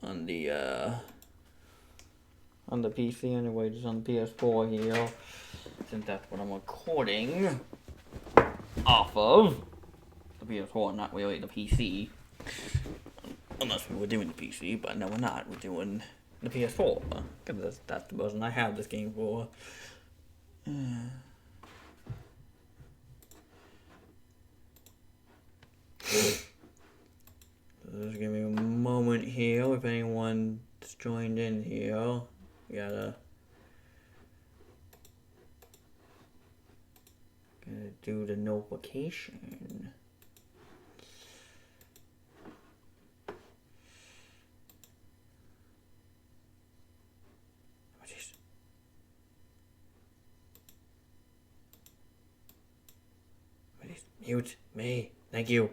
on the PC anyway, just on PS4 here, since that's what I'm recording off of. The PS4, not really the PC. Unless we were doing the PC, but no, we're not. We're doing the PS4. Because that's the version I have this game for. Just give me a moment here. If anyone's joined in here, we gotta do the notification. Mute me. Thank you.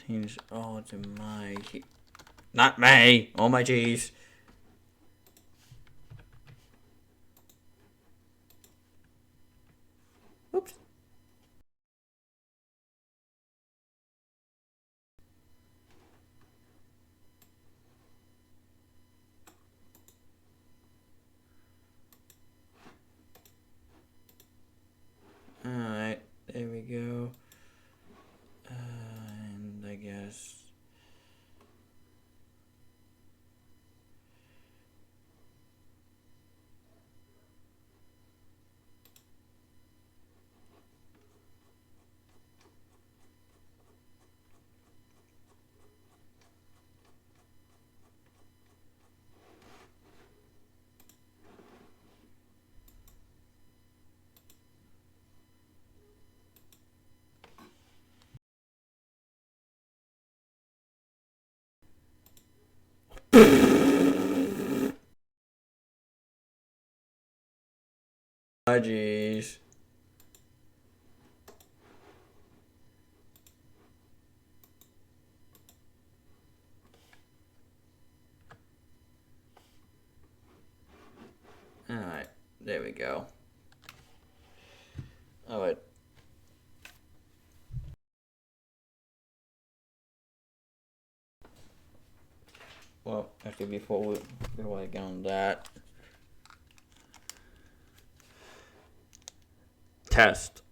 Change all to my... Not me! Oh my jeez. Oops. Alright, there we go. And I guess... Oh jeez. Alright, there we go. Alright. Well, actually before I get on that. Test.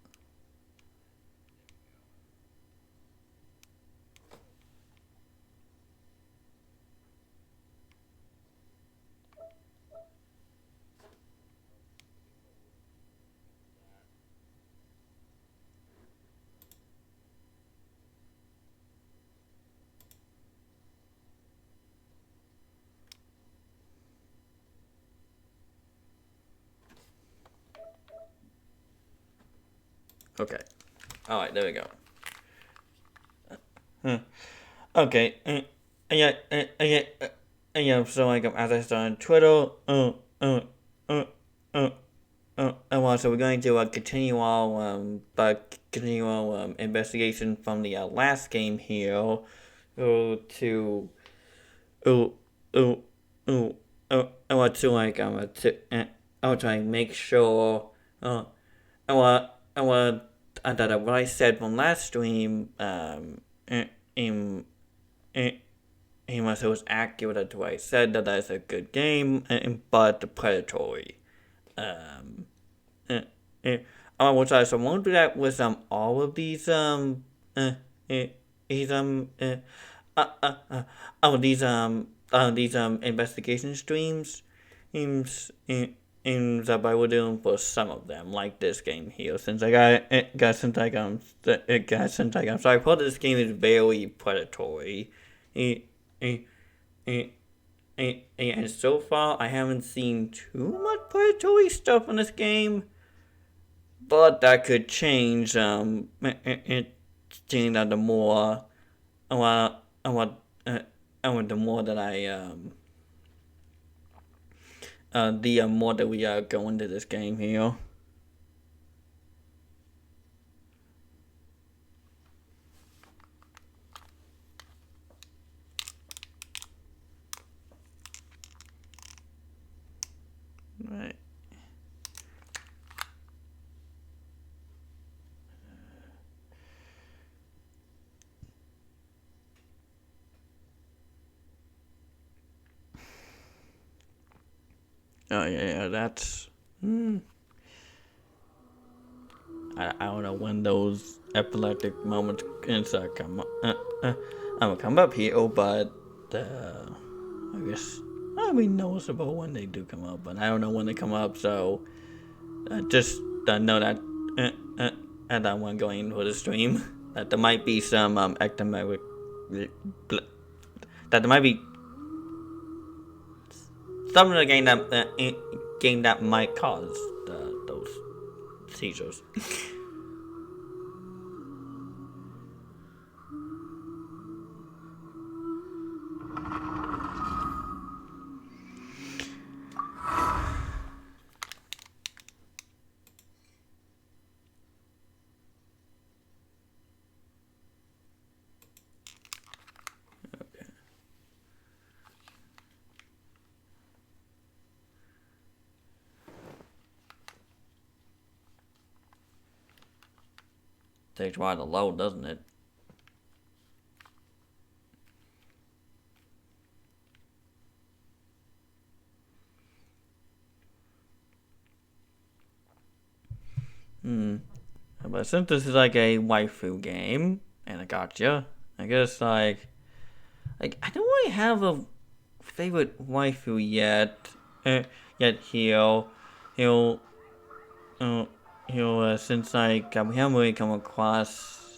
Okay. Alright, there we go. Okay. Yeah, so like as I started on Twitter, Also, we're going to continue our investigation from the last game here. To I want to like I want to make sure. I want that what I said from last stream. In Unless it was accurate to what I said that that's a good game, but predatory. Which I so won't do that with all of these these investigation streams, that I will do for some of them, like this game here. Since I thought this game is very predatory. And so far, I haven't seen too much predatory stuff in this game, but that could change. Seeing that the more, the more that the more that we go into this game here. Right. Oh yeah, that's. I don't know when those epileptic moments come. I'm gonna come up here, but I guess I'll be noticeable when they do come up, but I don't know when they come up. So just know that at that one going into the stream, that there might be some ectometric, that there might be some of the game that might cause those seizures. Takes a while to load, doesn't it? But since this is like a waifu game, and I gotcha, I guess like I don't really have a favorite waifu yet. Since like we haven't really come across.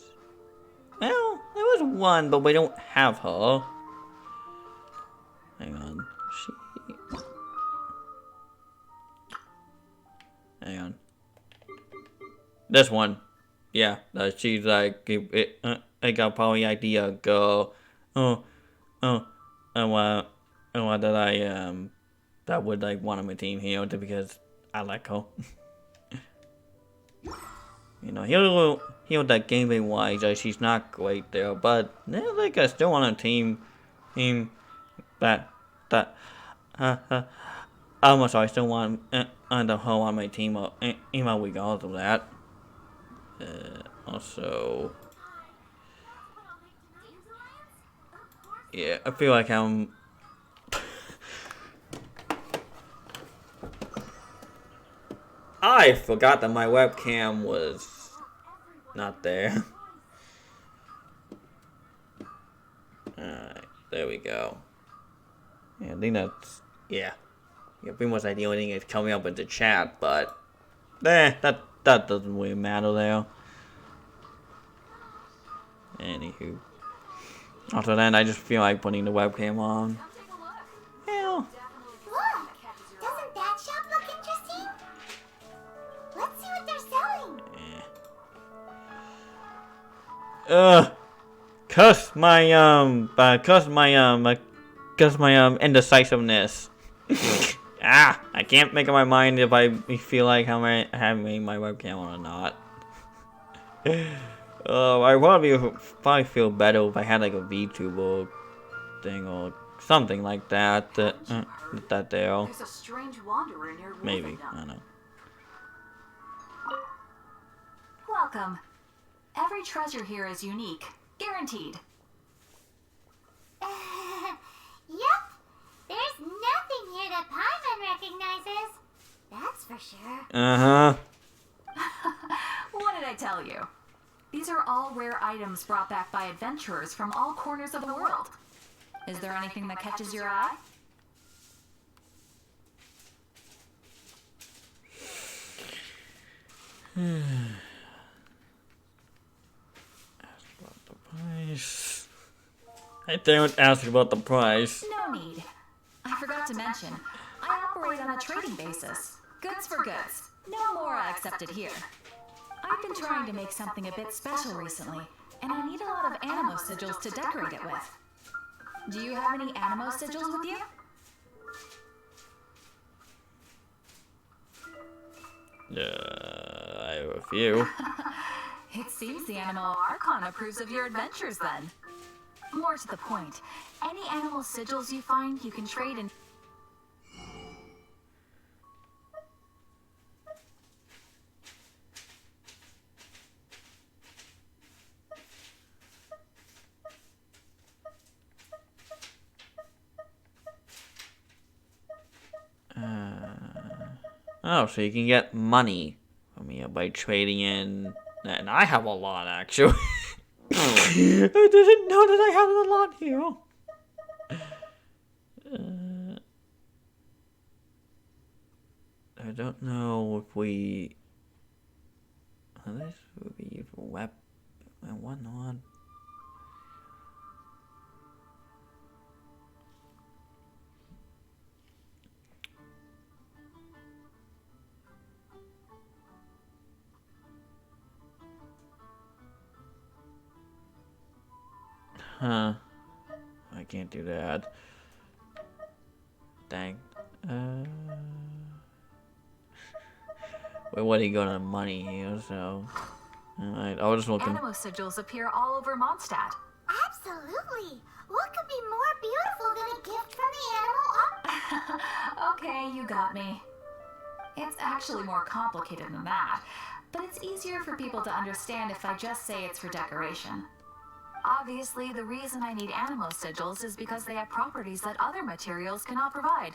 Well, there was one, but we don't have her. Hang on, hang on. This one, yeah, she's like I got probably idea go. And what that would like one of my team here because I like her. You know, he'll that gameplay wise, she's not great there, but like I still on a team that almost I still want the whole on my team even regardless of that. Also, yeah, I feel like I forgot that my webcam was not there. Alright, there we go. Yeah, I think that's, yeah, pretty much like the only thing is coming up in the chat, but that doesn't really matter there. Anywho. After that, I just feel like putting the webcam on. Hell. Look! Doesn't that shop look interesting? Let's see what they're selling. Cuss my indecisiveness. I can't make up my mind if I feel like having my webcam on or not. I probably feel better if I had like a VTuber thing or something like that. That there. There's a strange wanderer near Maybe, I don't know. Welcome. Every treasure here is unique, guaranteed. Yep. There's nothing here that Paimon recognizes. That's for sure. What did I tell you? These are all rare items brought back by adventurers from all corners of the world. Is there anything that catches your eye? Ask about the price. I don't ask about the price. No need. I forgot to mention, I operate on a trading basis. Goods for goods. No more accepted here. I've been trying to make something a bit special recently, and I need a lot of animo sigils to decorate it with. Do you have any animo sigils with you? I have a few. It seems the Animal Archon approves of your adventures then. More to the point, any animal sigils you find you can trade in. Oh, so you can get money from here by trading in, and I have a lot actually. I didn't know that I had a lot here. I don't know if we. This would be used for weapon and whatnot. Huh. I can't do that. Dang. Wait, what are you going on money here, so. Alright, I was just looking. Animo sigils appear all over Mondstadt. Absolutely. What could be more beautiful than a gift from the animal Okay, you got me. It's actually more complicated than that, but it's easier for people to understand if I just say it's for decoration. Obviously, the reason I need animo sigils is because they have properties that other materials cannot provide.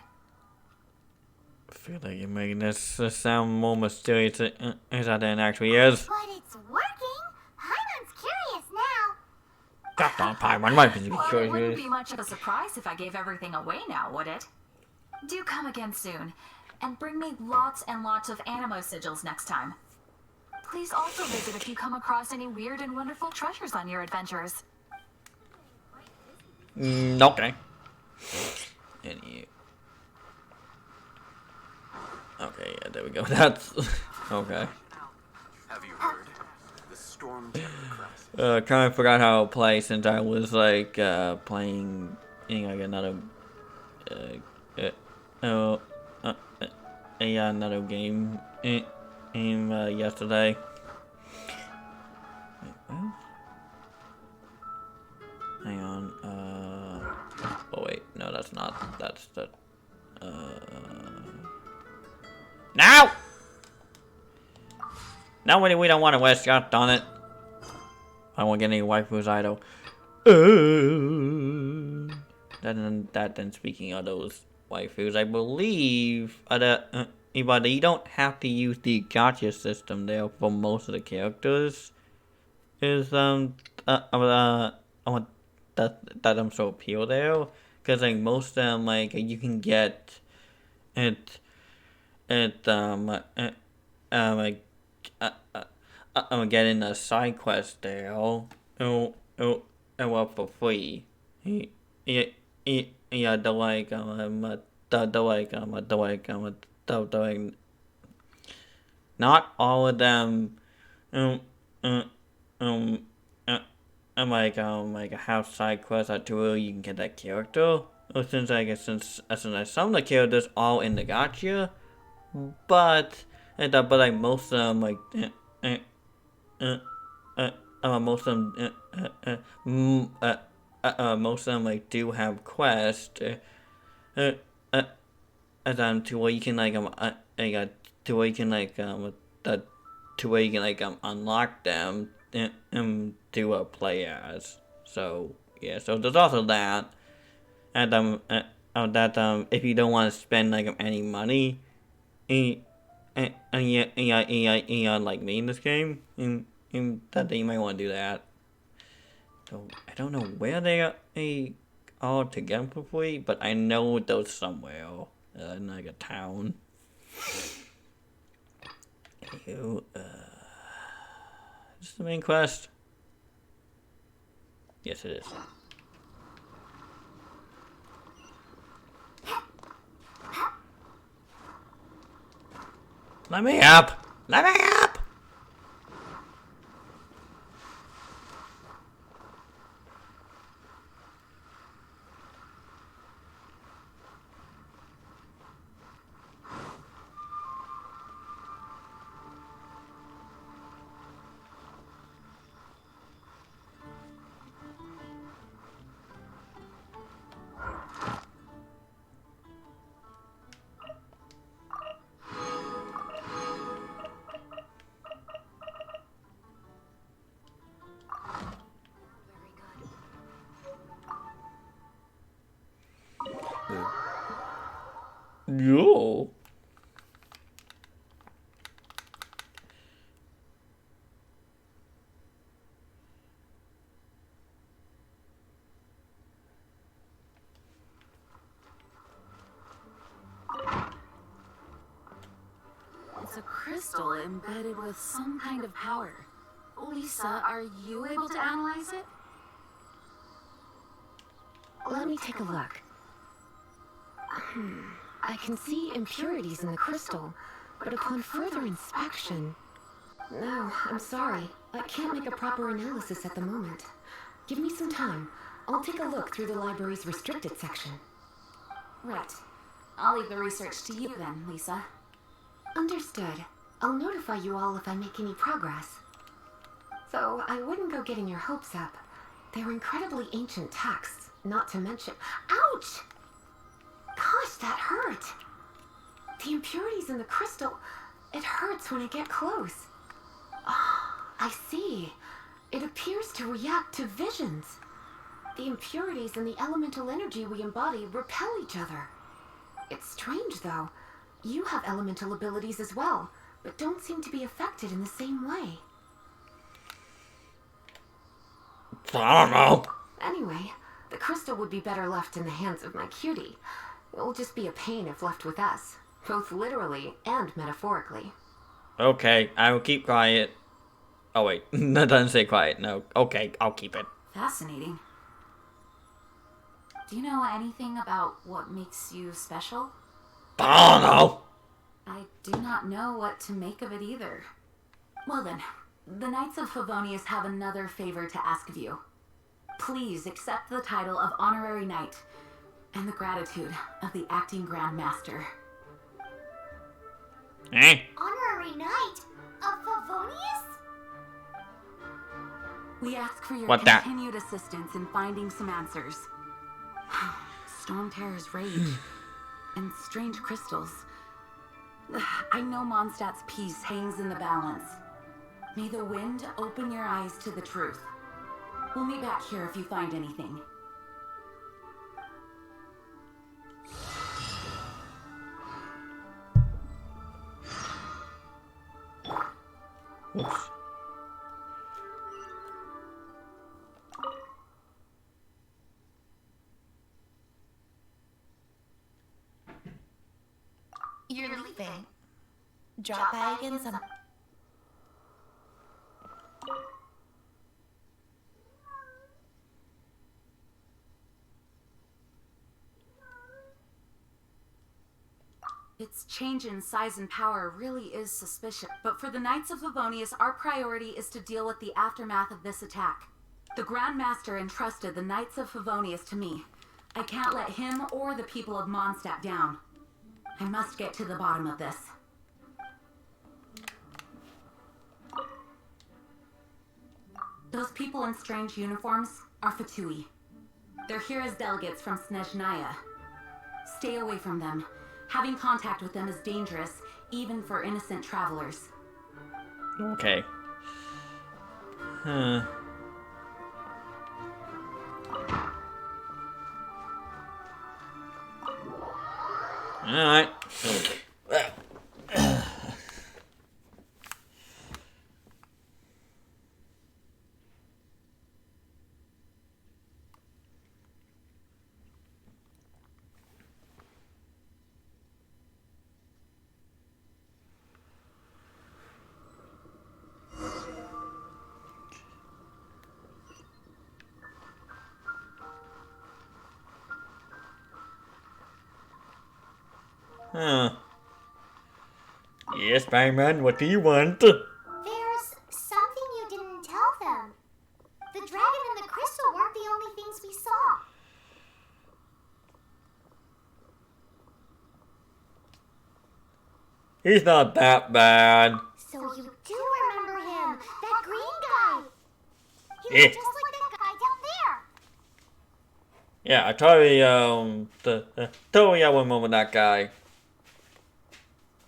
I feel like you're making this sound more mysterious than it actually is. But it's working. Paimon's curious now. God darn Paimon, might be Well, it curious. wouldn't be much of a surprise if I gave everything away now, would it? Do come again soon, and bring me lots and lots of animo sigils next time. Please also visit if you come across any weird and wonderful treasures on your adventures. Okay. Any. Okay, yeah, there we go. That's okay. Have you heard? The storm terror crisis. Kind of forgot how to play since I was like playing like another another game yesterday. Wait, what? Hang on. Oh wait, no, that's not. That's the. Now. Now we don't want to waste. God darn it! I won't get any waifus either. Then speaking of those waifus, I believe but you don't have to use the gacha system there for most of the characters. Is that I'm so appeal there, because like most of them like you can get it like I'm getting a side quest there. Well for free. Yeah, the not all of them. Like a half side quest to where you can get that character. since I guess since some of the characters are in the gacha, but like most of them like most of them most of them like do have quests to where you can like to where you can like to where you can like unlock them to play as. So yeah, so there's also that, and that if you don't want to spend like any money, like me in this game, that you might want to do that. So I don't know where they are to get them for free, but I know those somewhere in like a town. Anywho, is this the main quest? Yes, it is. Let me up! Let me up! Yo. It's a crystal embedded with some kind of power. Lisa, are you able to analyze it? Let me take a look. I can see impurities in the crystal, but upon further inspection... No, I'm sorry. I can't make a proper analysis at the moment. Give me some time. I'll take a look through the library's restricted section. Right. I'll leave the research to you then, Lisa. Understood. I'll notify you all if I make any progress. Though I wouldn't go getting your hopes up. They're incredibly ancient texts, not to mention... Ouch! Gosh, that hurt! The impurities in the crystal... It hurts when I get close. Oh, I see. It appears to react to visions. The impurities and the elemental energy we embody repel each other. It's strange, though. You have elemental abilities as well, but don't seem to be affected in the same way. I don't know. Anyway, the crystal would be better left in the hands of my cutie. It will just be a pain if left with us, both literally and metaphorically. Okay, I will keep quiet. Oh wait, that doesn't say quiet. No, okay, I'll keep it. Fascinating. Do you know anything about what makes you special? I don't know. I do not know what to make of it either. Well then, the Knights of Favonius have another favor to ask of you. Please accept the title of Honorary Knight and the gratitude of the Acting Grand Master. Honorary Knight of Favonius? We ask for your What that? continued assistance in finding some answers. Storm Terror's rage and strange crystals. I know Mondstadt's peace hangs in the balance. May the wind open your eyes to the truth. We'll meet back here if you find anything. Oops. You're leaving. Drop by again some... Its change in size and power really is suspicious. But for the Knights of Favonius, our priority is to deal with the aftermath of this attack. The Grand Master entrusted the Knights of Favonius to me. I can't let him or the people of Mondstadt down. I must get to the bottom of this. Those people in strange uniforms are Fatui. They're here as delegates from Snezhnaya. Stay away from them. Having contact with them is dangerous, even for innocent travelers. Okay. Huh. Alright. Huh. Yes, Batman, what do you want? There's something you didn't tell them. The dragon and the crystal weren't the only things we saw. He's not that bad. So you do remember him, that green guy. He Yeah. looked just like that guy down there. Yeah, I totally remember that guy.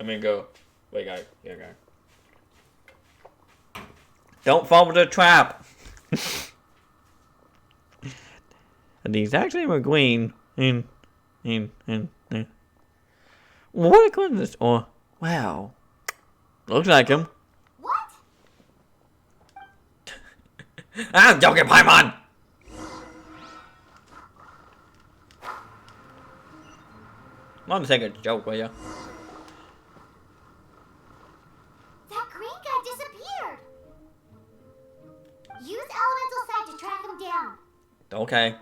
Let me go. Wait, guy. Yeah, guy. Don't fall into the trap. And he's actually McQueen. What a coincidence. Oh, wow. Looks like him. What? I'm joking, Paimon! I'm gonna take a joke, will ya? That green guy disappeared. Use elemental sight to track him down. Okay.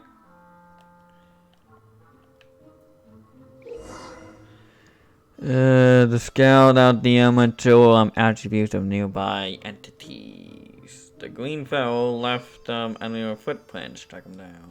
The scout out the elemental attributes of nearby entities. The green fellow left enemy footprints. Track him down.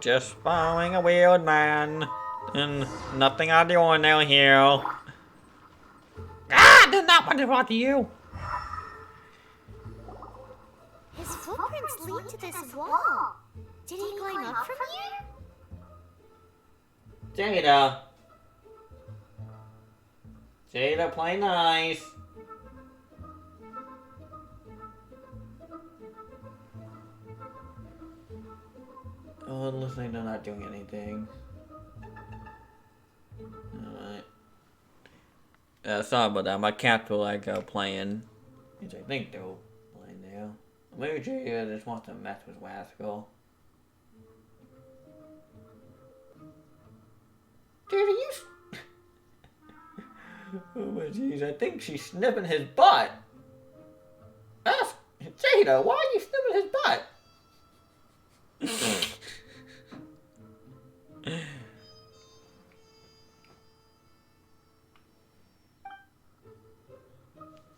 Just following a weird man. And nothing out of the ordinary here. Ah! I did not want to talk to you! His footprints lead to this wall. Did he climb up from here? Jada. Jada, play nice. Oh, it looks like they're not doing anything. Alright. Sorry about that. My cats were like playing. Which I think they were playing there. Maybe Jada just wants to mess with Rascal. Jada, you. Oh my jeez, I think she's sniffing his butt. Ask Jada, why are you sniffing his butt?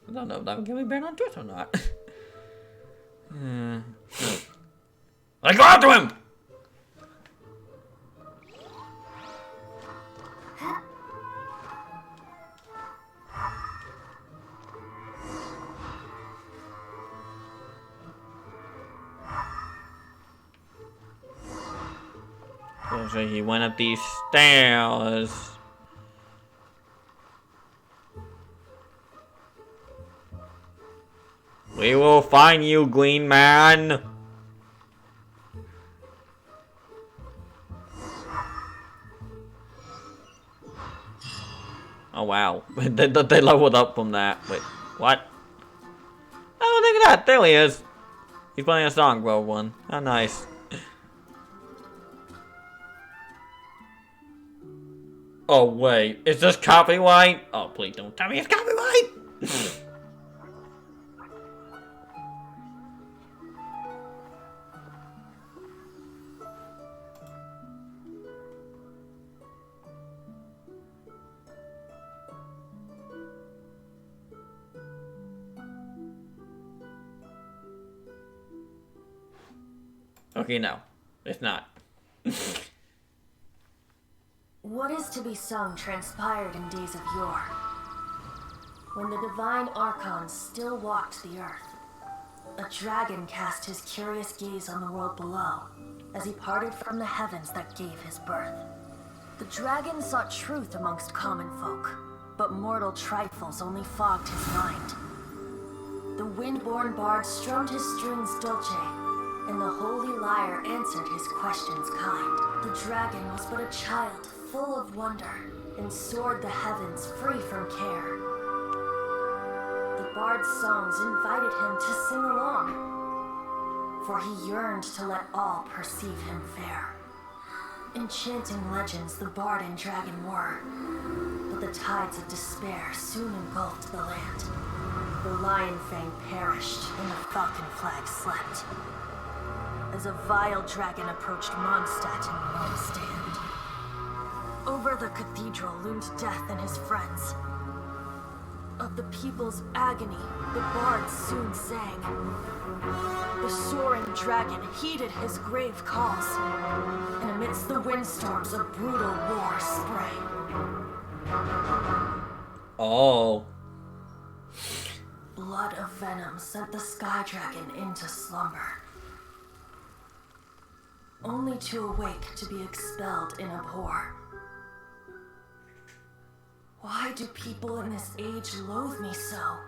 I don't know if that can be banned on Twitter or not. Let's go after him! So he went up these stairs. We will find you, Green Man. Oh wow, they leveled up from that. Wait, what? Oh, look at that! There he is. He's playing a song, bro. One. Oh, nice. Oh wait, is this copyright? Oh please don't tell me it's copyright! Okay, no. It's not. What is to be sung transpired in days of yore, when the divine archons still walked the earth. A dragon cast his curious gaze on the world below, as he parted from the heavens that gave his birth. The dragon sought truth amongst common folk, but mortal trifles only fogged his mind. The wind-born bard strummed his strings dolce, and the holy lyre answered his questions kind. The dragon was but a child full of wonder, and soared the heavens free from care. The bard's songs invited him to sing along, for he yearned to let all perceive him fair. Enchanting legends the bard and dragon were, but the tides of despair soon engulfed the land. The lion fang perished, and the falcon flag slept, as a vile dragon approached Mondstadt in one stand. Over the cathedral loomed death and his friends. Of the people's agony, the bards soon sang. The soaring dragon heeded his grave calls, and amidst the windstorms a brutal war sprang. Oh. Blood of venom sent the sky dragon into slumber, only to awake to be expelled in abhor. Why do people in this age loathe me so?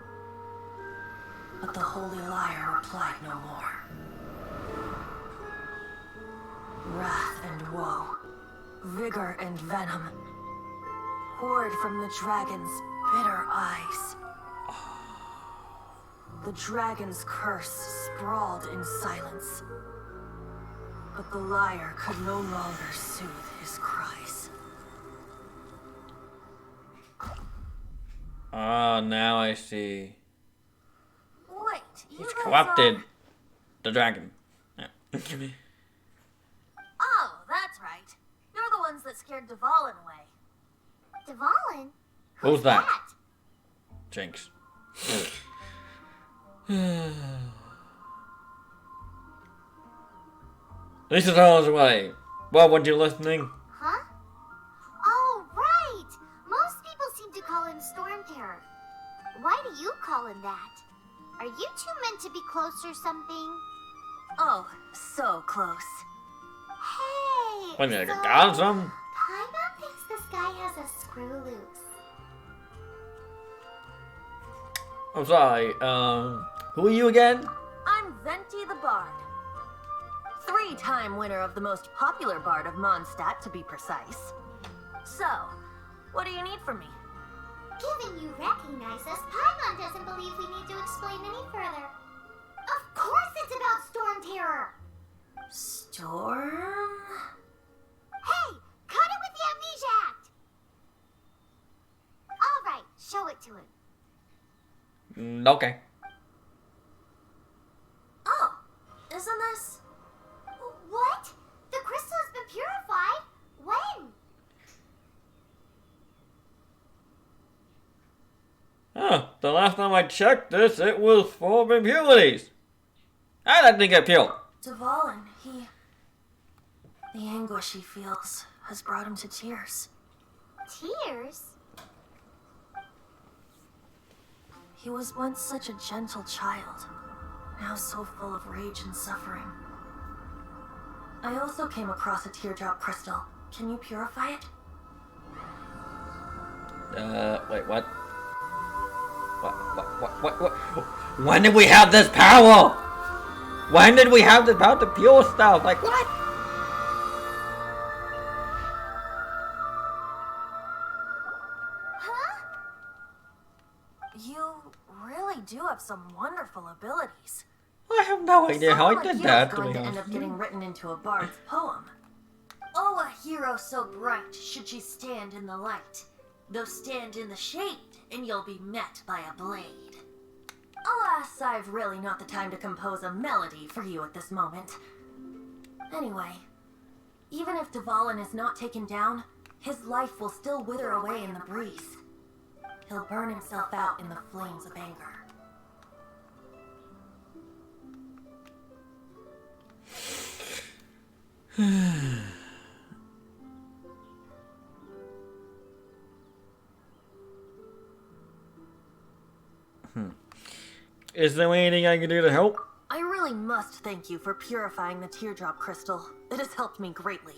But the holy lyre replied no more. Wrath and woe, vigor and venom, poured from the dragon's bitter eyes. The dragon's curse sprawled in silence, but the lyre could no longer soothe his cries. Ah, now I see. Wait, you He's guys corrupted are... the dragon. Yeah. Oh, that's right. You're the ones that scared Dvalin away. Dvalin? Who's that? Jinx. Lisa tells away. Well, weren't you listening? Huh? Oh, right! Most people seem to call him Storm Terror. Why do you call him that? Are you two meant to be close or something? Oh, so close. Hey! What, like a so god or something? Paimon thinks this guy has a screw loose. I'm sorry, who are you again? I'm Venti the Bard. 3-time winner of the most popular bard of Mondstadt, to be precise. So, what do you need from me? Given you recognize us, Paimon doesn't believe we need to explain any further. Of course it's about Storm Terror! Storm? Hey! Cut it with the Amnesia Act! Alright, show it to him. Okay. Oh, isn't this... What? The crystal has been purified? When? Huh, the last time I checked this, it was full of impurities. How did that thing get pure? Dvalin, the anguish he feels has brought him to tears. Tears? He was once such a gentle child, now so full of rage and suffering. I also came across a teardrop crystal. Can you purify it? Wait, what? What? When did we have this power? When did we have this power to pure stuff? Like, what? Huh? You really do have some wonderful abilities. I have no idea how I did that, to Going be to end honest. up getting written into a bard's poem. Oh, hero so bright should she stand in the light, though stand in the shade, and you'll be met by a blade. Alas, I've really not the time to compose a melody for you at this moment. Anyway, even if Dvalin is not taken down, his life will still wither away in the breeze. He'll burn himself out in the flames of anger. Is there anything I can do to help? I really must thank you for purifying the teardrop crystal. It has helped me greatly.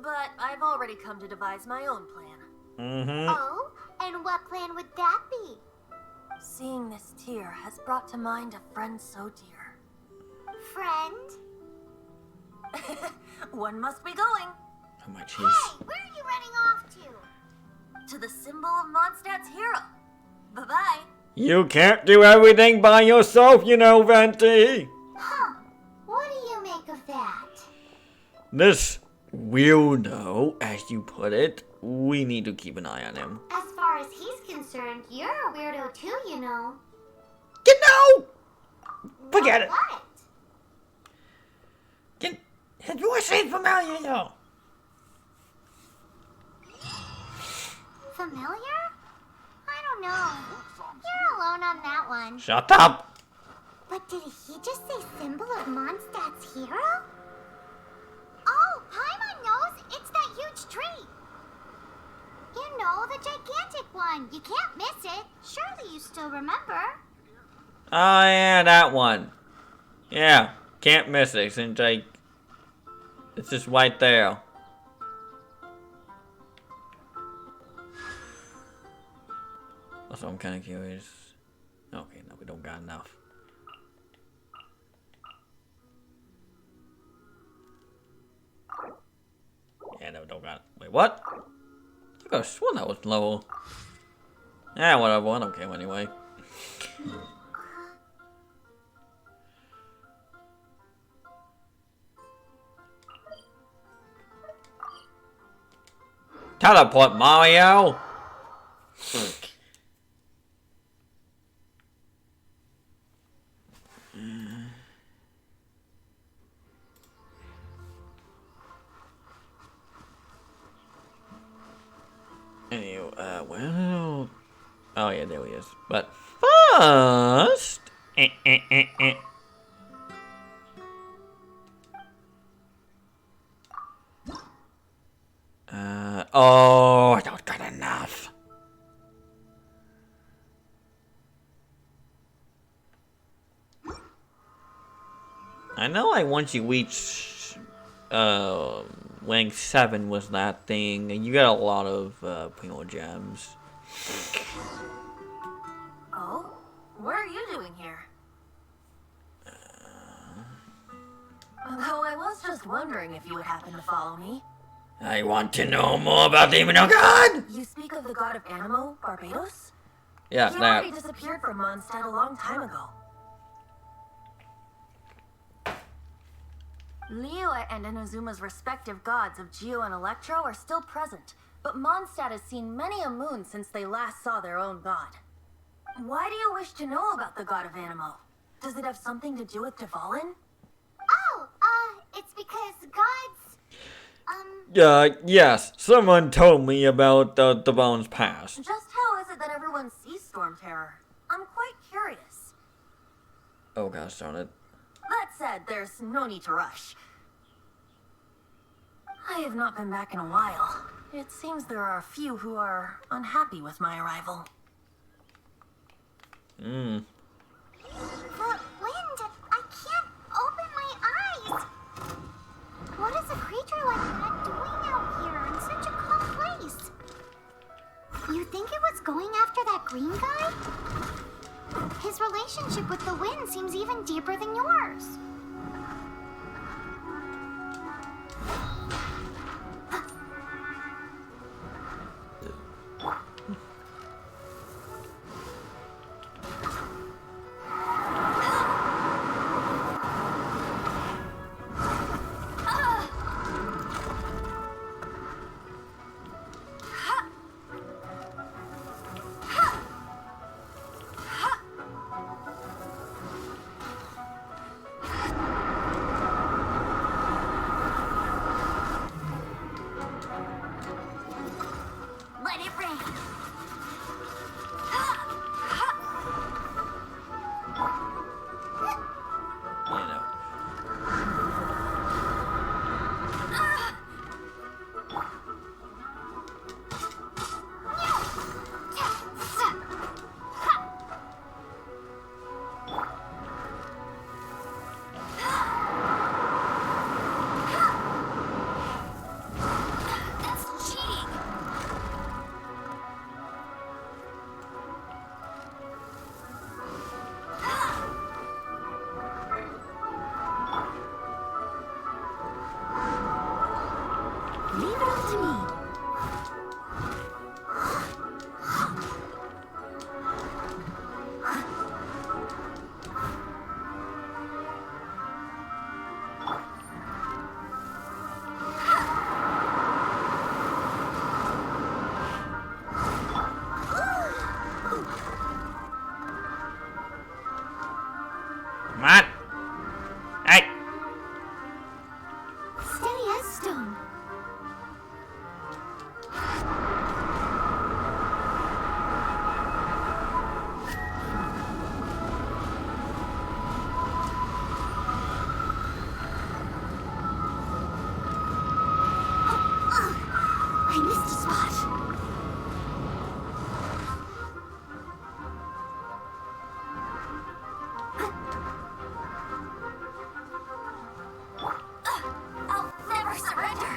But I've already come to devise my own plan. Oh? And what plan would that be? Seeing this tear has brought to mind a friend so dear. Friend? One must be going. Oh my jeez. Hey, where are you running off to? To the symbol of Mondstadt's hero. Bye-bye. You can't do everything by yourself, you know, Venti. Huh. What do you make of that? This weirdo, as you put it, we need to keep an eye on him. As far as he's concerned, you're a weirdo too, you know. No! Forget it. What? His voice ain't familiar, though. Familiar? I don't know. You're alone on that one. Shut up! But did he just say symbol of Mondstadt's hero? Oh, Paimon knows. It's that huge tree. You know, the gigantic one. You can't miss it. Surely you still remember. Oh, yeah, that one. Yeah, can't miss it since it's just right there. Also, I'm kind of curious. Okay, no, we don't got enough. Yeah, no, we don't got it. Wait, what? I could have sworn that was low. Yeah, whatever. I don't care anyway. Teleport, Mario! Anyway, well... Oh yeah, there he is. But first... Oh, I don't got enough. I know, like, once you reach, rank 7 was that thing, and you got a lot of, Primo gems. Oh? What are you doing here? Though I was just wondering if you would happen to follow me. I want to know more about the Demon God! You speak of the god of Animo, Barbados? Yes, He that. already disappeared from Mondstadt a long time ago. Liyue and Inazuma's respective gods of Geo and Electro are still present, but Mondstadt has seen many a moon since they last saw their own god. Why do you wish to know about the god of Animo? Does it have something to do with Dvalin? Oh, it's because gods... Yes, someone told me about, the Bones past. Just how is it that everyone sees Storm Terror? I'm quite curious. Oh gosh darn it. That said, there's no need to rush. I have not been back in a while. It seems there are a few who are unhappy with my arrival. The wind! I can't open my eyes! What is a creature like that doing out here in such a calm place? You think it was going after that green guy? His relationship with the wind seems even deeper than yours. Leave it up to me. Come on. Hey. Steady as stone. I missed a spot. I'll never surrender.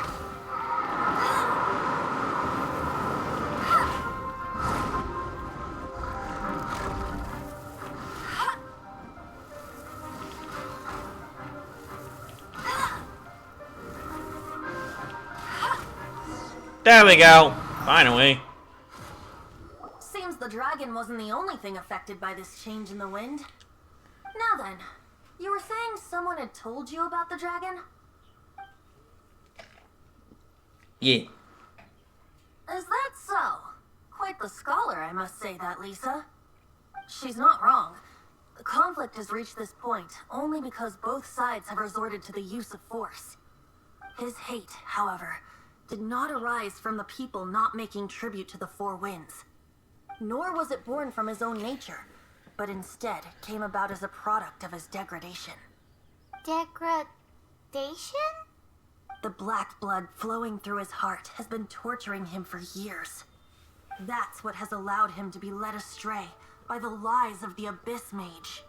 There we go. Finally. Seems the dragon wasn't the only thing affected by this change in the wind. Now then, you were saying someone had told you about the dragon? Yeah. Is that so? Quite the scholar, I must say that, Lisa. She's not wrong. The conflict has reached this point only because both sides have resorted to the use of force. His hate, however, did not arise from the people not making tribute to the Four Winds. Nor was it born from his own nature, but instead came about as a product of his degradation. Degradation? The black blood flowing through his heart has been torturing him for years. That's what has allowed him to be led astray by the lies of the Abyss Mage.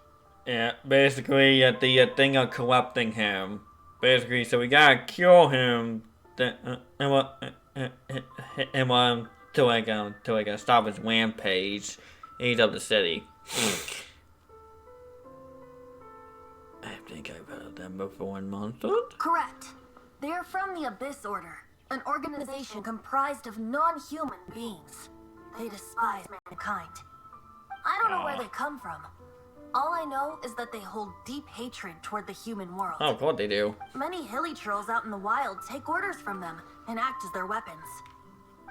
Yeah, basically, the thing of corrupting him. Basically, so we gotta cure him. To stop his rampage. He's up the city. I think I've heard them before in Monsters. Correct. They are from the Abyss Order, an organization comprised of non-human beings. They despise mankind. I don't know where they come from. All I know is that they hold deep hatred toward the human world. Oh, of course they do. Many hilly trolls out in the wild take orders from them and act as their weapons.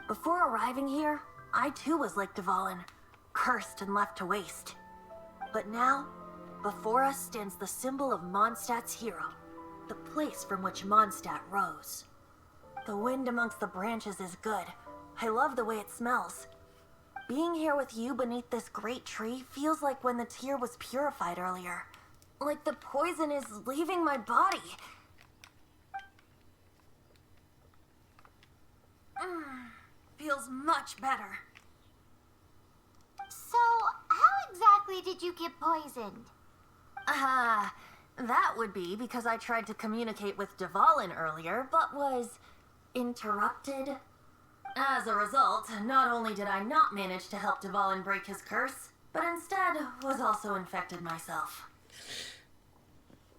Before arriving here, I too was like Dvalin, cursed and left to waste. But now, before us stands the symbol of Mondstadt's hero, the place from which Mondstadt rose. The wind amongst the branches is good. I love the way it smells. Being here with you beneath this great tree feels like when the tear was purified earlier. Like the poison is leaving my body. Feels much better. So, how exactly did you get poisoned? That would be because I tried to communicate with Dvalin earlier, but was interrupted. As a result, not only did I not manage to help Dvalin break his curse, but instead was also infected myself.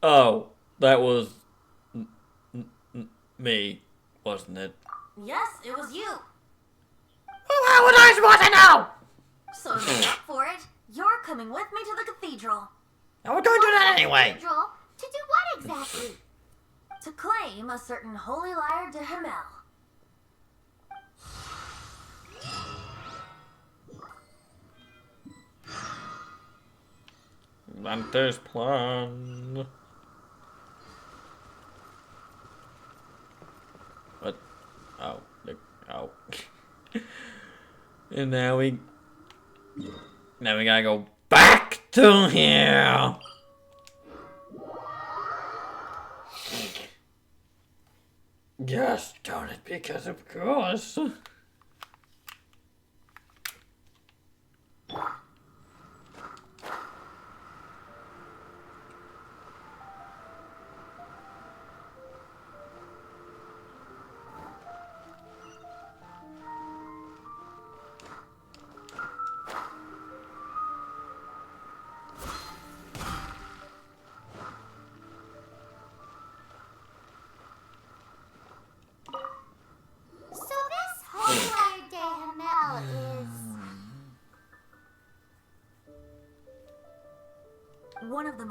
Oh, that was me, wasn't it? Yes, it was you. Well, how was I supposed to know? So to make up for it, you're coming with me to the cathedral. I was going to do that anyway. Cathedral? To do what exactly? To claim a certain holy lyre de Himmel. Lanter's plan. What? Oh, oh. And now we gotta go back to here. Yes, darn it, because of course.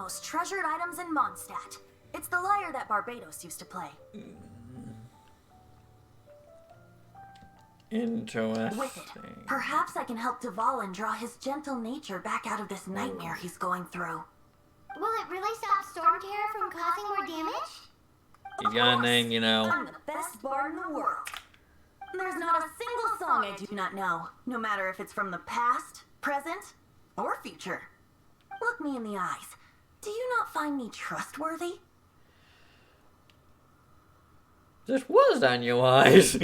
most treasured items in Mondstadt. It's the lyre that Barbados used to play. Interesting. With it, perhaps I can help Dvalin draw his gentle nature back out of this nightmare he's going through. Will it really stop Storm Terror from causing more damage? He's got a name, you know. I'm the best bard in the world. There's not a single song I do not know, no matter if it's from the past, present, or future. Look me in the eyes. Do you not find me trustworthy? This was on your eyes.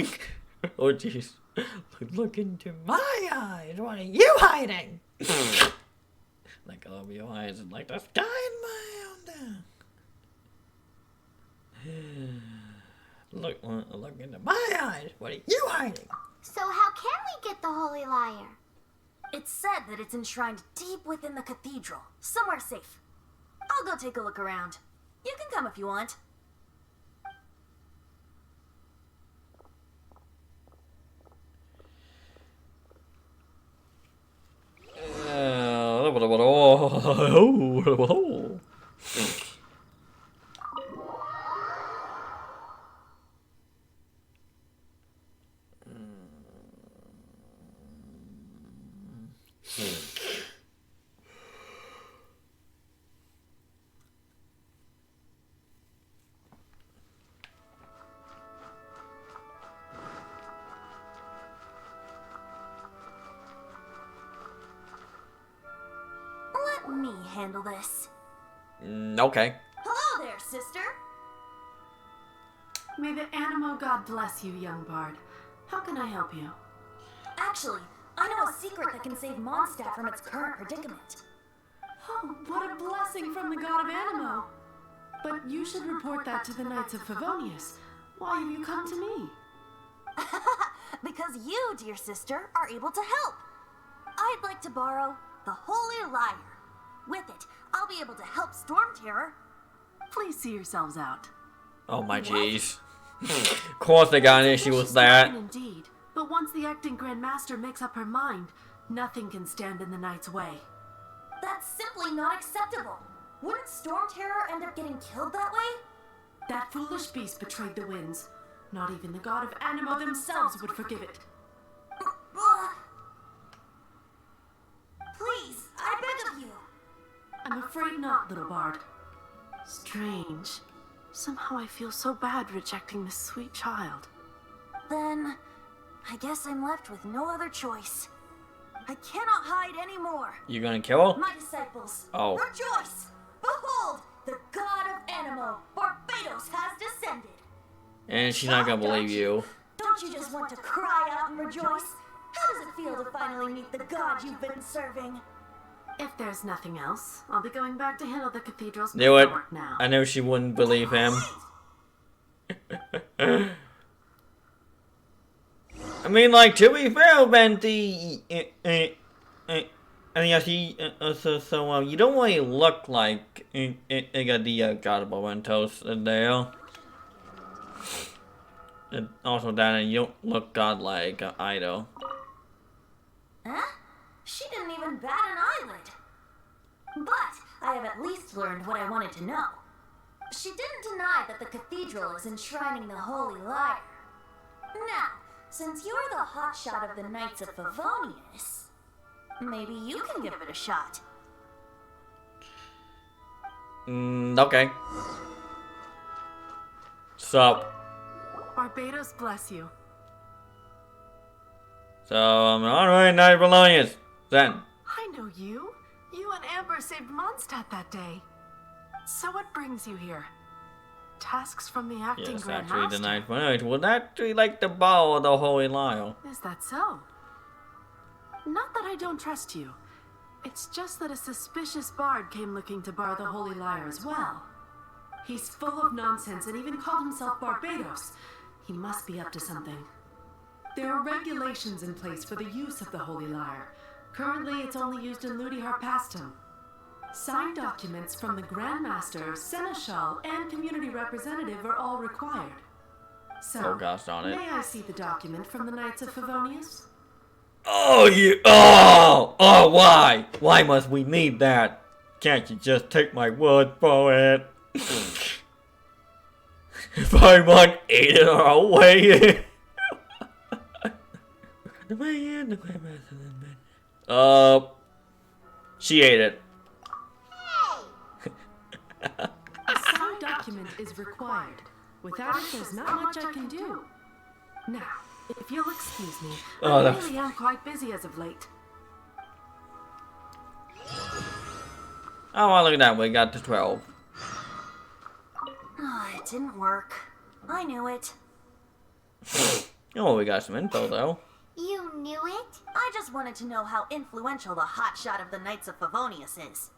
Oh jeez. Look into my eyes. What are you hiding? Like all of your eyes and like the sky in my own down. Look into my eyes. What are you hiding? So how can we get the Holy Lyre? It's said that it's enshrined deep within the cathedral, somewhere safe. I'll go take a look around. You can come if you want. Let me handle this. Okay. Hello there, sister. May the Animo God bless you, young bard. How can I help you? Actually, I know a secret that can save Mondstadt from its current predicament. Oh, what a blessing from the god of Animo! But you should report that to the Knights of Favonius. Why have you come to me? Because you, dear sister, are able to help. I'd like to borrow the Holy Lyre. With it, I'll be able to help Storm Terror. Please see yourselves out. Oh my jeez. Of course they got an issue with that. Indeed, but once the acting Grandmaster makes up her mind, nothing can stand in the Knight's way. That's simply not acceptable. Wouldn't Storm Terror end up getting killed that way? That foolish beast betrayed the winds. Not even the god of Animo themselves would forgive it. Please, I beg of you. I'm afraid not, little bard. Strange. Somehow I feel so bad rejecting this sweet child. Then, I guess I'm left with no other choice. I cannot hide anymore. You gonna kill her? My disciples, Oh. rejoice! Behold, the god of Animo, Barbados, has descended. And she's not gonna believe you. Don't you just want to cry out and rejoice? How does it feel to finally meet the god you've been serving? If there's nothing else, I'll be going back to handle the cathedral's Knew it. paperwork now. I knew she wouldn't believe him. I mean, like, to be fair, Venti, you don't really look like the God of Barbados there. And also, Dana, you don't look godlike either. Huh? She didn't even bat an eyelid. But I have at least learned what I wanted to know. She didn't deny that the cathedral is enshrining the Holy Lyre. Now, since you're the hotshot of the Knights of Favonius, maybe you can give it a shot. Okay. So, Barbados bless you. alright, Knight of Alliance. Then. I know you. You and Amber saved Mondstadt that day. So what brings you here? Tasks from the acting Yes, Grandmaster. actually, the Knight of Alliance would actually like to borrow the Holy Lyre. Is that so? Not that I don't trust you. It's just that a suspicious bard came looking to borrow the Holy Lyre as well. He's full of nonsense and even called himself Barbados. He must be up to something. There are regulations in place for the use of the Holy Lyre. Currently, it's only used in Ludihar Pastum. Signed documents from the Grandmaster, Seneschal, and community representative are all required. So, Oh gosh darn it. may I see the document from the Knights of Favonius? Oh, you. Oh! Oh, why? Why must we need that? Can't you just take my word for it? If I want eat it or I'll weigh it. She ate it. A signed document is required. Without it, there's not much I can do. Now, if you'll excuse me, I really am quite busy as of late. Oh, well, look at that. We got to 12. It didn't work. I knew it. Oh, we got some info, though. You knew it? I just wanted to know how influential the hotshot of the Knights of Favonius is.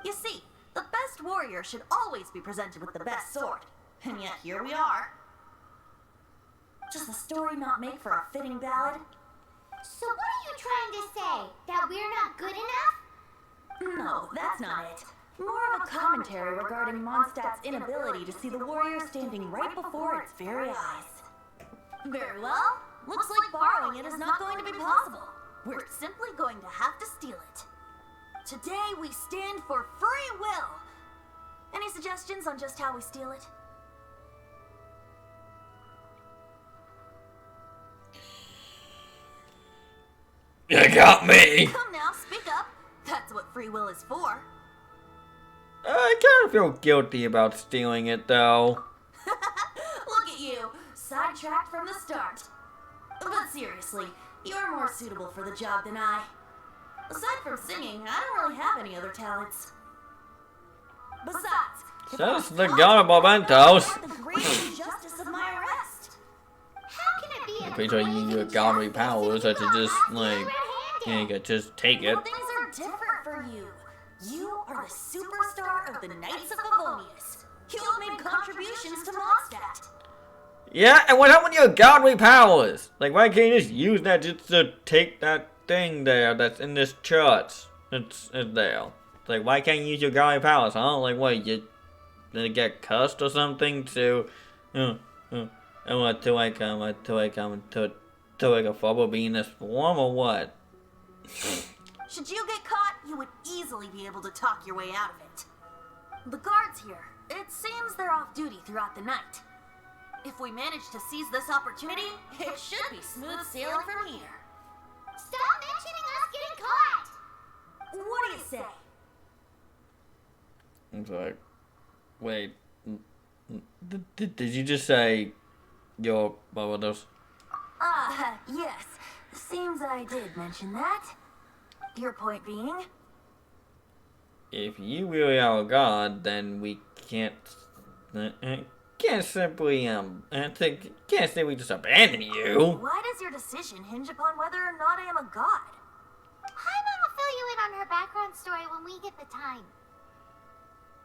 You see, the best warrior should always be presented with the best sword. And yet here we are. Does the story not make for a fitting ballad? So what are you trying to say? That we're not good enough? No, that's not it. More of a commentary regarding Mondstadt's inability to see the warrior standing right before its very eyes. Very well. Looks like borrowing it is not going to be possible. We're simply going to have to steal it. Today we stand for free will. Any suggestions on just how we steal it? You got me! Come now, speak up. That's what free will is for. I kind of feel guilty about stealing it, though. Look at you, sidetracked from the start. But seriously, you're more suitable for the job than I. Aside from singing, I don't really have any other talents. Besides, Just the god of mementos. the great injustice of my arrest. How can it be a Pretty sure you use your godly powers that you just, like, you could just take it. Well, things are different for you. You are the superstar of the Knights of Favonius. You have made contributions to Mondstadt. Yeah, and what happened to your godly powers? Like, why can't you just use that just to take that thing there that's in this church? It's there. It's like, why can't you use your godly powers, huh? Like, what, you did get cursed or something to, and what, to like a phobia be in this form, or what? Should you get caught, you would easily be able to talk your way out of it. The guards here, it seems they're off duty throughout the night. If we manage to seize this opportunity, it should be smooth sailing from here. Stop mentioning us getting caught! What do you say? It's like, wait, did you just say your brothers? Yes. Seems I did mention that. Your point being? If you really are a god, then we can't simply can't say we just abandon you. Why does your decision hinge upon whether or not I am a god? Paimon will fill you in on her background story when we get the time.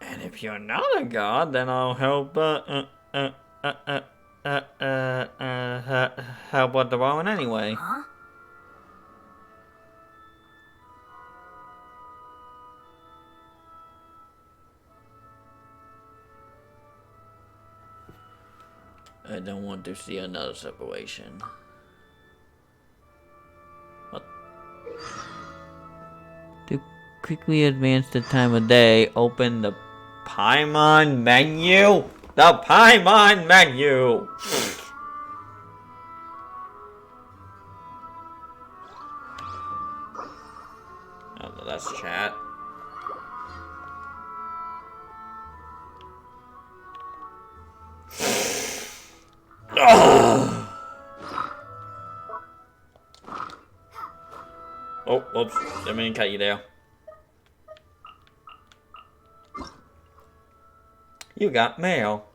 And if you're not a god, then I'll help help with the Rowan anyway. Huh? I don't want to see another separation. What? To quickly advance the time of day, open the Paimon menu! The Paimon menu! Oh, that's chat. Oh, oops. Didn't mean to cut you there. You got mail.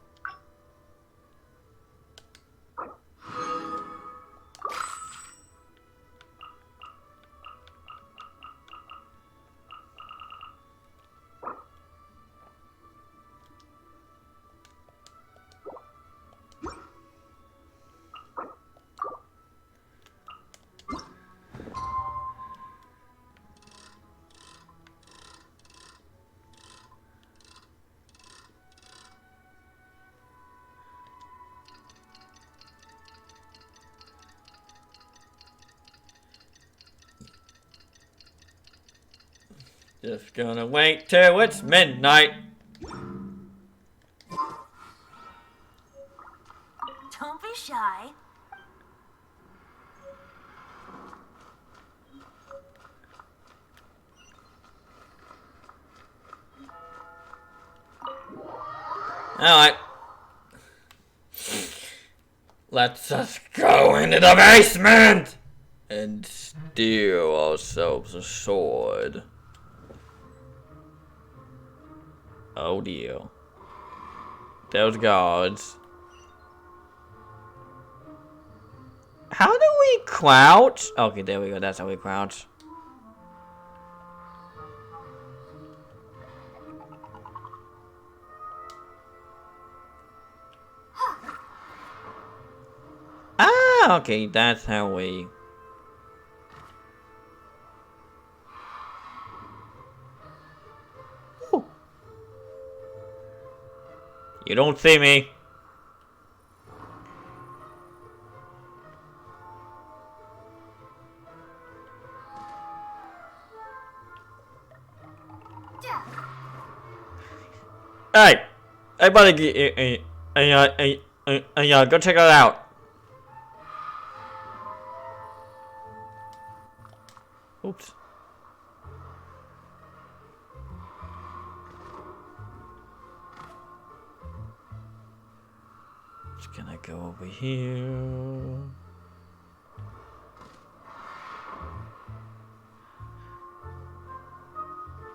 Just gonna wait till it's midnight. Don't be shy. Alright. Let's just go into the basement and steal ourselves a sword. Oh dear. Those guards. How do we crouch? Okay, there we go. That's how we crouch. Ah, okay, that's how we... Ooh. You don't see me. Hey! Hey, buddy, go check it out. Oops. Just gonna go over here.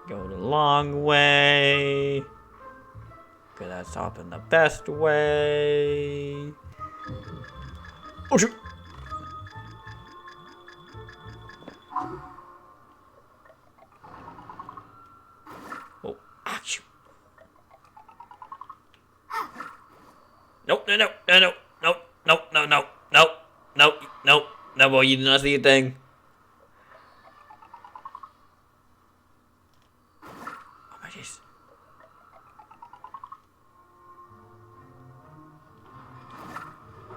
Go the long way. Okay, that's up in the best way. Oh shoot! Oh, ouch! Nope, no, no, no, no, no, no, no, no, no, no, no, no, boy, you did not see a thing. Oh my jeez.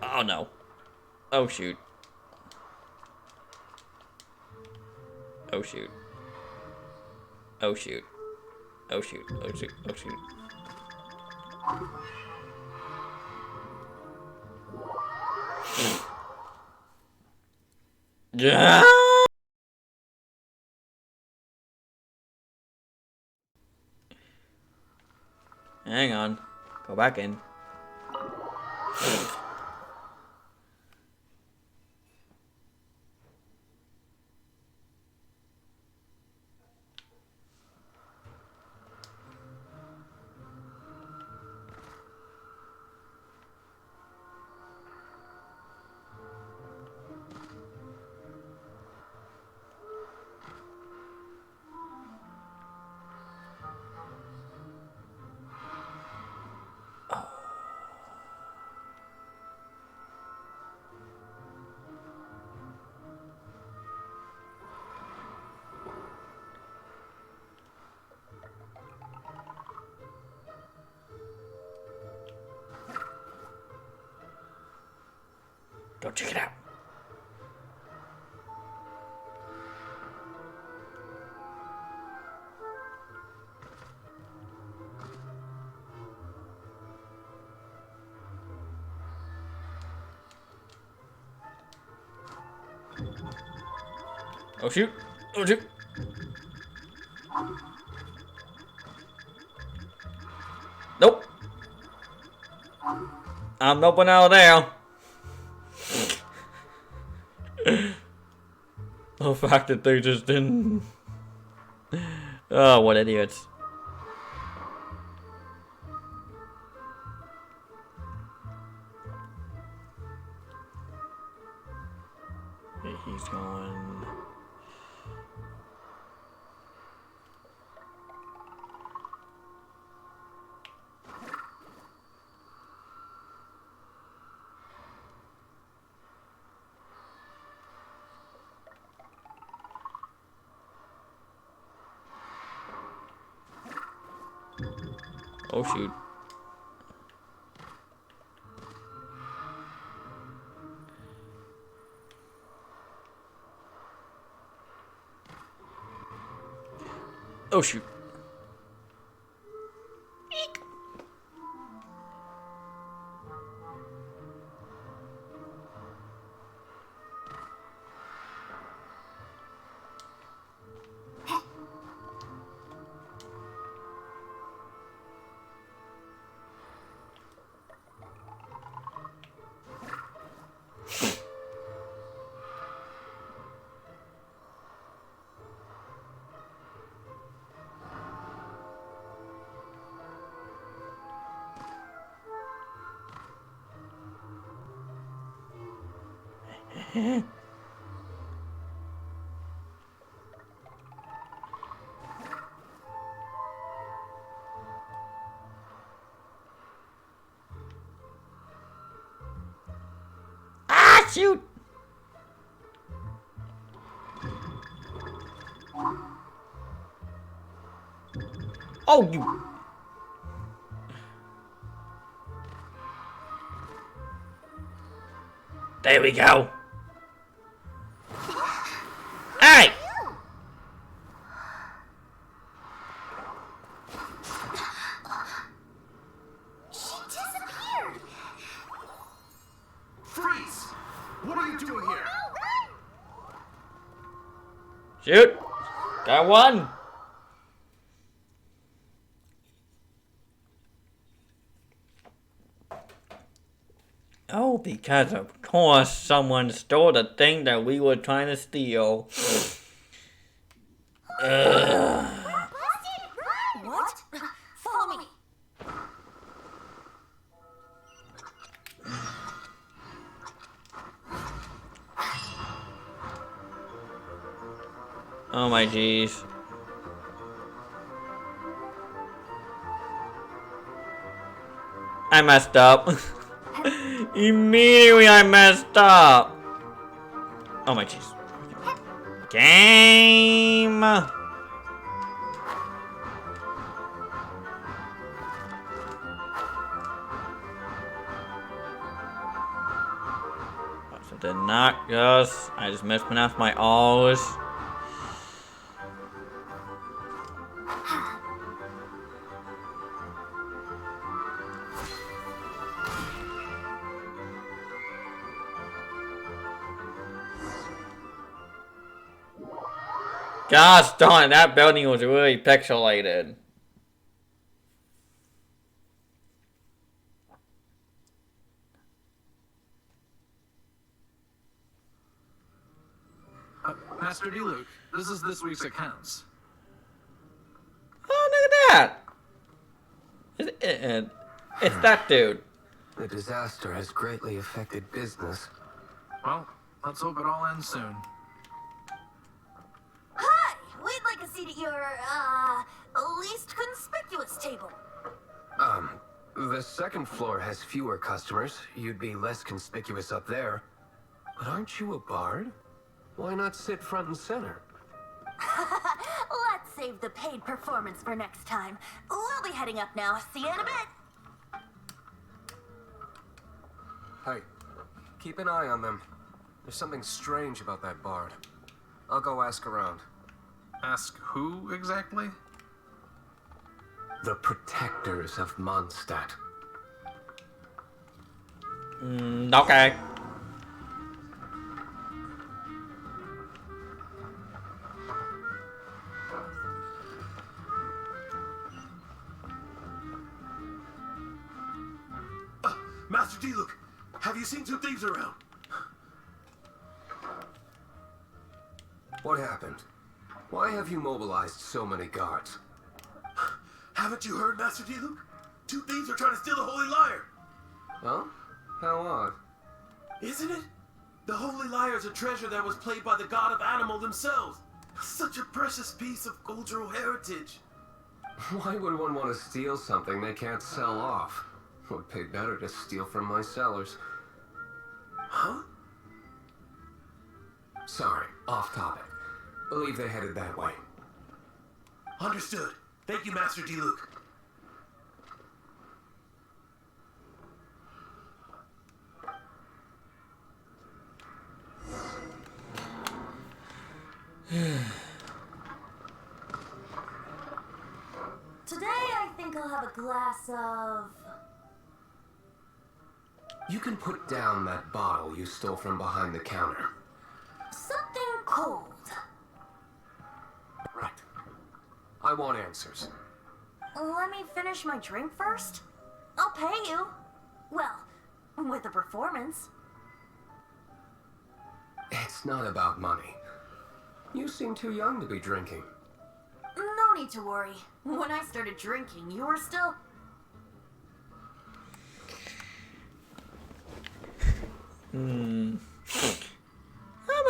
Oh no. Oh shoot. Oh shoot. Oh shoot. Oh shoot. Oh shoot. Oh shoot. Yeah. Hang on. Go back in. Go check it out. Oh shoot. Oh shoot. Nope. I'm noping out of there. The fact that they just didn't. Oh, what idiots. Okay, he's going. Oh shoot. Oh shoot. Ah, shoot! Oh, you. There we go. Hey! She disappeared. Freeze! What are you doing here? Shoot! Got one! Oh, because of course someone stole the thing that we were trying to steal. What? Follow me. Oh my jeez. I messed up. Immediately I messed up. Oh my jeez. Game. So did not just. I just mispronounced my R's. Gosh darn, that building was really pixelated. Master D. Luke, this is this week's accounts. Oh, look at that! It's that dude. The disaster has greatly affected business. Well, let's hope it all ends soon. Hi! We'd like a seat at your, least conspicuous table. The second floor has fewer customers. You'd be less conspicuous up there. But aren't you a bard? Why not sit front and center? Let's save the paid performance for next time. We'll be heading up now. See you in a bit. Hey, keep an eye on them. There's something strange about that bard. I'll go ask around. Ask who exactly? The protectors of Mondstadt. Okay. Master D. Luke, have you seen two thieves around? What happened? Why have you mobilized so many guards? Haven't you heard, Master D. Luke? Two thieves are trying to steal the Holy Lyre. Huh? How odd. Isn't it? The Holy Lyre is a treasure that was played by the god of animal themselves. Such a precious piece of cultural heritage. Why would one want to steal something they can't sell off? Would pay better to steal from my sellers. Huh? Sorry, off topic. Believe they headed that way. Understood. Thank you, Master D. Luke. glass of... You can put down that bottle you stole from behind the counter. something cold. Right. I want answers. Let me finish my drink first. I'll pay you. Well, with a performance. It's not about money. You seem too young to be drinking. No need to worry. When I started drinking, you were still... How am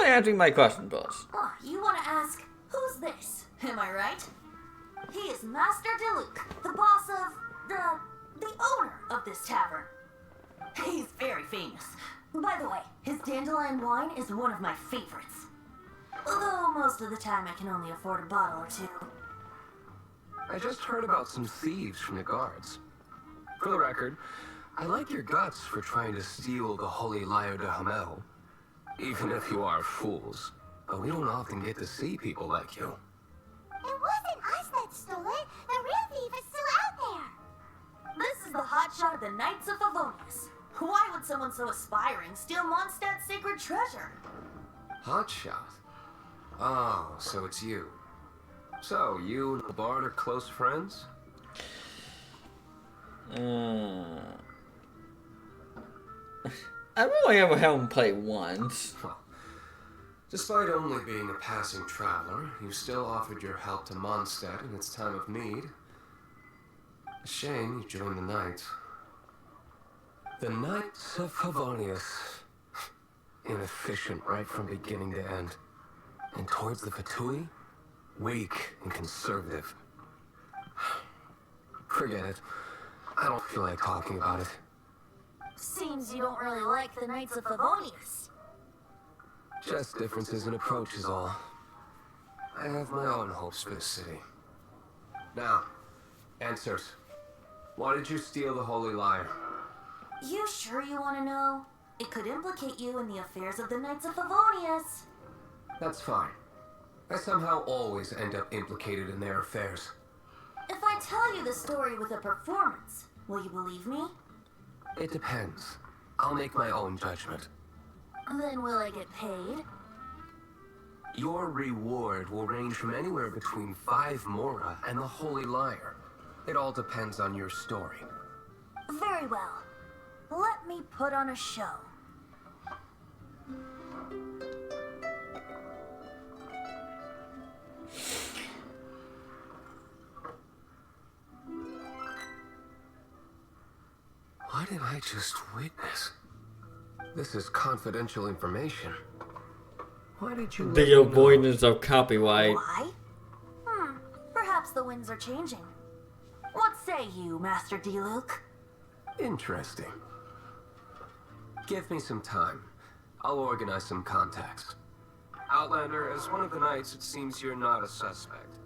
I answering my question, boss? Oh, you want to ask, who's this? Am I right? He is Master Diluc, the boss of... the owner of this tavern. He's very famous. By the way, his dandelion wine is one of my favorites. Although most of the time I can only afford a bottle or two. I just heard about some thieves from the guards. For the record, I like your guts for trying to steal the Holy Lyre de Hamel. Even if you are fools. But we don't often get to see people like you. It wasn't us that stole it. The real thief is still out there. This is the hotshot of the Knights of Favonius. Why would someone so aspiring steal Mondstadt's sacred treasure? Hotshot? Oh, so it's you. So, you and the Bard are close friends? I've only ever had him play once. Well, despite only being a passing traveler, you still offered your help to Mondstadt in its time of need. A shame you joined the Knights. The Knights of Favonius. Inefficient right from beginning to end. And towards the Fatui, weak and conservative. Forget it. I don't feel like talking about it. Seems you don't really like the Knights of Favonius. Just differences in approach is all. I have my own hopes for the city. Now, answers. Why did you steal the Holy Lyre? You sure you want to know? It could implicate you in the affairs of the Knights of Favonius. That's fine. I somehow always end up implicated in their affairs. If I tell you the story with a performance, will you believe me? It depends. I'll make my own judgment. Then will I get paid? Your reward will range from anywhere between 5 Mora and the Holy Lyre. It all depends on your story. Very well. Let me put on a show. What did I just witness? This is confidential information. Why did you... The avoidance of copyright. Why? Perhaps the winds are changing. What say you, Master Diluc? Interesting. Give me some time. I'll organize some contacts. Outlander, as one of the Knights, it seems you're not a suspect.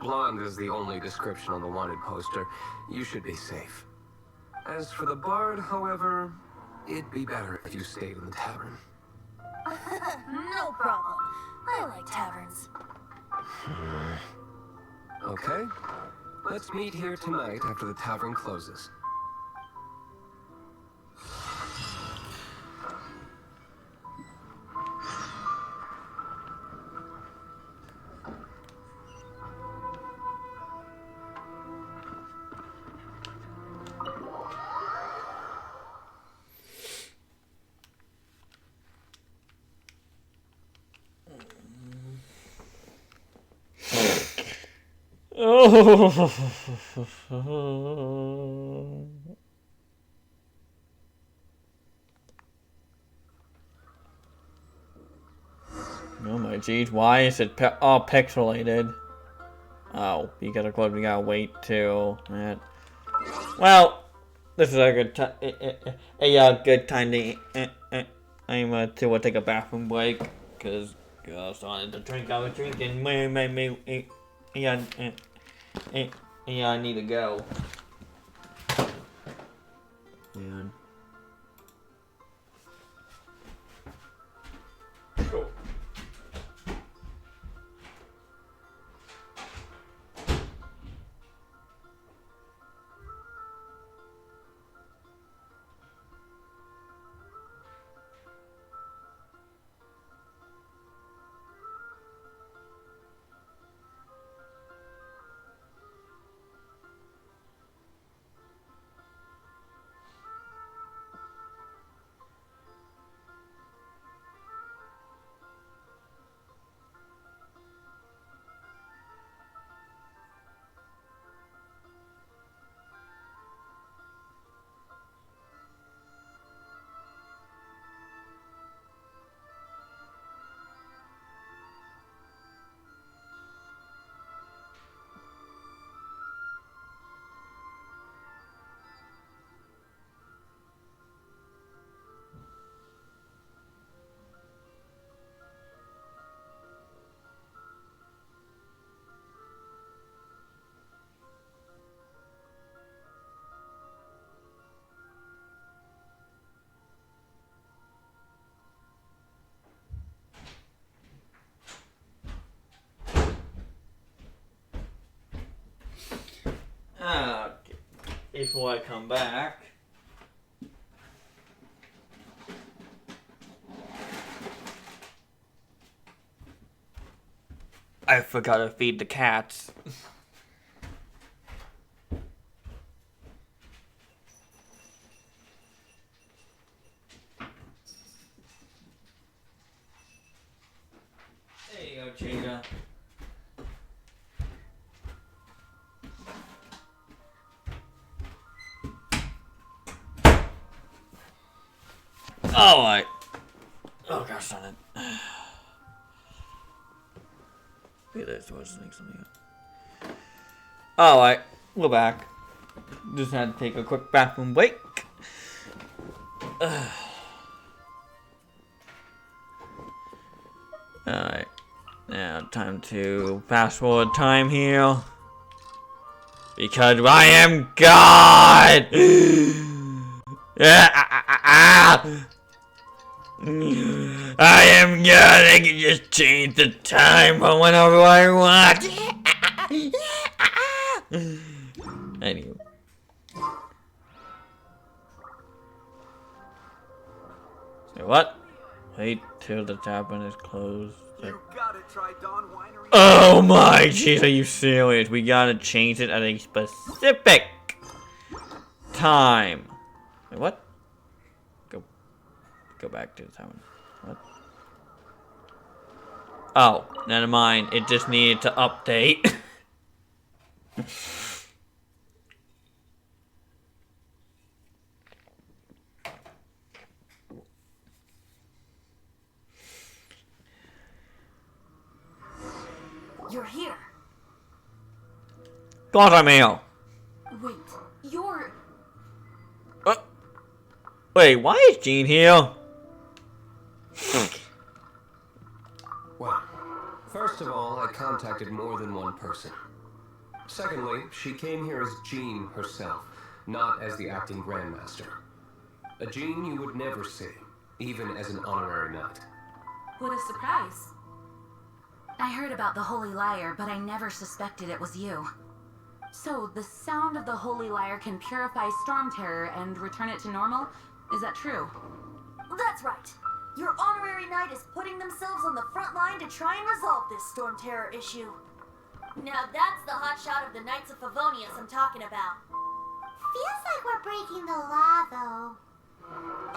Blonde is the only description on the wanted poster. You should be safe. As for the Bard, however, it'd be better if you stayed in the tavern. No problem. I like taverns. Okay. Let's meet here tonight after the tavern closes. Oh. Oh my geez, why is it all pixelated? Oh, you gotta wait till that. Well, this is a good time. Good time to take a bathroom break because I started to drink. I was drinking. Yeah, I need to go. Man. Cool. before I come back. I forgot to feed the cats. There you go, Cheetah. Alright. Oh gosh, darn it. Wait, there's something else. Alright, we're back. Just had to take a quick bathroom break. Alright. Now, time to fast forward time here. Because I am God! I am God! I can just change the time for whenever I want! Anyway. Say what? Wait till the tavern is closed. You gotta try Dawn Winery. Oh my jeez, are you serious? We gotta change it at a specific time. Wait, what? Go back to the tavern. What? Oh, never mind. It just needed to update. You're here. God, I'm here. Wait, you're... Wait, why is Jean here? Well, first of all, I contacted more than one person. Secondly, she came here as Jean herself, not as the acting Grandmaster. A Jean you would never see, even as an honorary knight. What a surprise. I heard about the Holy Lyre, but I never suspected it was you. So, the sound of the Holy Lyre can purify Storm Terror and return it to normal? Is that true? That's right. Your honorary knight is putting themselves on the front line to try and resolve this Storm Terror issue. Now that's the hotshot of the Knights of Favonius I'm talking about. Feels like we're breaking the law, though.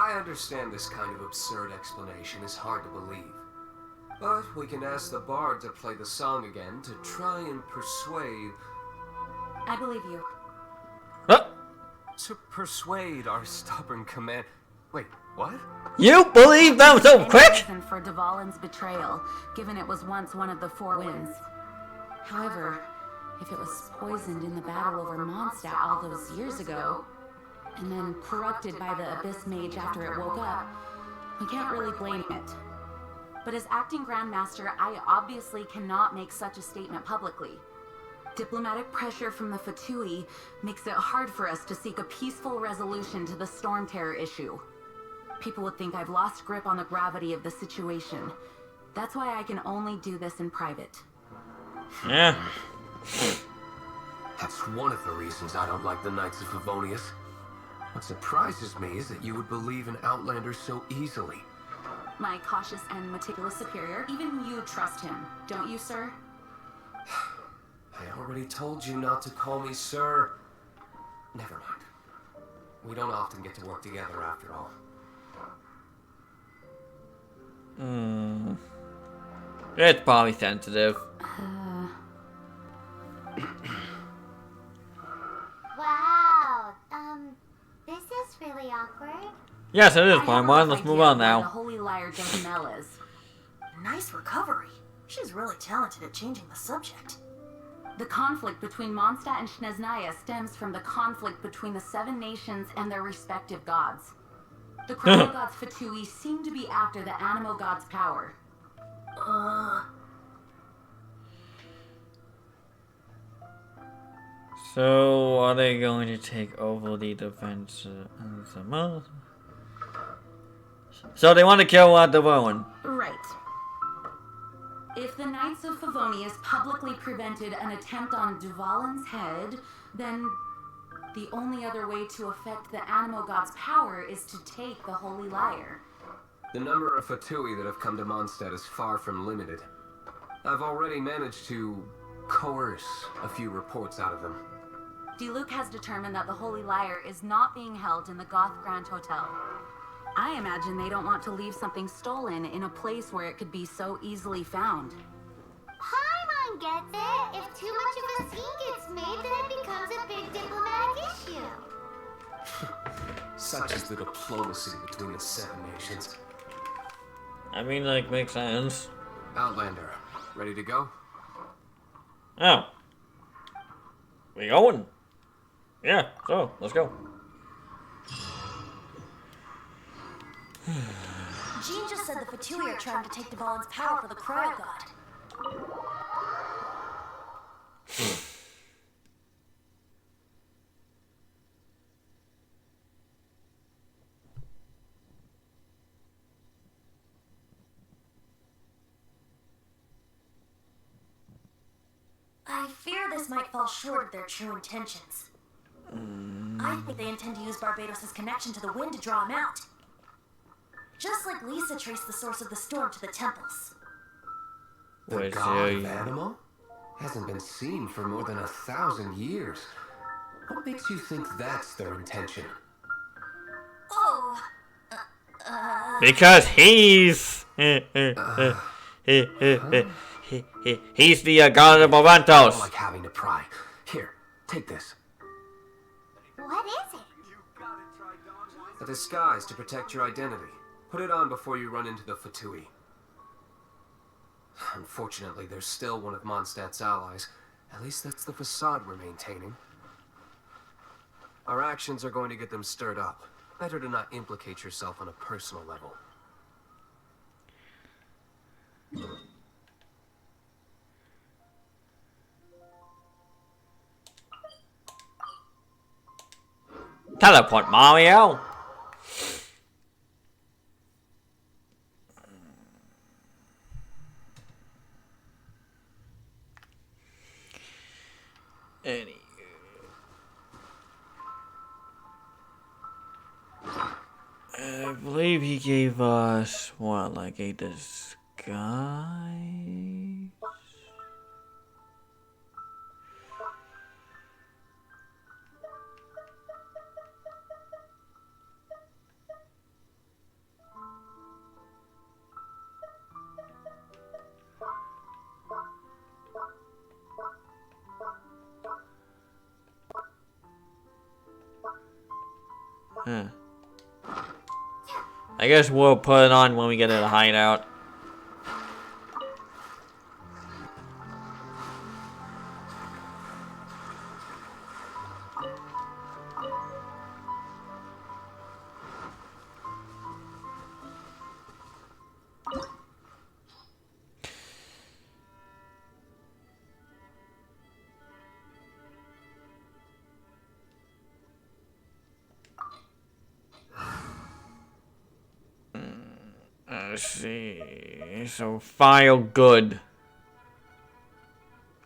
I understand this kind of absurd explanation is hard to believe. But we can ask the bard to play the song again to try and persuade... I believe you. To persuade our stubborn command... Wait, what? You believe them so quick? Reason for Dvalin's betrayal, given it was once one of the Four Winds. However, if it was poisoned in the battle over Mondstadt all those years ago, and then corrupted by the Abyss Mage after it woke up, we can't really blame it. But as acting Grandmaster, I obviously cannot make such a statement publicly. Diplomatic pressure from the Fatui makes it hard for us to seek a peaceful resolution to the Storm Terror issue. People would think I've lost grip on the gravity of the situation. That's why I can only do this in private. Yeah. That's one of the reasons I don't like the Knights of Favonius. What surprises me is that you would believe in Outlanders so easily. My cautious and meticulous superior, even you trust him, don't you, sir? I already told you not to call me sir. Never mind. We don't often get to work together after all. It's probably sensitive. Wow, this is really awkward. Yes, it is, Paimon. Let's move on The now. Holy Lyre Jezmel is. Nice recovery. She's really talented at changing the subject. The conflict between Mondstadt and Snezhnaya stems from the conflict between the Seven Nations and their respective gods. The Chrono Gods Fatui seem to be after the Animo God's power. So, are they going to take over the defense of the month? So they want to kill Dvarin. Right. If the Knights of Favonius publicly prevented an attempt on Dvalin's head, then The only other way to affect the Animo God's power is to take the Holy Lyre. The number of Fatui that have come to Mondstadt is far from limited. I've already managed to coerce a few reports out of them. Diluc has determined that the Holy Lyre is not being held in the Goth Grand Hotel. I imagine they don't want to leave something stolen in a place where it could be so easily found. Paimon gets it. If too much of a scene gets made, then it becomes a big diplomatic issue. Such is the diplomacy between the Seven Nations. I mean, like, makes sense. Outlander, ready to go? Oh. We going? Yeah, so, let's go. Jean just said the Fatui are trying to take Dvalin's power for the Cryo God. I fear this might fall short of their true intentions. I think they intend to use Barbados' connection to the wind to draw him out. Just like Lisa traced the source of the storm to the temples. The god of Animo? Hasn't been seen for more than 1,000 years. What makes you think that's their intention? Oh. Because he's... He's the god of I Barbados. don't like having to pry. Here, take this. What is it? A disguise to protect your identity. Put it on before you run into the Fatui. Unfortunately, there's still one of Mondstadt's allies. At least that's the facade we're maintaining. Our actions are going to get them stirred up. Better to not implicate yourself on a personal level. Teleport, Mario. I believe he gave us, what, like a disguise? Huh. I guess we'll put it on when we get to the hideout. Let's see. So fire good.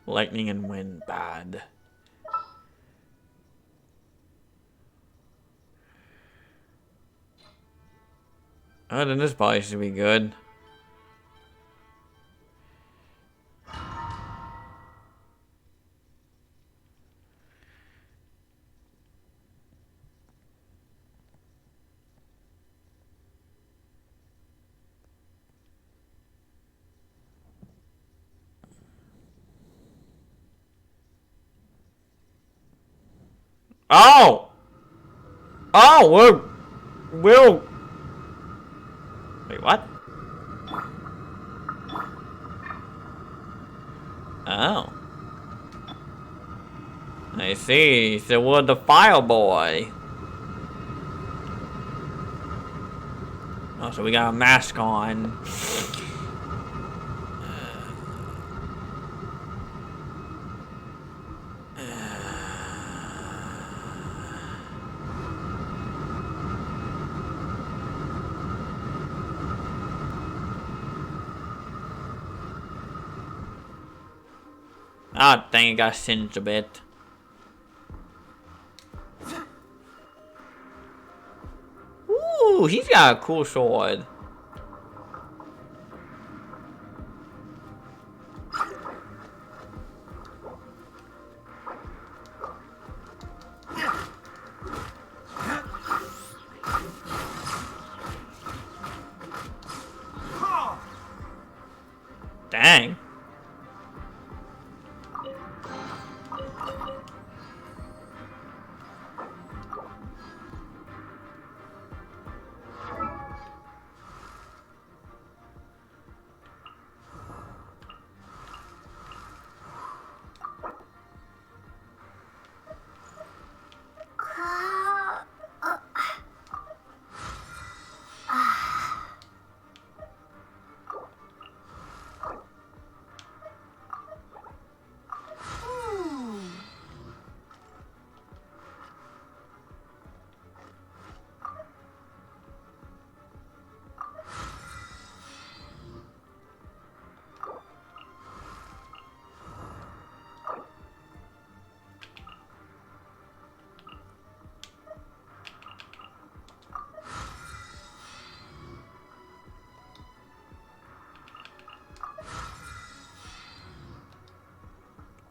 Lightning and wind bad. Oh, then this probably should be good. Oh! Oh, we'll... Wait, what? Oh. I see. So we're the fire boy. Oh, so we got a mask on. Ah, dang, it got singed a bit. Ooh, he's got a cool sword. Dang.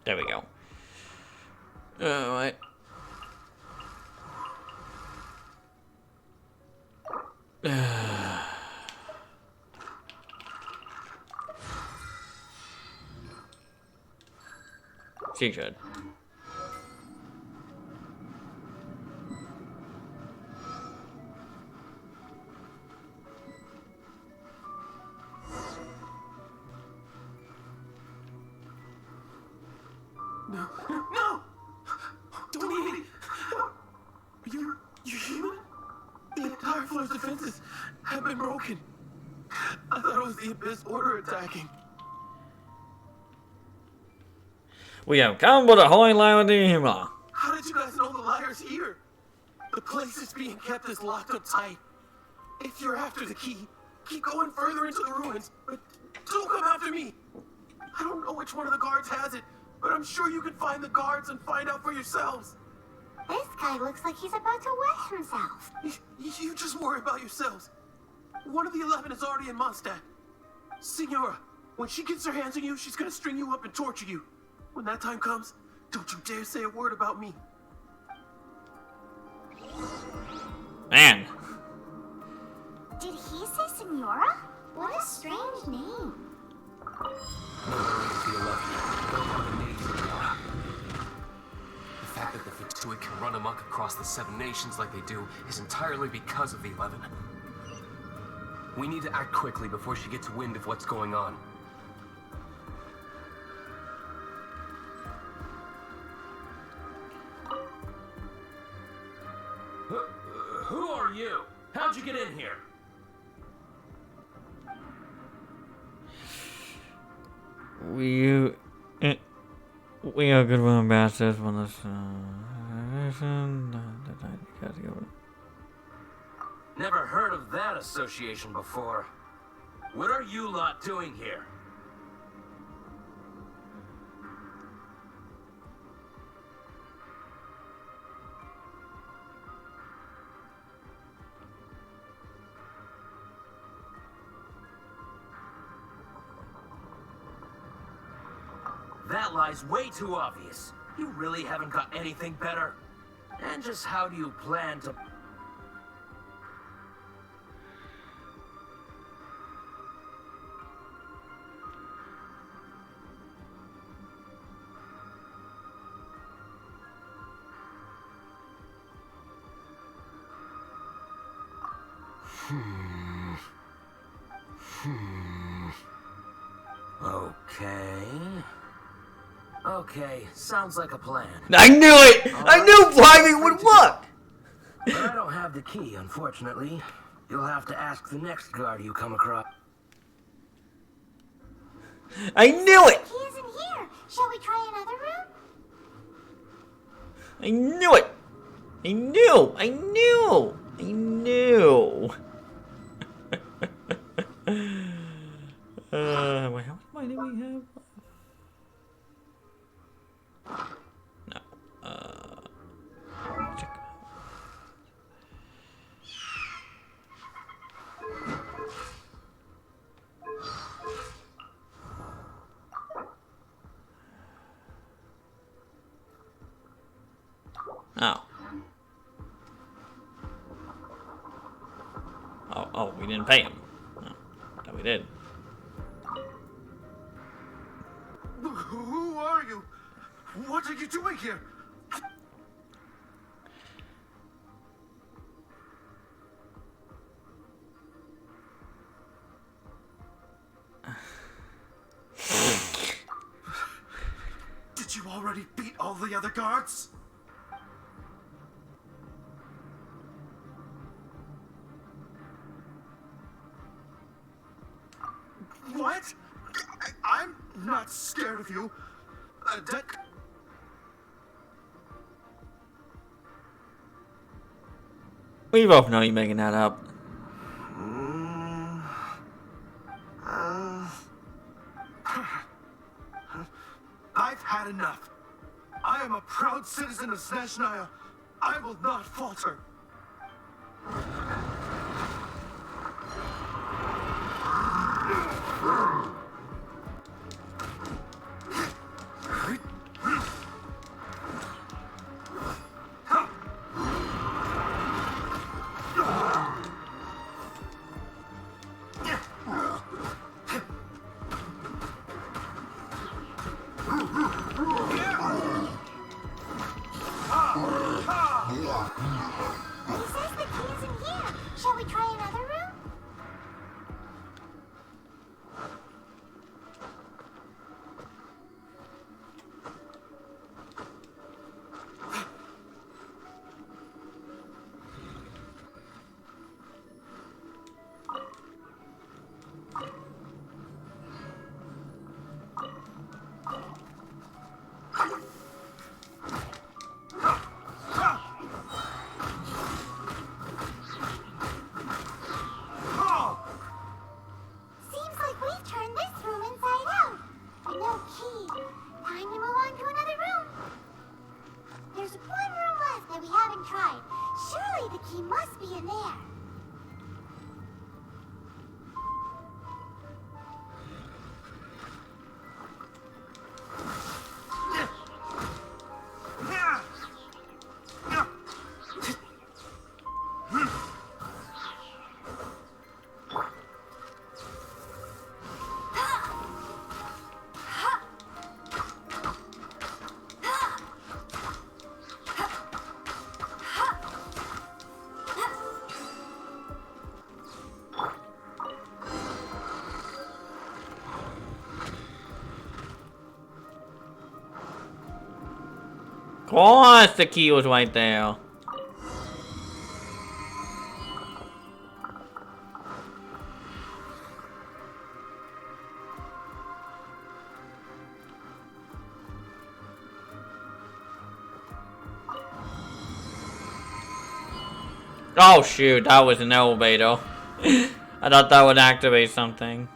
There we go. Alright. She should. No, no! Don't eat it! You're human? The entire floor's defenses have been broken. I thought it was the Abyss Order attacking. We have come with a holy line with him. How did you guys know the liar's here? The place is being kept as locked up tight. If you're after the key, keep going further into the ruins, but don't come after me. I don't know which one of the guards has it, but I'm sure you can find the guards and find out for yourselves. This guy looks like he's about to wet himself. You just worry about yourselves. One of the 11 is already in Mondstadt. Signora, when she gets her hands on you, she's gonna string you up and torture you. When that time comes, don't you dare say a word about me. Man. Did he say Signora? What a strange name. The fact that the Fatui can run amok across the 7 nations like they do is entirely because of the 11. We need to act quickly before she gets wind of what's going on. Who are you? How'd you get in here? We are good with ambassadors when this Never heard of that association before. What are you lot doing here? That lie's way too obvious. You really haven't got anything better? And just how do you plan to... Okay, sounds like a plan. I knew it! I knew blinding would work! But I don't have the key, unfortunately. You'll have to ask the next guard you come across. I knew it! The key isn't here. Shall we try another room? I knew it! I knew! I knew! I knew! Wait, how much money do we have? No. Check. We didn't pay him. No, no we did. Who are you? What are you doing here? Did you already beat all the other guards? What? I'm not scared of you. We both know you're making that up. I've had enough. I am a proud citizen of Snezhnaya. I will not falter. Of course, the key was right there. Oh shoot, that was an elevator. I thought that would activate something.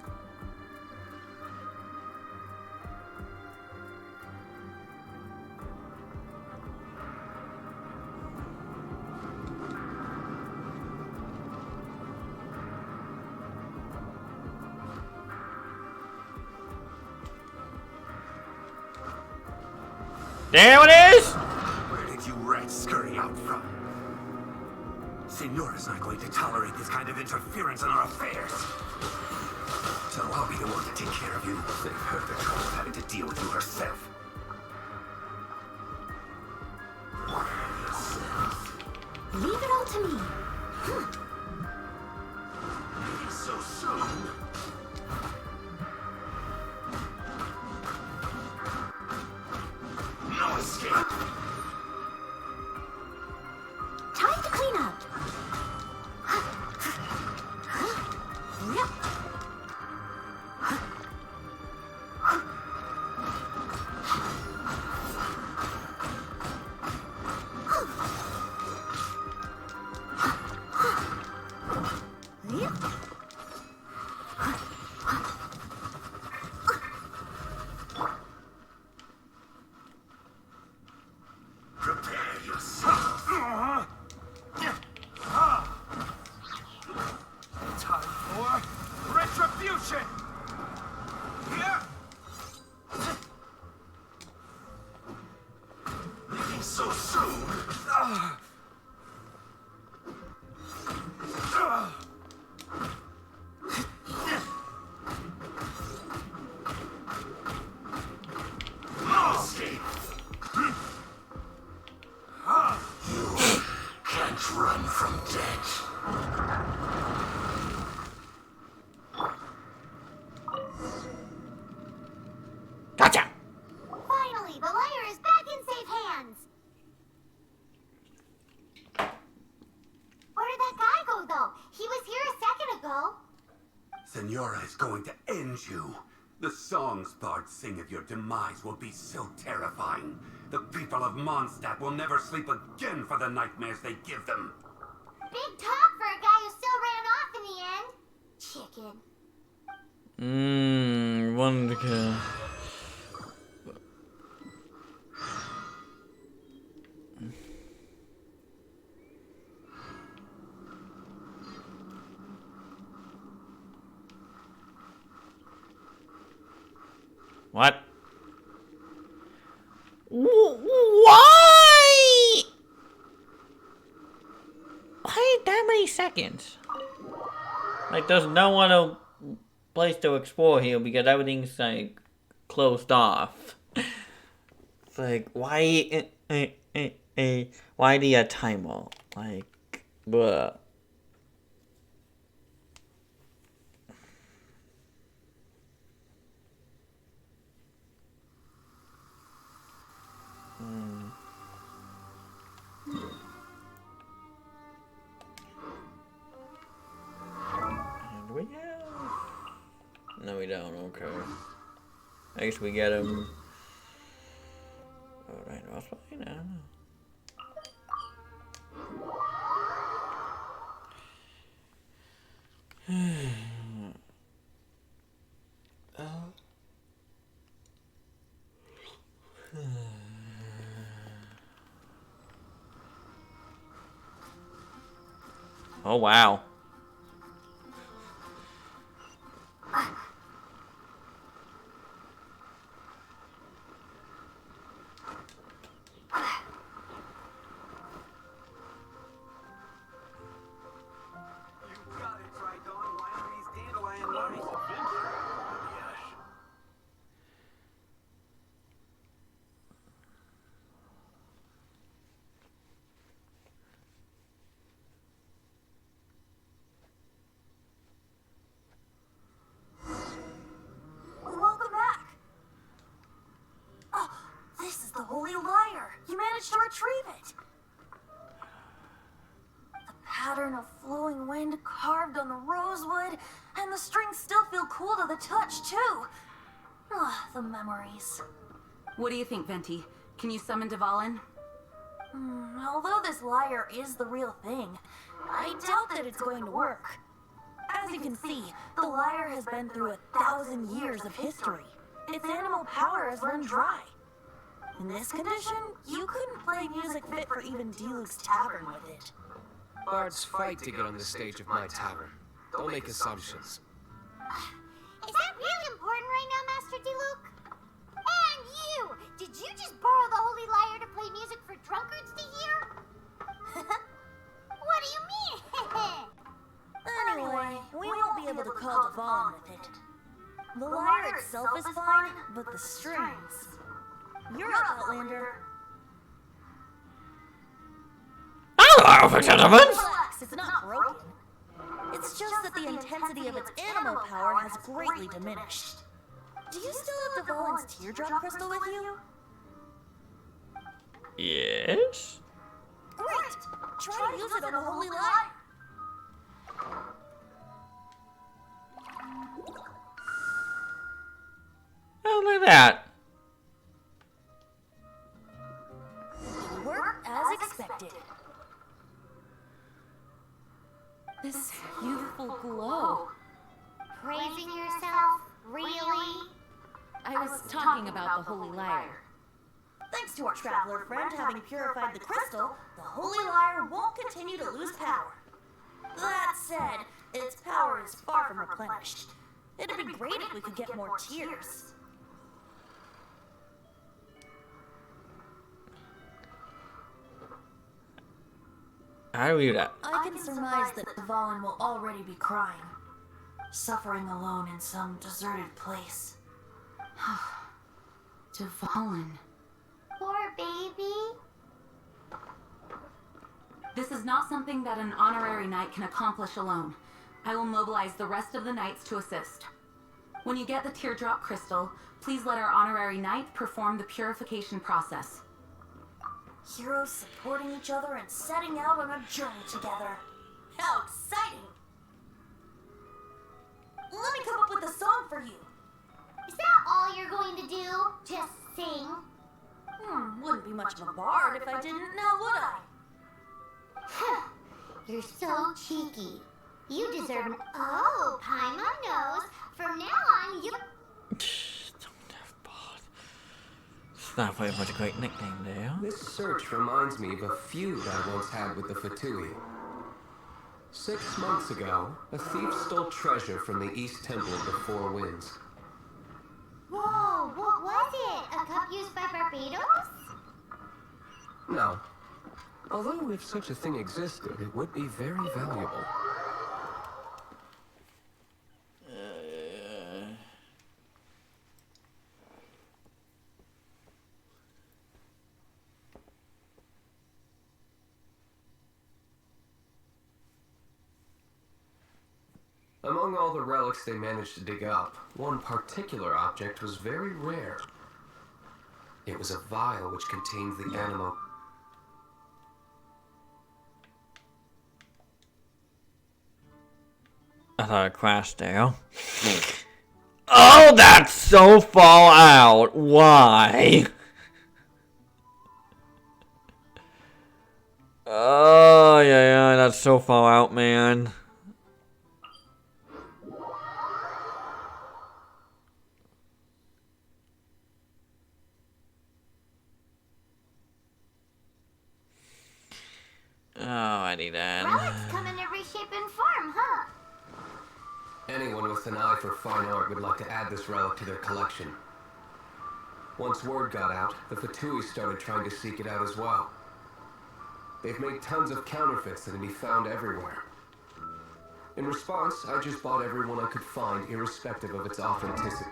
There it is! Where did you rats scurry out from? Signora's not going to tolerate this kind of interference in our affairs. So I'll be the one to take care of you. Save her the trouble of having to deal with you herself. Leave it all to me. So soon. No escape. Time to clean up. So soon. Senora is going to end you. The songs bards sing of your demise will be so terrifying. The people of Mondstadt will never sleep again for the nightmares they give them. Big talk for a guy who still ran off in the end. Chicken. Wonderful. What? Why? Why that many seconds? Like, there's no other place to explore here because everything's like closed off. It's like, why? Why the timer? Like, bruh. Do we have? No, we don't. Okay. I guess we get him. Oh, right. That's fine. I don't know. Oh, wow. Welcome back. Oh, this is the Holy Lyre. You managed to retrieve it. The pattern of flowing wind carved on the rosewood, and the strings still feel cool to the touch, too. Ah, the memories. What do you think, Venti? Can you summon Dvalin? Although this lyre is the real thing, I doubt that it's going to work. As you can see, the lyre has been through 1,000 years of history. Its animal power has run dry. In this condition, you couldn't play music fit for even Diluc's tavern with it. Bards fight to get on the stage of my tavern. Don't make assumptions. Is that really important right now, Master Diluc? And you! Did you just borrow the Holy Lyre to play music for drunkards to hear? What do you mean? Anyway, we won't be able to call Dvalin with it. The lyre itself is fine, but the strings... You're up, Outlander. Hello, gentlemen! Relax, it's not broken. It's just that the intensity of its animal power has greatly diminished. Do you still have Dvalin's teardrop crystal with you? Yes? Great! Try to use it on the Holy Lyre. Oh, look at that. Worked as expected. This youthful glow. Praising yourself? Really? I was talking about the Holy Lyre. Thanks to our traveler friend having purified the crystal, the Holy Lyre won't continue to lose power. That said, its power is far from replenished. It'd be great if we could get more tears. How do we do that? I can surmise that Dvalin will already be crying, suffering alone in some deserted place. Dvalin. Poor baby. This is not something that an honorary knight can accomplish alone. I will mobilize the rest of the knights to assist. When you get the teardrop crystal, please let our honorary knight perform the purification process. Heroes supporting each other and setting out on a journey together. How exciting! Look to do? Just sing? Wouldn't be much of a bard if I didn't, now would I? You're so cheeky. You deserve an oh, Paimon knows. From now on, you... It's not very much a great nickname there. This search reminds me of a feud I once had with the Fatui. 6 months ago, a thief stole treasure from the East Temple of the Four Winds. Whoa, what was it? A cup used by Barbados? No. Although if such a thing existed, it would be very valuable. Among all the relics they managed to dig up, one particular object was very rare. It was a vial which contained the animal. I thought it crashed there. Oh, that's so far out. Why? Oh, yeah, that's so far out, man. Alrighty then. Relics come in every shape and form, huh? Anyone with an eye for fine art would like to add this relic to their collection. Once word got out, the Fatui started trying to seek it out as well. They've made tons of counterfeits that can be found everywhere. In response, I just bought every one I could find, irrespective of its authenticity.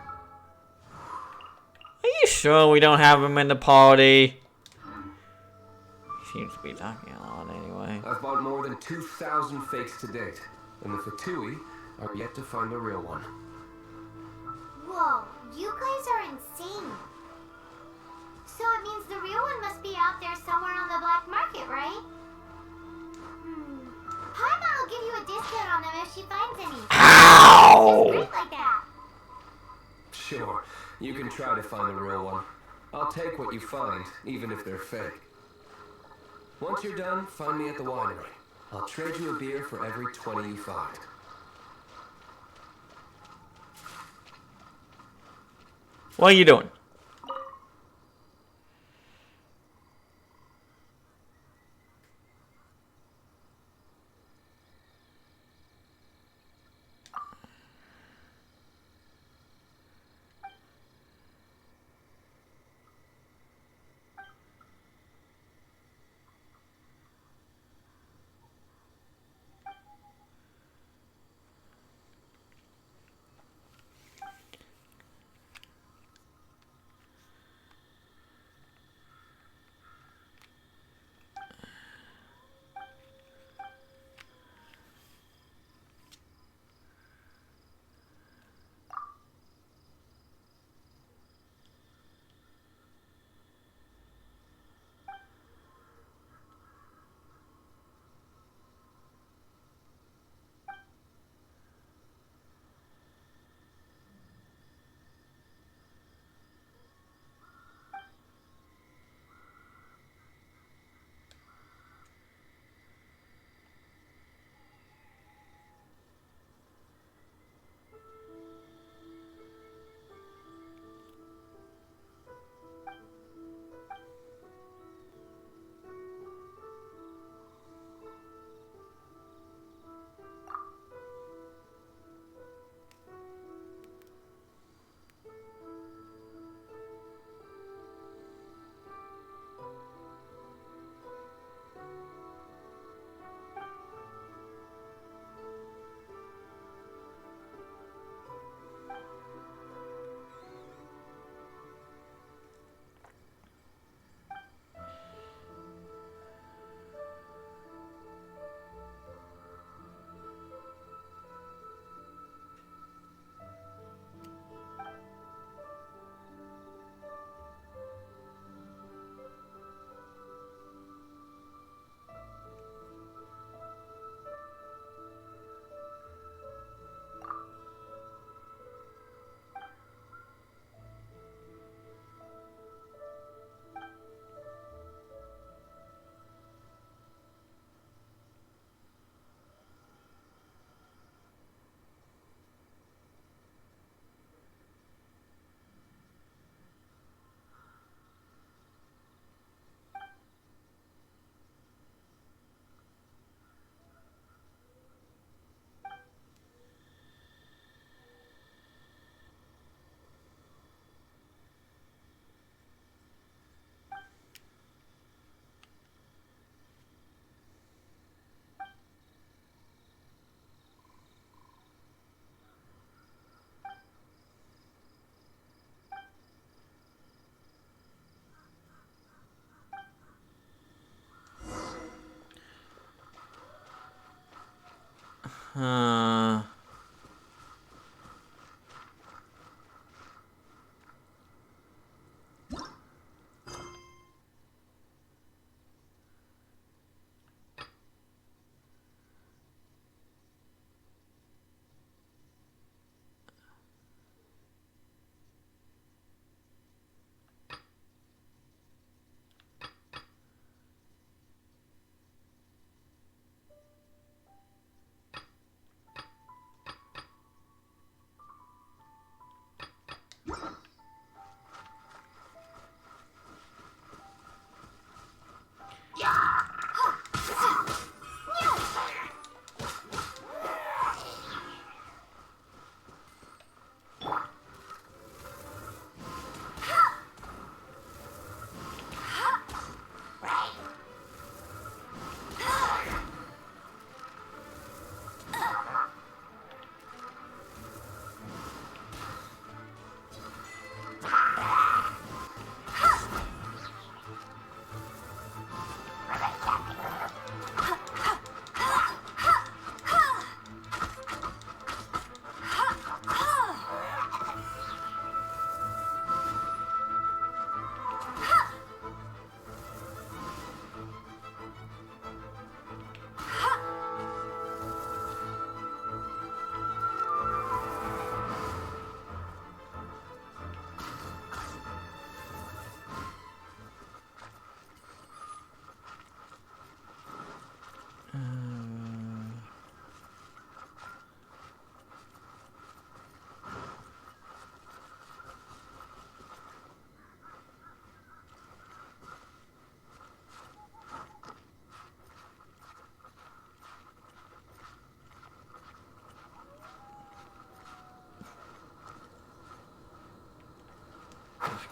Are you sure we don't have him in the party? He seems to be talking a lot anyway. I've bought more than 2,000 fakes to date, and the Fatui are yet to find the real one. Whoa, you guys are insane. So it means the real one must be out there somewhere on the black market, right? Paimon will give you a discount on them if she finds any. Ow! She's great like that. Sure, you can try to find the real one. I'll take what you find, even if they're fake. Once you're done, find me at the winery. I'll trade you a beer for every 20 you find. What are you doing?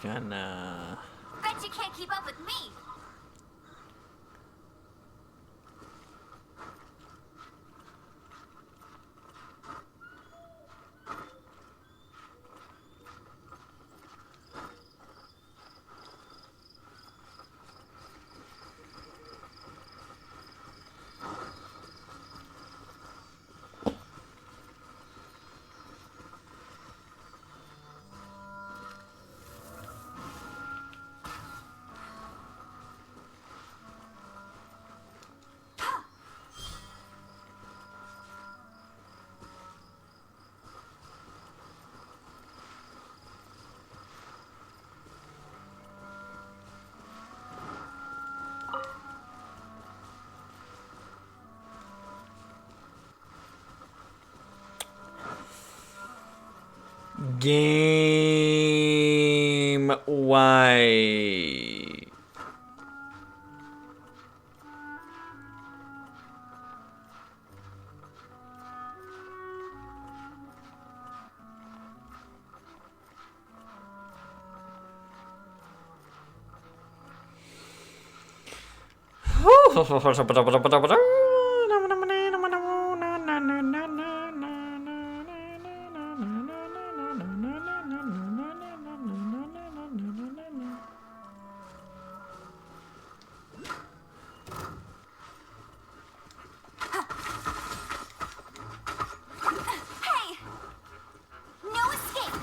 Kinda. Bet you can't keep up with me. Game. Why? Hey! No escape!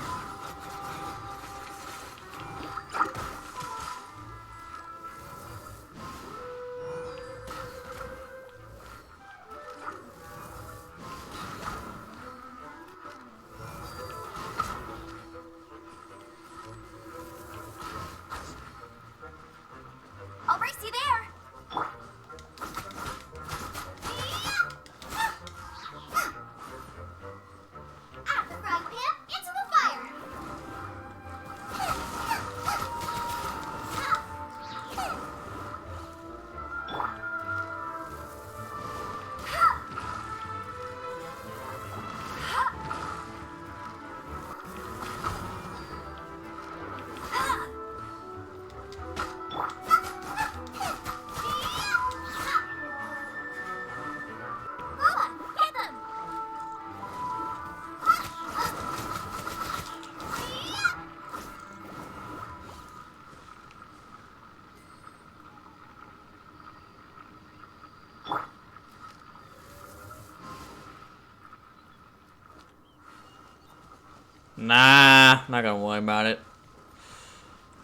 Nah, not gonna worry about it.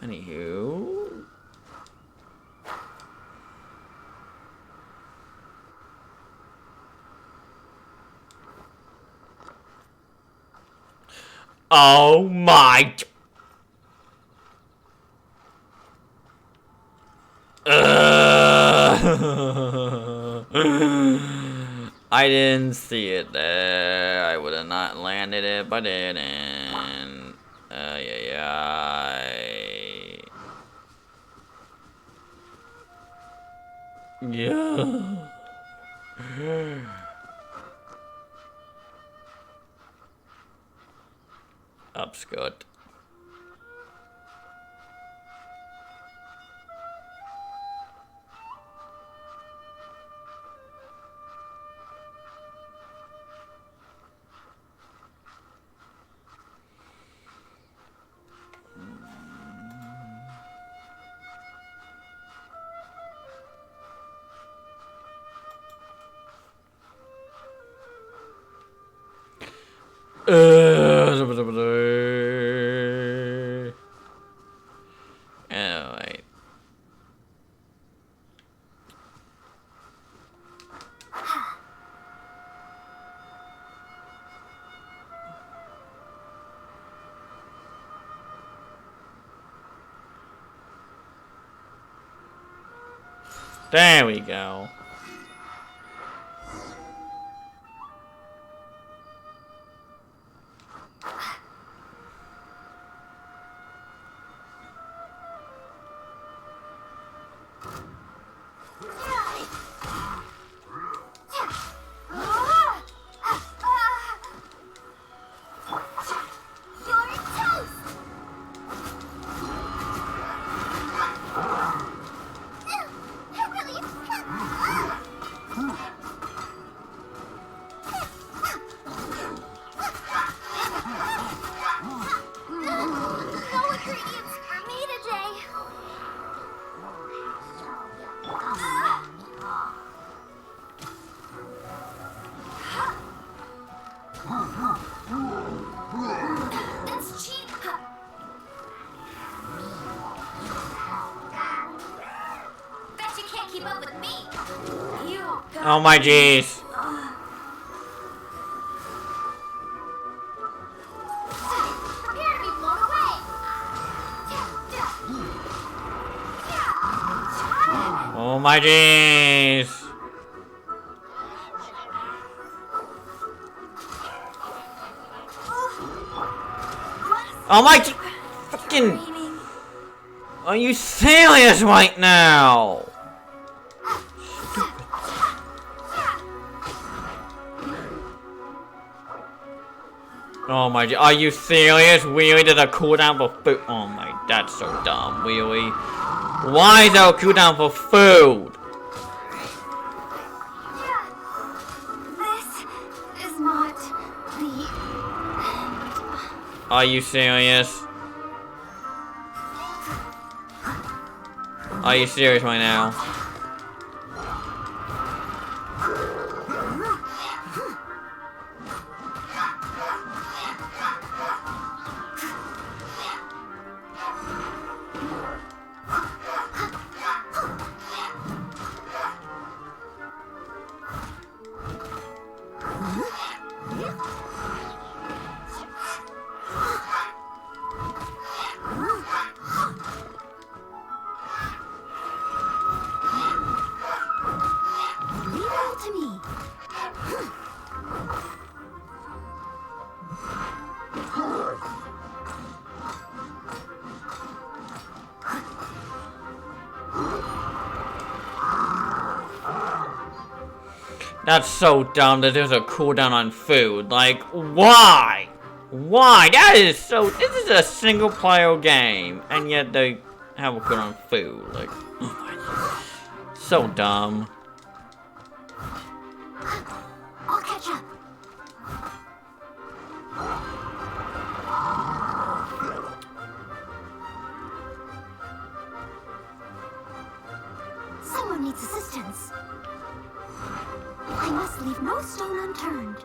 Anywho. Oh my. I didn't see it there. I would have not landed it, but I didn't. Yeah. Upskirt. Alright. There we go. Oh my jeez. Oh my jeez. Oh my fucking. Are you serious right now? Oh my, are you serious? Really? Did a cooldown for food? Oh my, that's so dumb. Really? Why is there a cooldown for food? This is not the end. Are you serious? Are you serious right now? That's so dumb that there's a cooldown on food. Like, why? Why? That is so... This is a single player game, and yet they have a cooldown on food. Like, oh my God. So dumb. I'll catch up. Someone needs assistance. I must leave no stone unturned.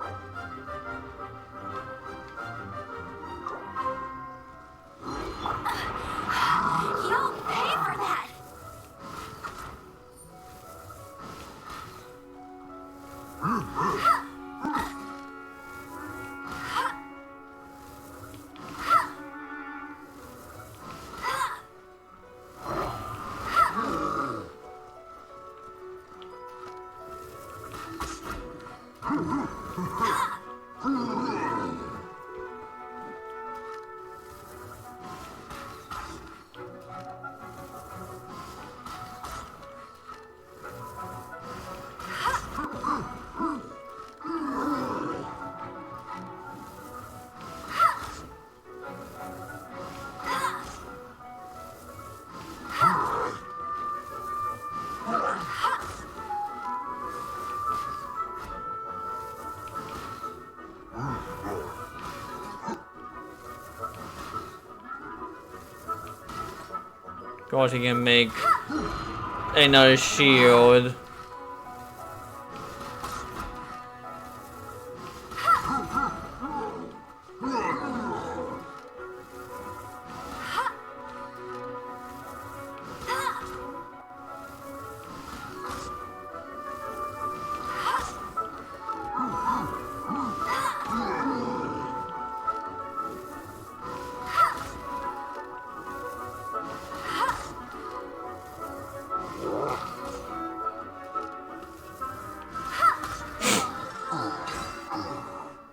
Of course, he can make another shield.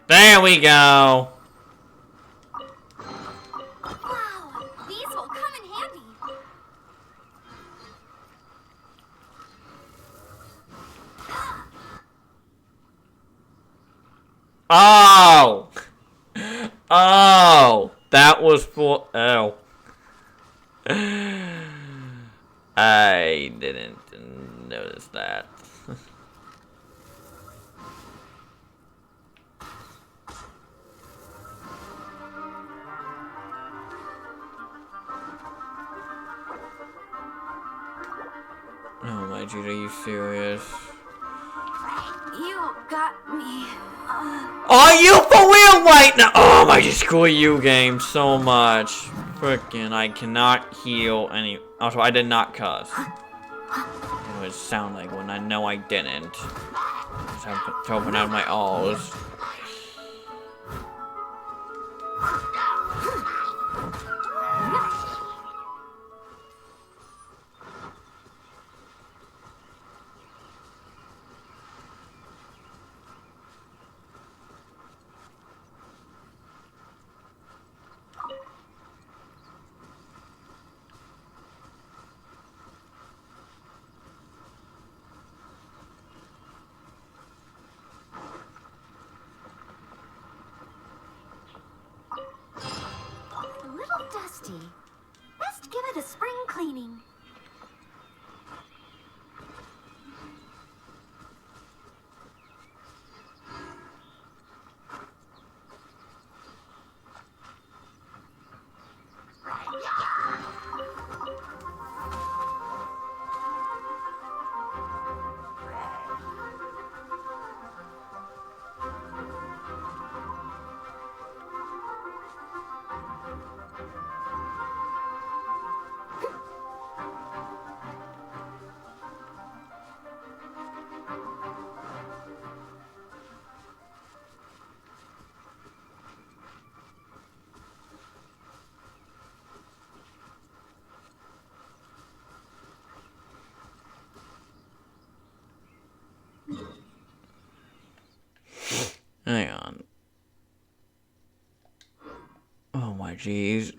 There we go. Wow, these will come in handy. Oh! Oh! That was for... Oh. I didn't notice that. Oh my God, are you serious? You got me. Are you for real right now? Oh my God, screw you game so much. Frickin', I cannot heal any. Also, I did not cuss. It would sound like when I know I didn't. Just have to open out my alls. A little dusty. Best give it a spring cleaning. Hang on. Oh my jeez.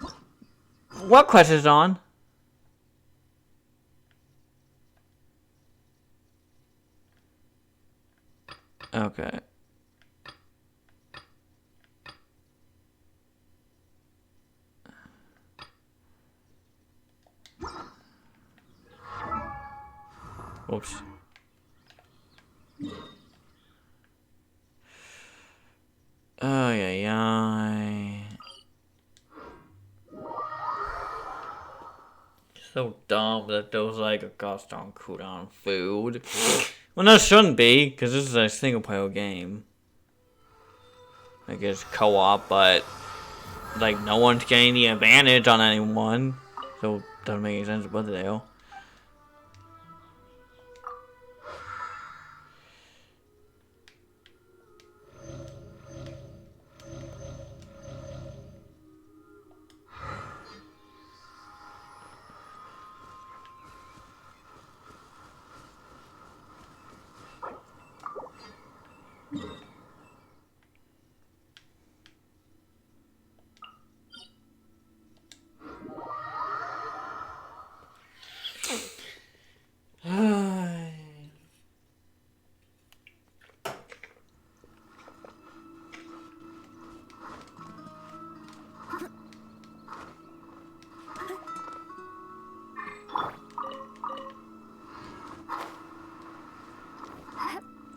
What quest is on? Okay. Oops. Oh yeah. So dumb that there was like a custom cooldown food. Well, no, it shouldn't be, because this is a single player game. I guess co-op, but like no one's getting the advantage on anyone, so it doesn't make any sense to put it there.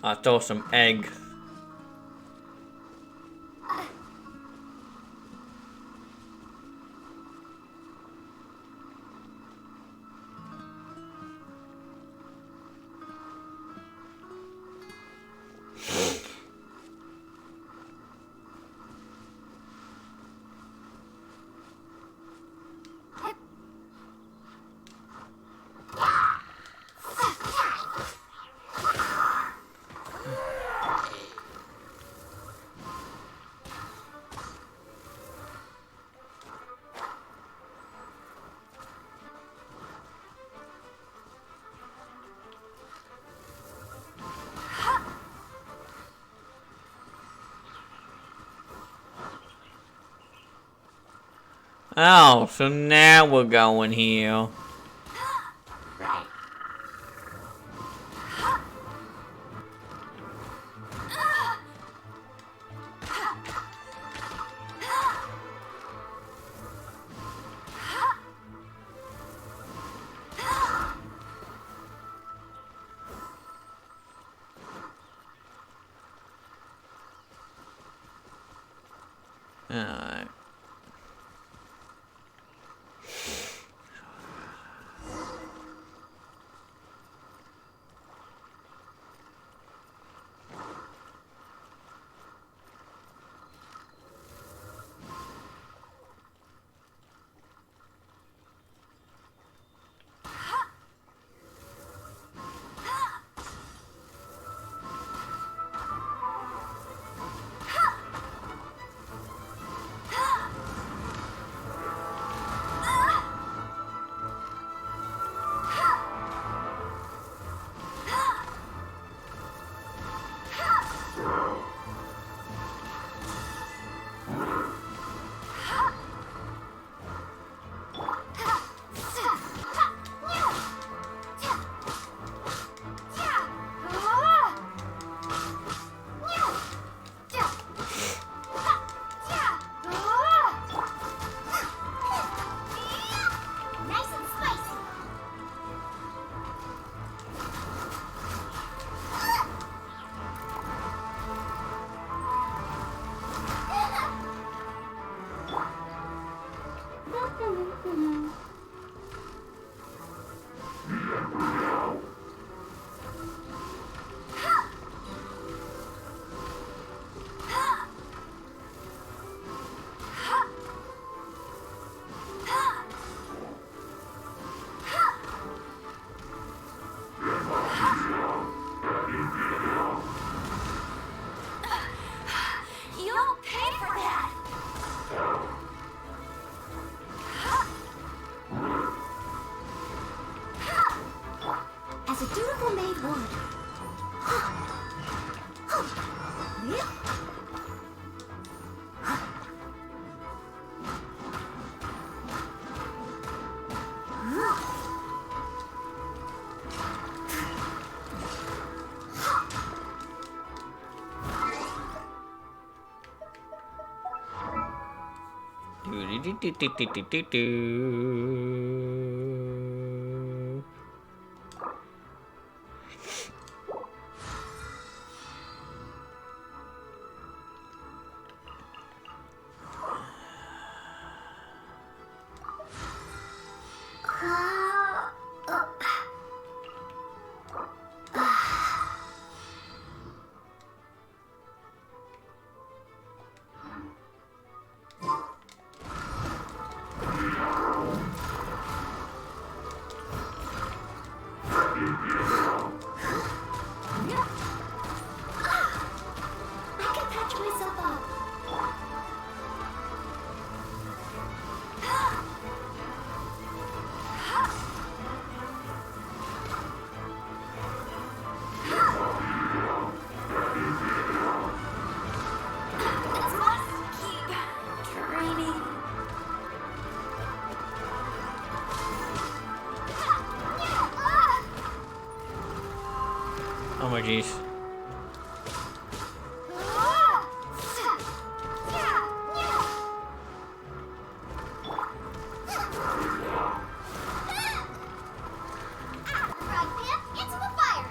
I throw some egg. Oh, so now we're going here. Right. Alright. Nice and spicy. You'll pay for that! As a dutiful maid would. Do-do-do-do-do-do-do-do. I can patch myself up. This must keep draining. Oh my jeez. Into the fire.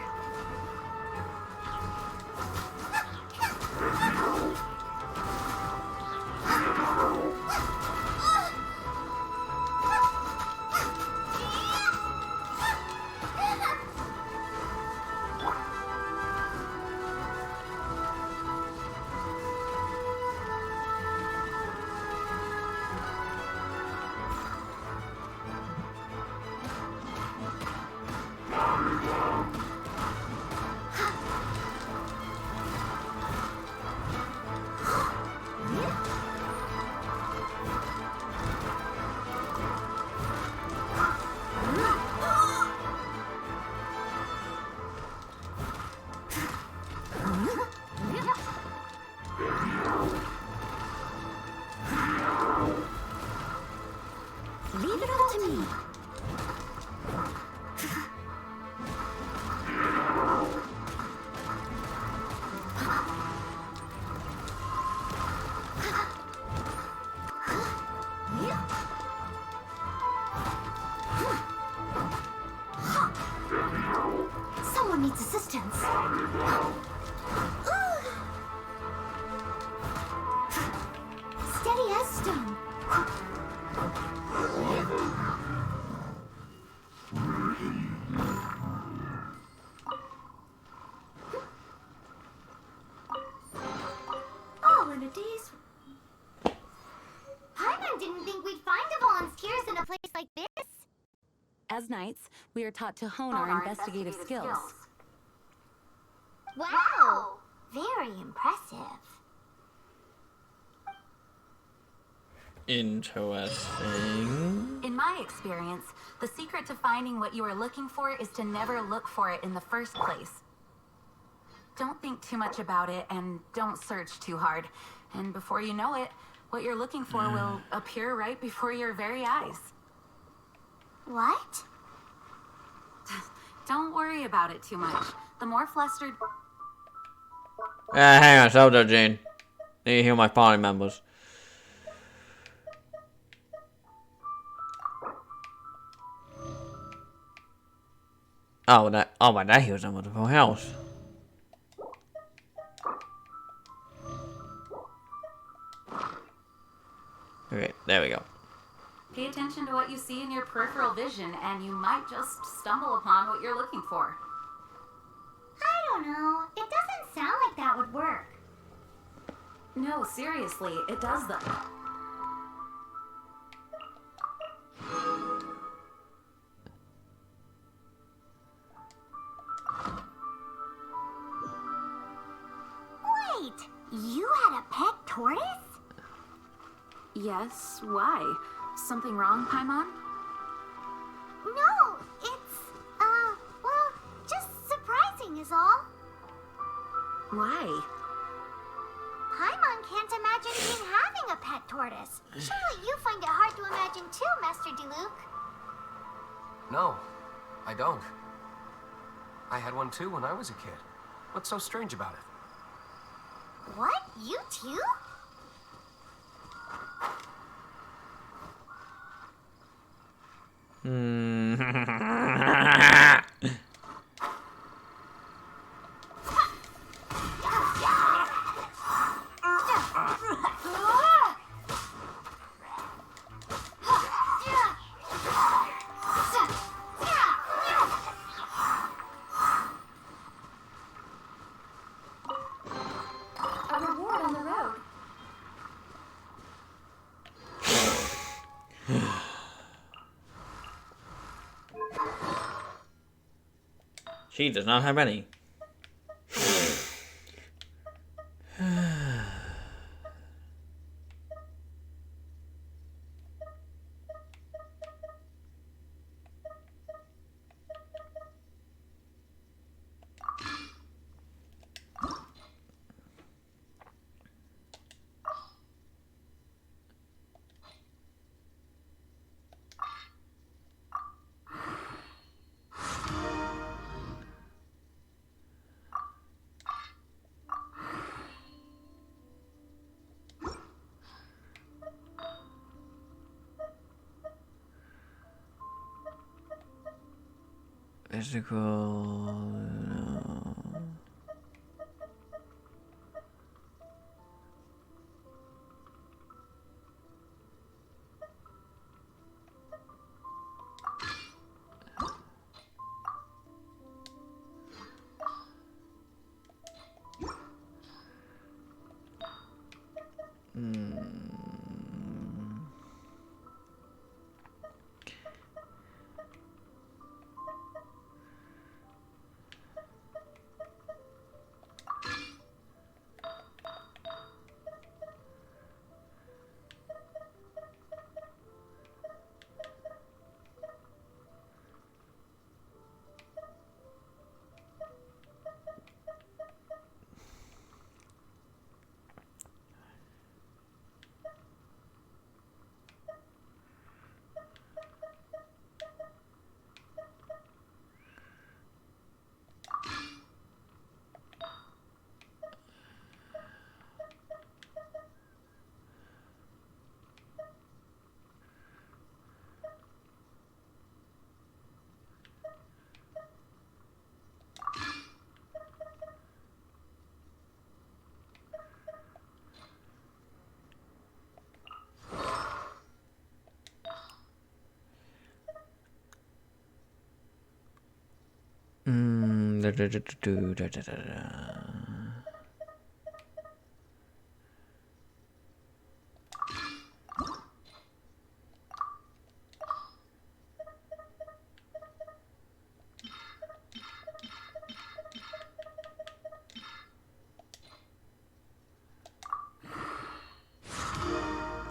system. All in a day's. Paimon didn't think we'd find the volunteers in a place like this. As knights, we are taught to hone our investigative skills. Wow! Very impressive. Interesting. In my experience, the secret to finding what you are looking for is to never look for it in the first place. Don't think too much about it and don't search too hard. And before you know it, what you're looking for will appear right before your very eyes. What? Don't worry about it too much. The more flustered... Hang on, hold on, Jane. Need to heal my party members. Oh, that heals them with the full health. Okay, there we go. Pay attention to what you see in your peripheral vision, and you might just stumble upon what you're looking for. I don't know. It doesn't sound like that would work. No, seriously, it does though. Wait, you had a pet tortoise? Yes, why? Something wrong, Paimon? No, it's, well, just surprising is all. Why? Paimon can't imagine being having a pet tortoise. Surely you find it hard to imagine too, Master Diluc. No, I don't. I had one too when I was a kid. What's so strange about it? What? You too? A reward on the road. She does not have any. Physical. No.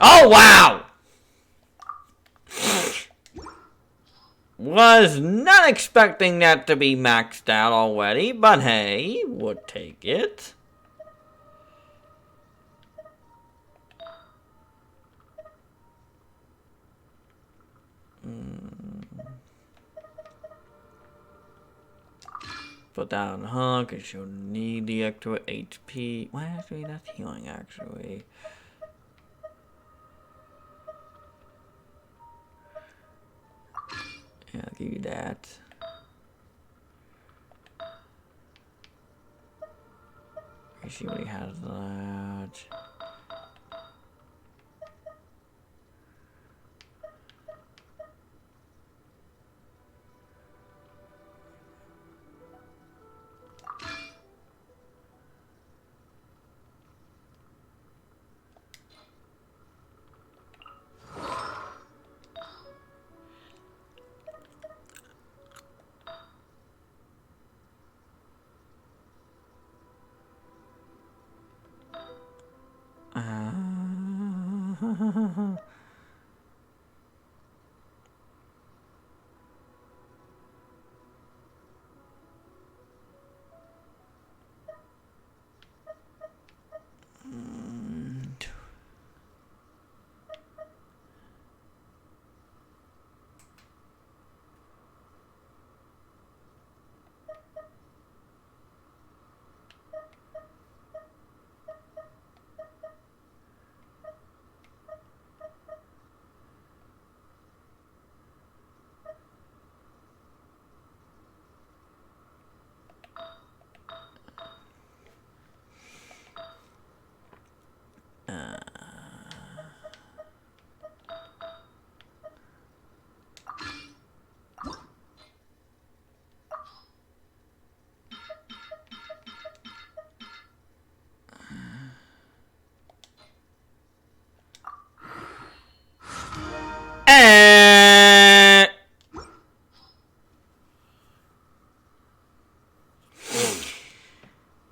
Oh, wow! Was not expecting that to be maxed out already, but hey, we'll take it. Put down her, because she'll need the extra HP. Well, actually, that's healing, actually. Yeah, I'll give you that. She already has that.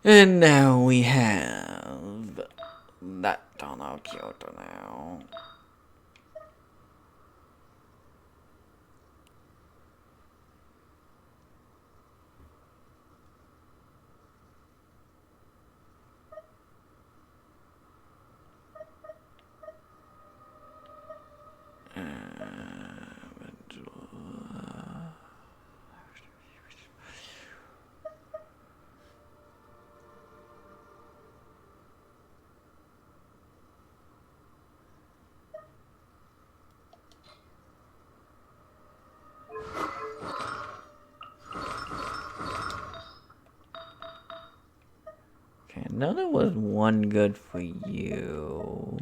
And now we have that on our Kyoto now. Another was one good for you.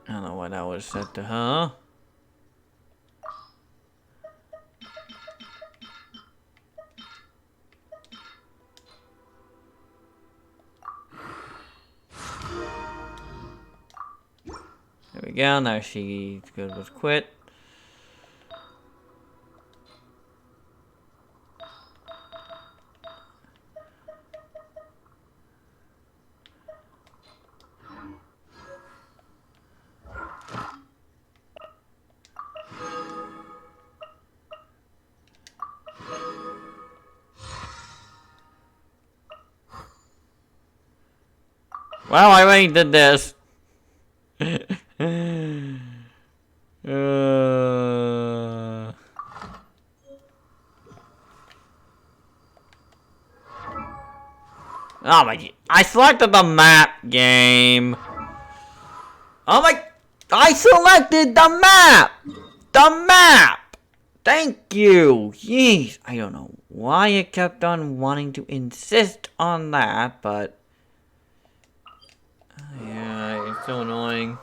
I don't know why that was set to her. There we go, now she's good with quit. Well, I already did this. Oh my, I selected the map game. Oh my, I selected the map. The map! Thank you! Jeez, I don't know why it kept on wanting to insist on that, but... yeah, it's so annoying.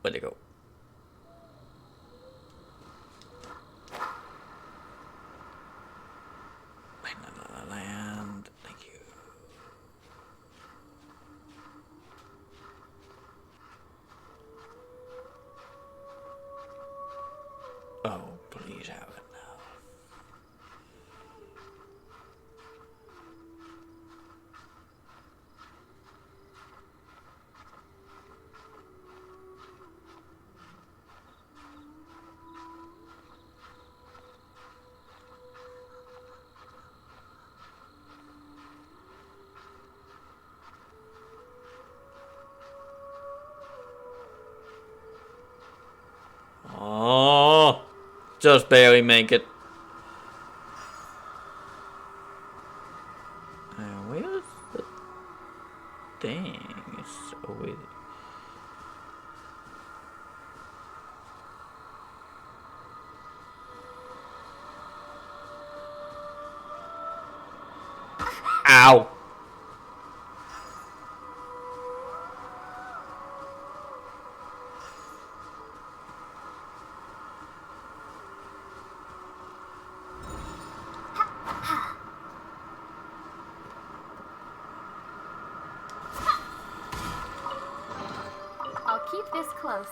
Where'd it go? Land. Thank you. Oh, please have it now. Oh, just barely make it. Where's the thing? It's over. Ow. I'll keep this close.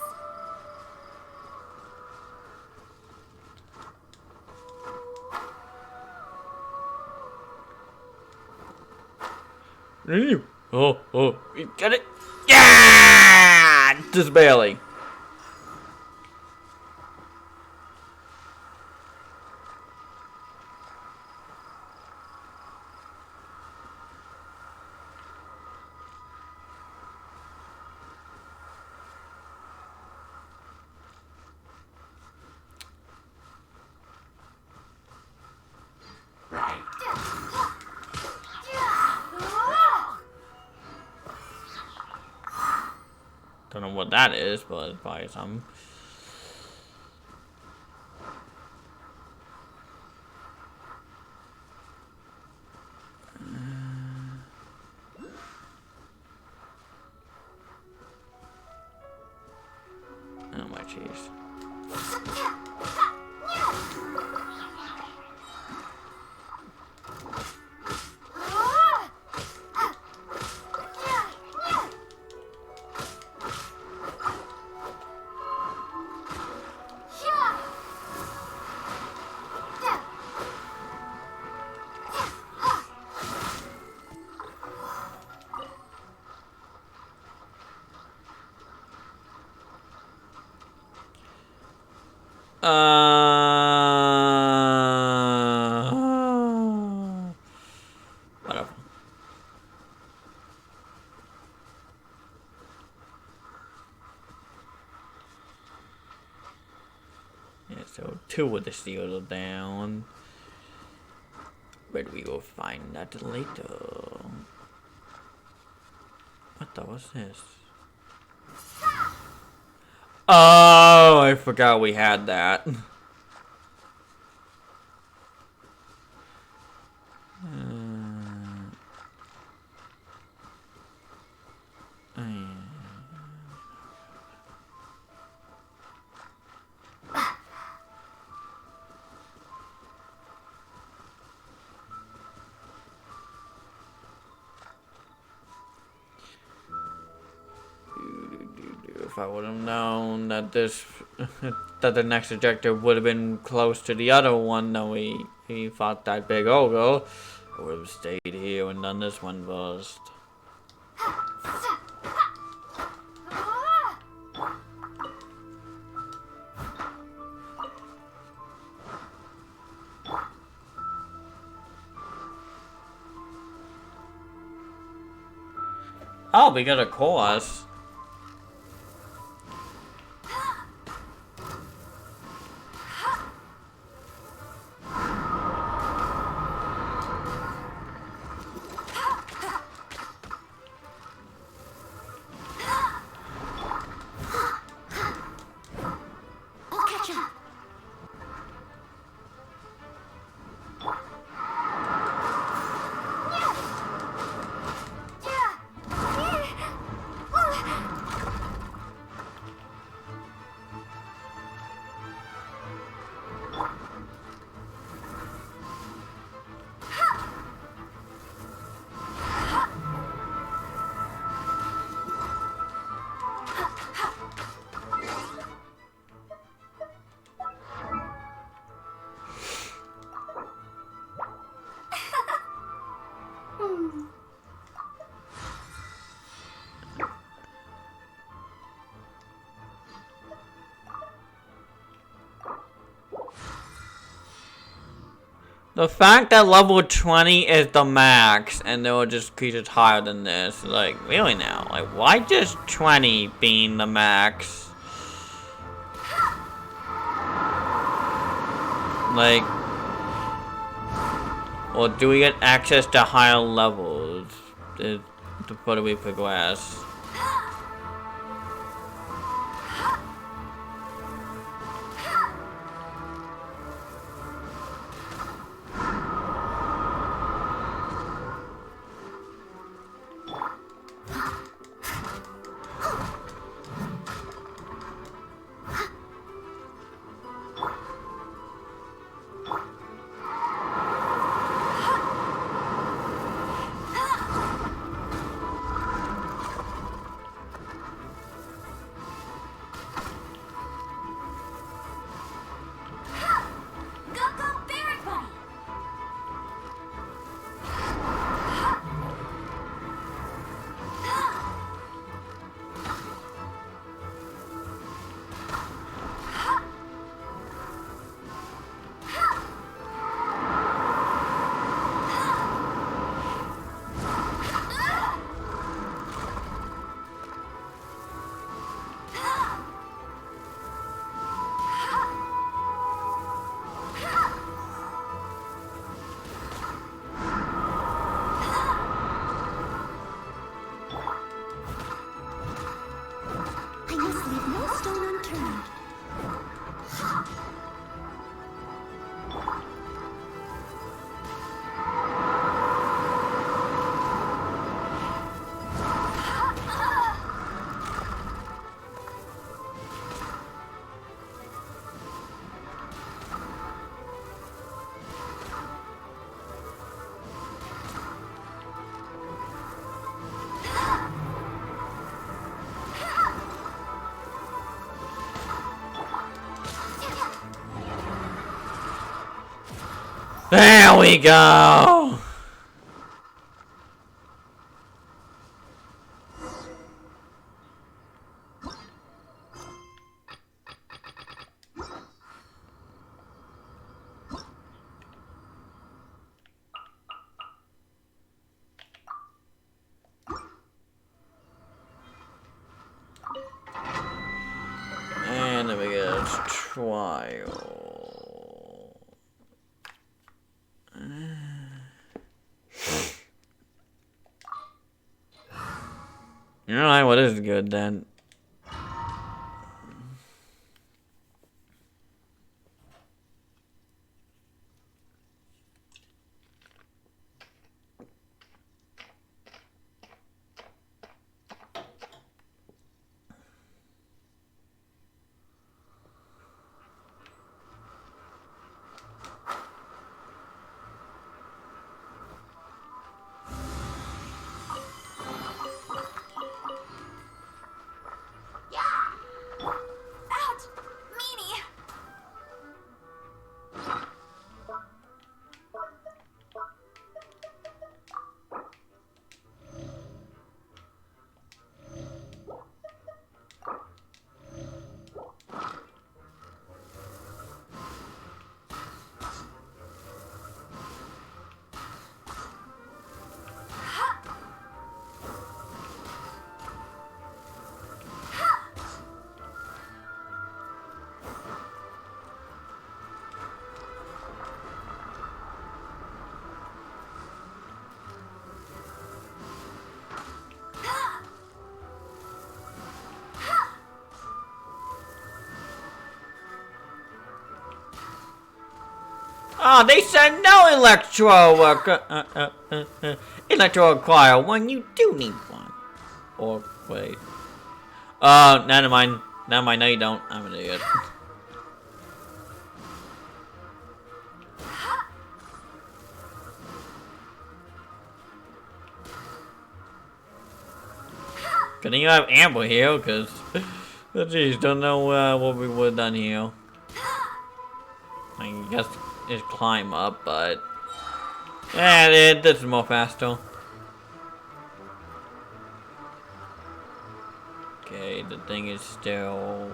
Oh, you get it? Yeah! Just barely. Don't know what that is, but it's probably something. Oh my jeez. Whatever. Yeah, so 2 with the seal down. Where do we go find that later? What the was this? Oh, I forgot we had that. If I would have known that that the next objective would have been close to the other one that we fought that big ogre, I would have stayed here and done this one first. Oh, we got a course. The fact that level 20 is the max and there were just creatures higher than this, like, really now? Like, why just 20 being the max? Like, or do we get access to higher levels the further we progress? There we go! And then we get trial. Alright, well, this is good then. Oh, they said no electro acquire when you do need one. Or wait. Never mind. Never mind. No, you don't. I'm an idiot. Couldn't you have Amber here? Cause, geez, don't know what we would have done here. I guess it's climb up, but yeah, this is more faster. Okay, the thing is still.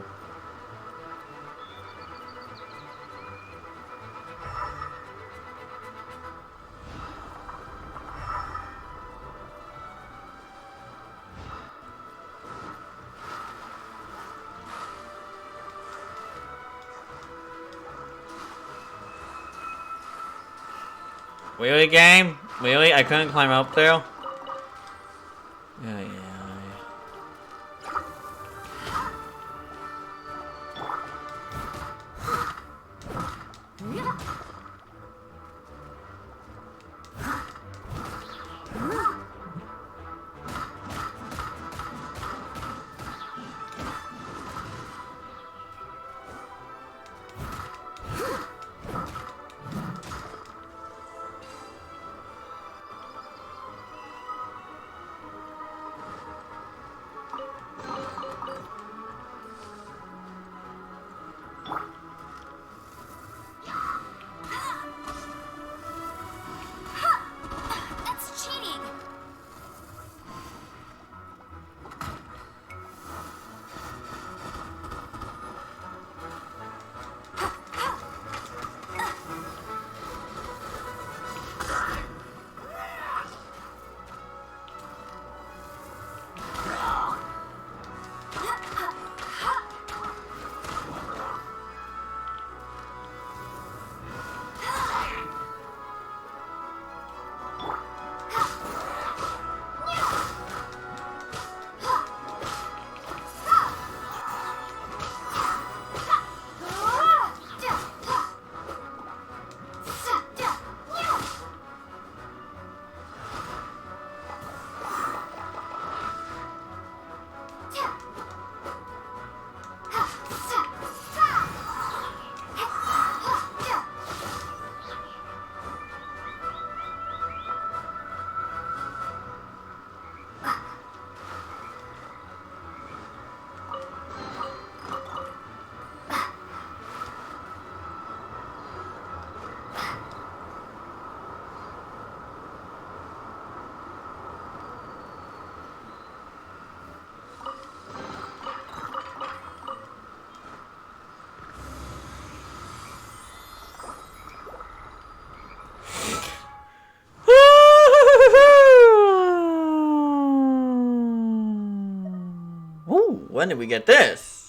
Really, game? Really? I couldn't climb up there? Yeah. That's cheating. Ooh, when did we get this?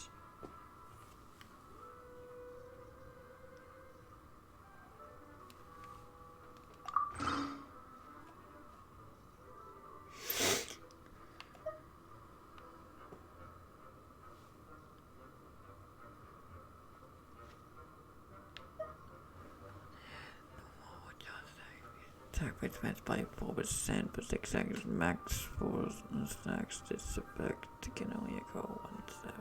Attack rate advanced by 4%, but 6 seconds max force and stacks. This effect can only occur once a phase.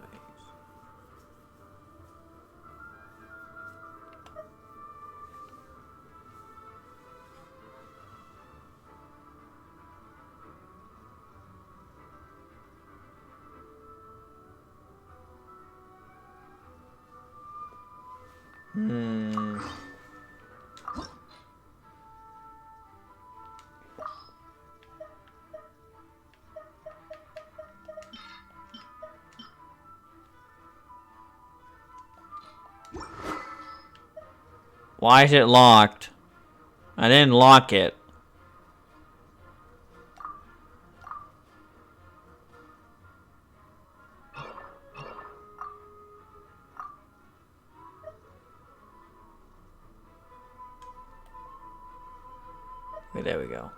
Why is it locked? I didn't lock it. Okay, there we go.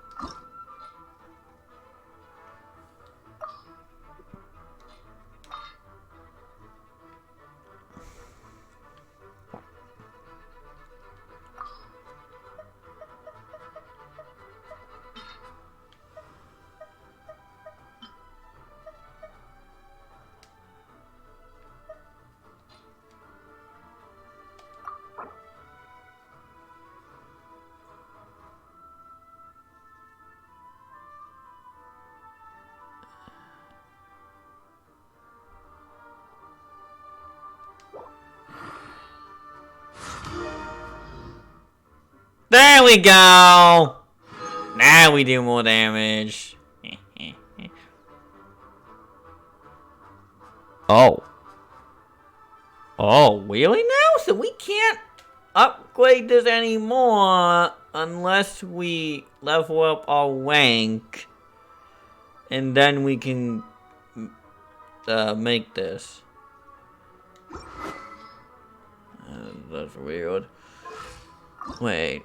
There we go! Now we do more damage. Oh. Oh, really now? So we can't upgrade this anymore unless we level up our rank. And then we can make this. That's weird. Wait.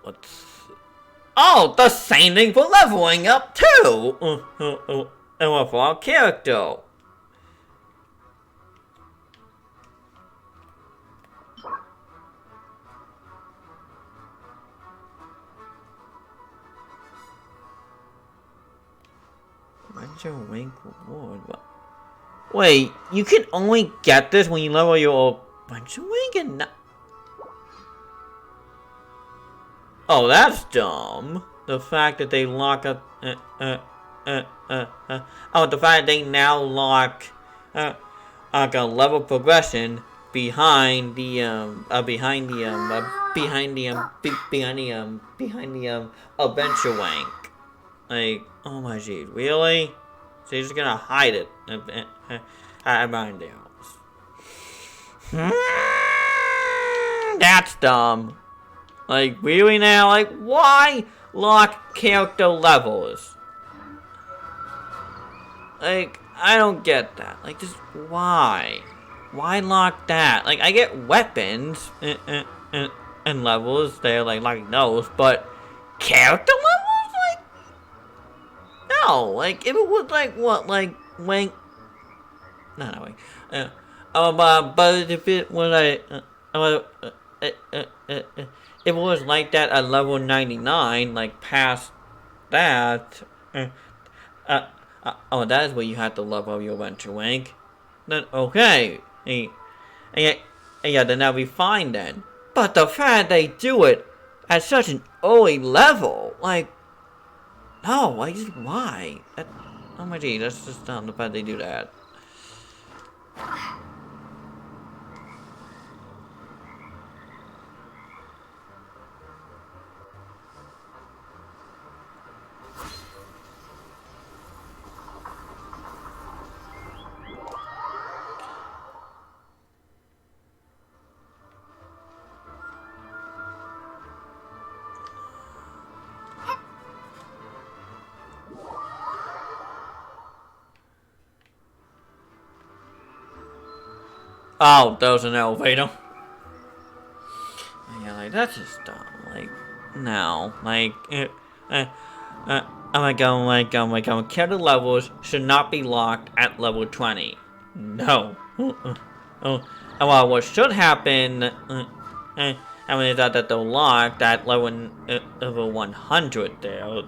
What's... Oh, the same thing for leveling up too! And with our character. Adventure Wink reward. Wait, you can only get this when you level your Adventure Wink and not... Oh, that's dumb. The fact that they lock up... Oh, the fact that they now lock... like a level progression behind the Adventure Wank. Like, oh my jeez, really? So you're just gonna hide it behind the house. That's dumb. Like, really now? Like, why lock character levels? Like, I don't get that. Like, just why? Why lock that? Like, I get weapons and levels. They're like those, but character levels? Like, no. Like, if it was like what, like Wank? No, wait. But if it was like, if it was like that at level 99, like past that, oh, that is where you have to level up your Adventure Wank. Then okay, and yeah, then that'll be fine then. But the fact they do it at such an early level, like, no, like, just why? Oh my gee, that's just dumb. The fact they do that. Oh, there's an elevator. Yeah, like, that's just dumb. Like, no. Like, character levels should not be locked at level 20. No. Well, what should happen, I mean, is that they're locked at level 100 there,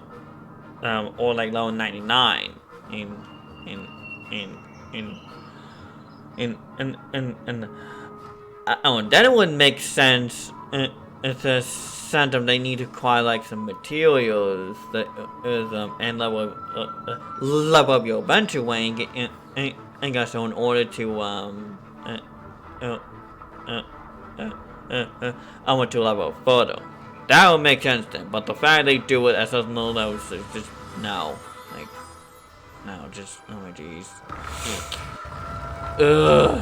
or like level 99 then it would make sense if the Phantom they need to acquire like some materials that and level up your Adventure Wank and guess so in order to I want to level further. That would make sense then, but the fact they do it at such low levels is just no. Like, no, just oh my jeez. Ugh.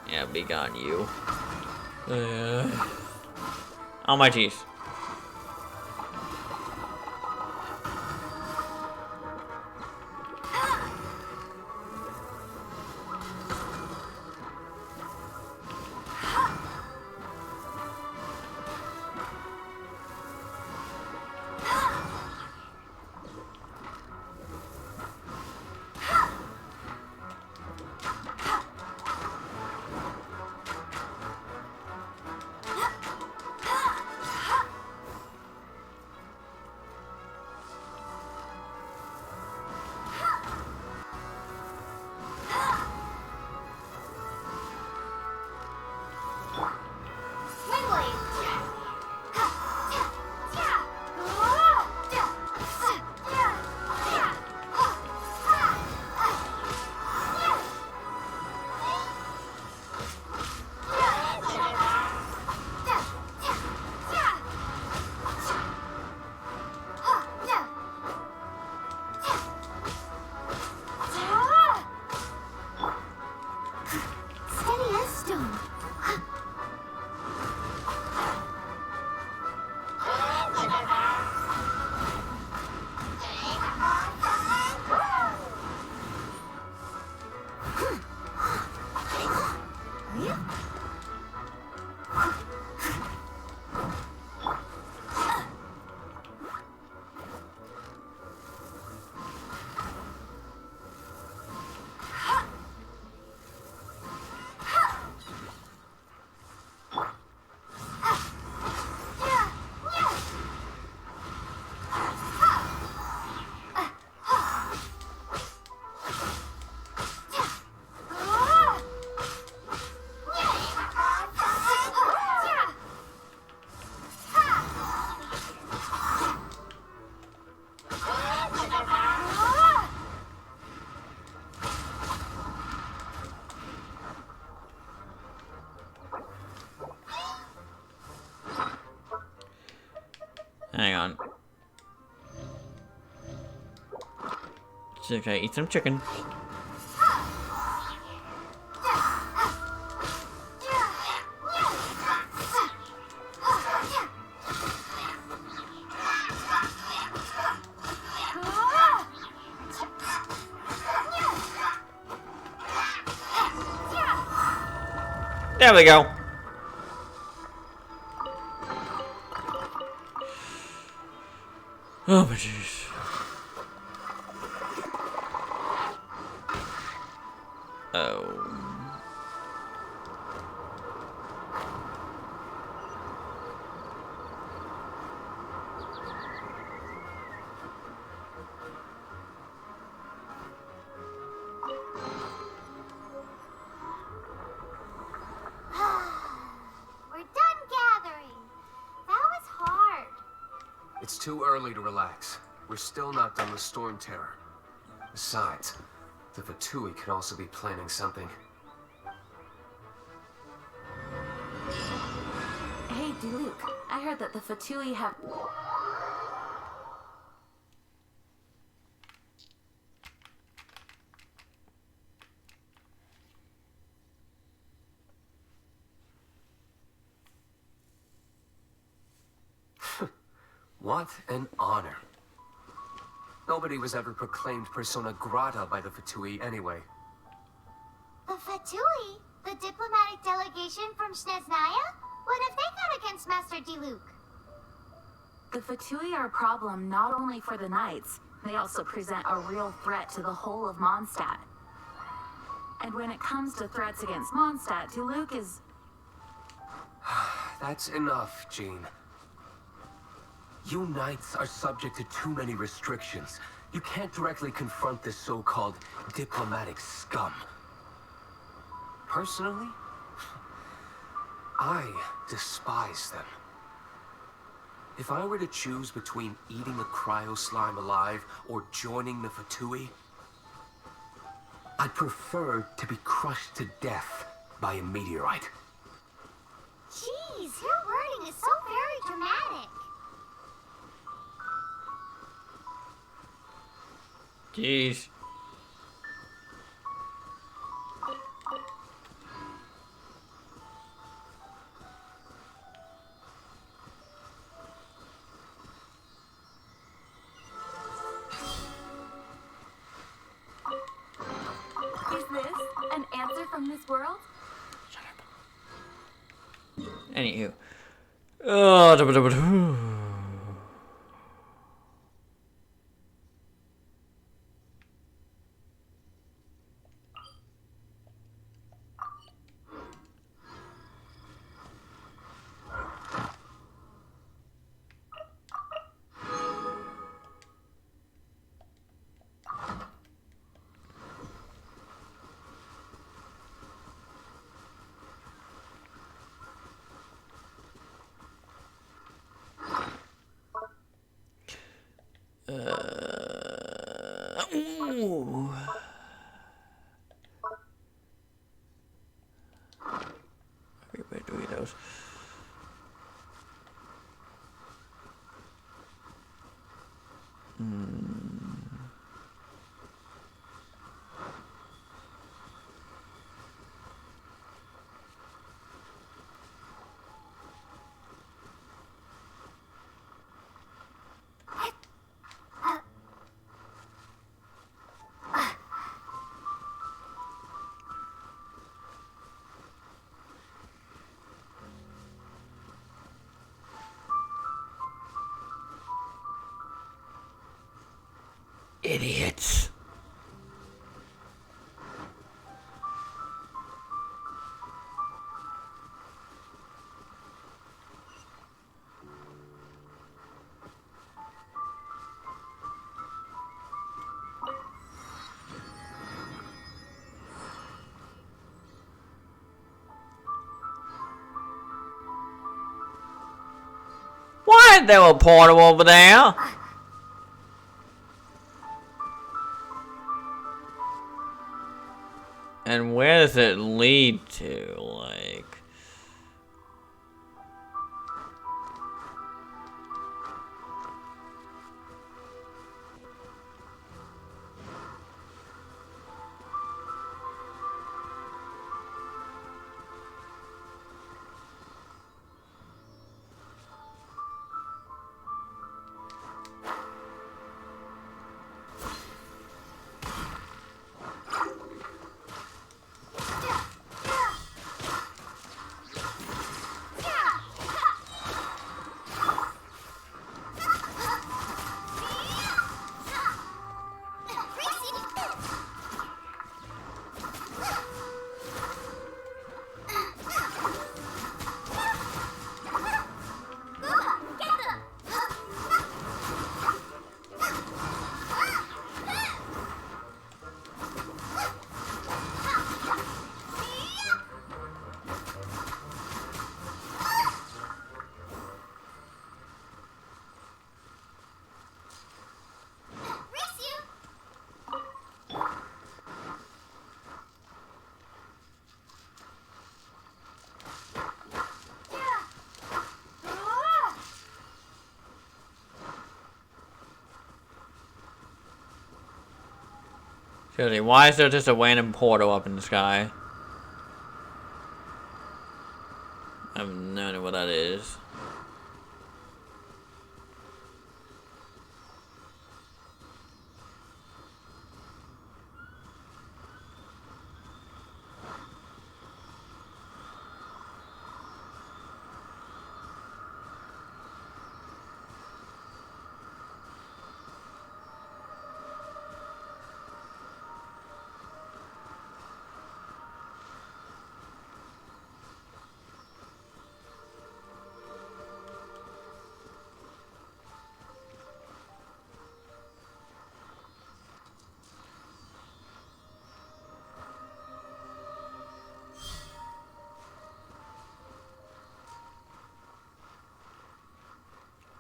Yeah, be gone, you. Oh my jeez. Hang on. It's okay, eat some chicken. There we go. Oh my jeez. Oh. We're done gathering. That was hard. It's too early to relax. We're still not done with Storm Terror. Besides, the Fatui could also be planning something. Hey, Diluc, I heard that the Fatui have... What an honor. Nobody was ever proclaimed persona grata by the Fatui anyway. The Fatui? The diplomatic delegation from Snezhnaya? What have they got against Master Diluc? The Fatui are a problem not only for the Knights, they also present a real threat to the whole of Mondstadt. And when it comes to threats against Mondstadt, Diluc is... That's enough, Jean. You Knights are subject to too many restrictions. You can't directly confront this so-called diplomatic scum. Personally, I despise them. If I were to choose between eating a cryo slime alive or joining the Fatui, I'd prefer to be crushed to death by a meteorite. Jeez, your wording is so very dramatic. Jeez. Is this an answer from this world? Anywho. Oh, ooh. Everybody doing those. Idiots. What? There were portal over there. And where does it lead to? Like... Seriously, why is there just a random portal up in the sky? I have no idea what that is.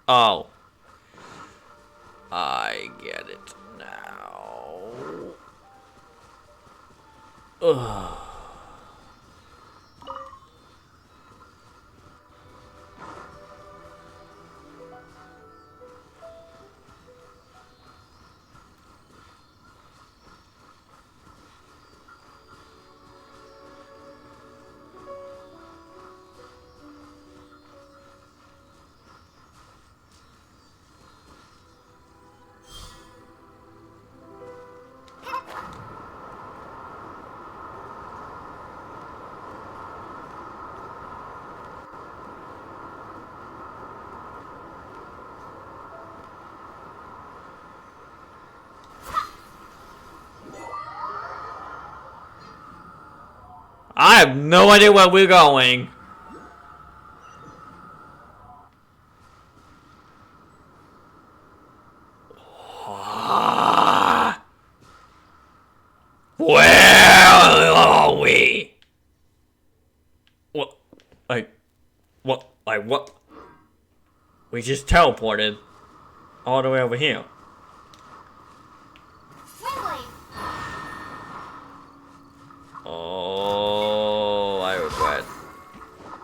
Oh. I get it now. Ugh. I have no idea where we're going. Where are we? What? What? What? We just teleported all the way over here. Oh, I regret.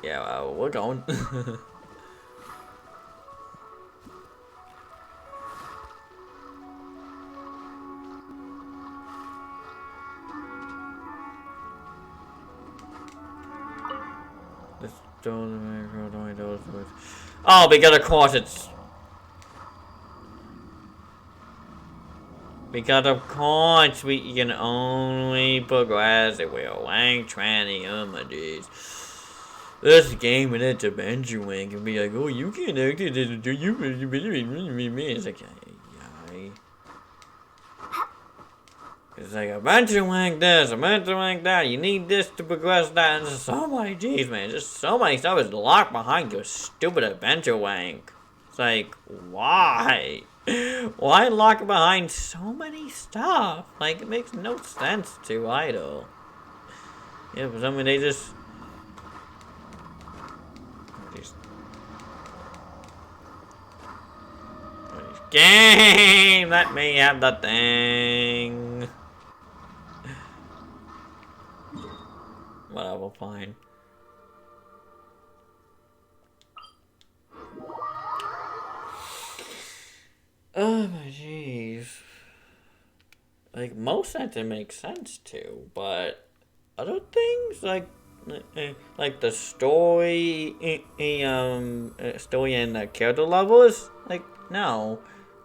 Yeah, we're going. Oh, because of course it's... Because of course we can only progress if we are rank 20 images. This game and it's a bench wing can be like, oh, you can't act it, do you? It's like, it's like a bunch of wank this, a bunch of wank that. You need this to progress that. And just so many, jeez, man. Just so many stuff is locked behind your stupid adventure wank. It's like, why? Why lock it behind so many stuff? Like, it makes no sense to idle. Yeah, but I mean, they just... Game! Let me have the thing. Whatever, fine. Oh my jeez. Like, most of it makes sense too, but other things like the story, story and the character levels, like no.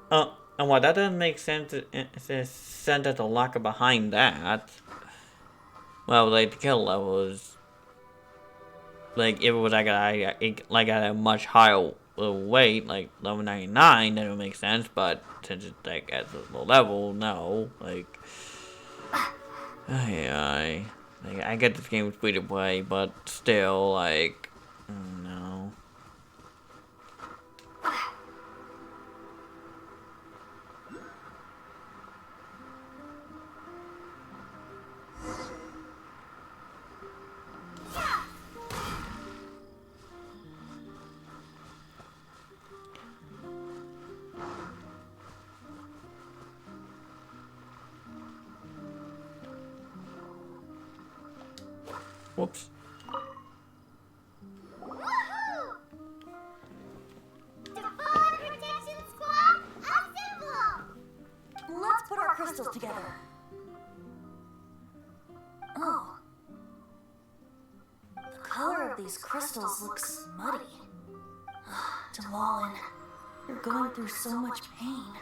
And why that doesn't make sense, it's sense to lock it behind that. Well, like the kill level is like if it was like at a much higher weight, like level 99, then it would make sense. But since it's like at the low level, no. Like, like I get this game is free to play, but still, like, no. Whoops. Woohoo! Devon Protection Squad, assemble! Let's put our crystals together. these crystals looks muddy. Dvalin, you're going through so much pain.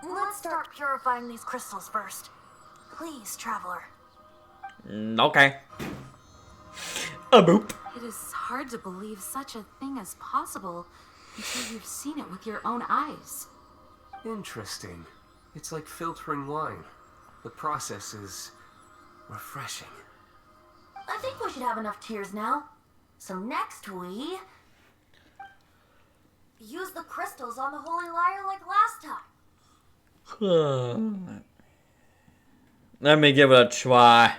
Let's start purifying these crystals first. Please, Traveler. Okay. A boop. It is hard to believe such a thing is possible until you've seen it with your own eyes. Interesting. It's like filtering wine. The process is refreshing. I think we should have enough tears now. So next we use the crystals on the Holy Lyre like last time. Let me give it a try.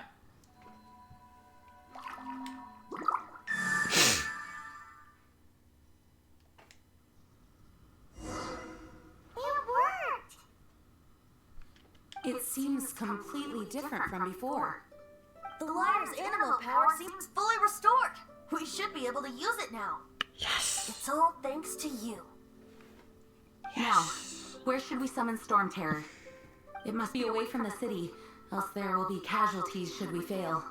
It seems completely different from before. The lyre's animal power seems fully restored. We should be able to use it now. Yes. It's all thanks to you. Now, where should we summon Storm Terror? It must be away from the city, else there will be casualties should we fail.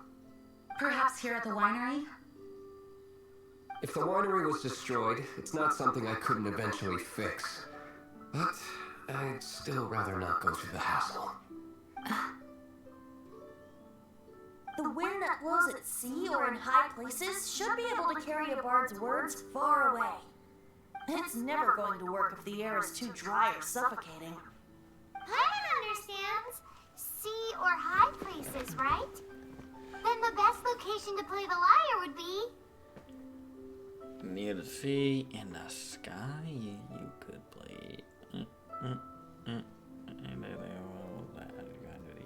Perhaps here at the winery? If the winery was destroyed, it's not something I couldn't eventually fix. But I'd still rather not go through the hassle. The wind that blows at sea or in high places should be able to carry a bard's words far away. It's never going to work if the air is too dry or suffocating. Paimon understands. Sea or high places, right? Then the best location to play the lyre would be... Near the sea, in the sky, you could play.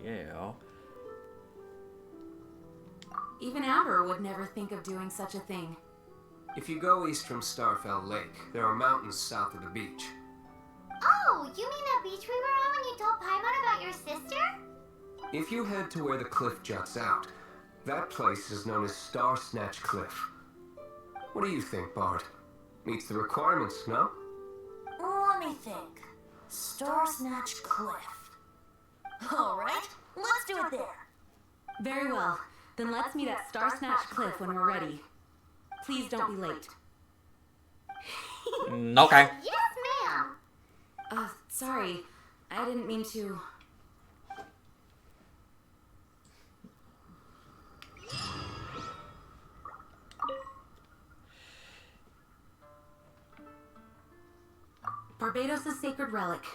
Yeah. Even Amber would never think of doing such a thing. If you go east from Starfell Lake, there are mountains south of the beach. Oh, you mean that beach we were on when you told Paimon about your sister? If you head to where the cliff juts out, that place is known as Star Snatch Cliff. What do you think, Bard? Meets the requirements, no? Let me think. Star Snatch Cliff. Alright, let's do it there. Very well. Then let's meet at Star Snatch Cliff when we're ready. Please don't be late. Okay. Yes, ma'am. Sorry. I didn't mean to... Barbados' sacred relic.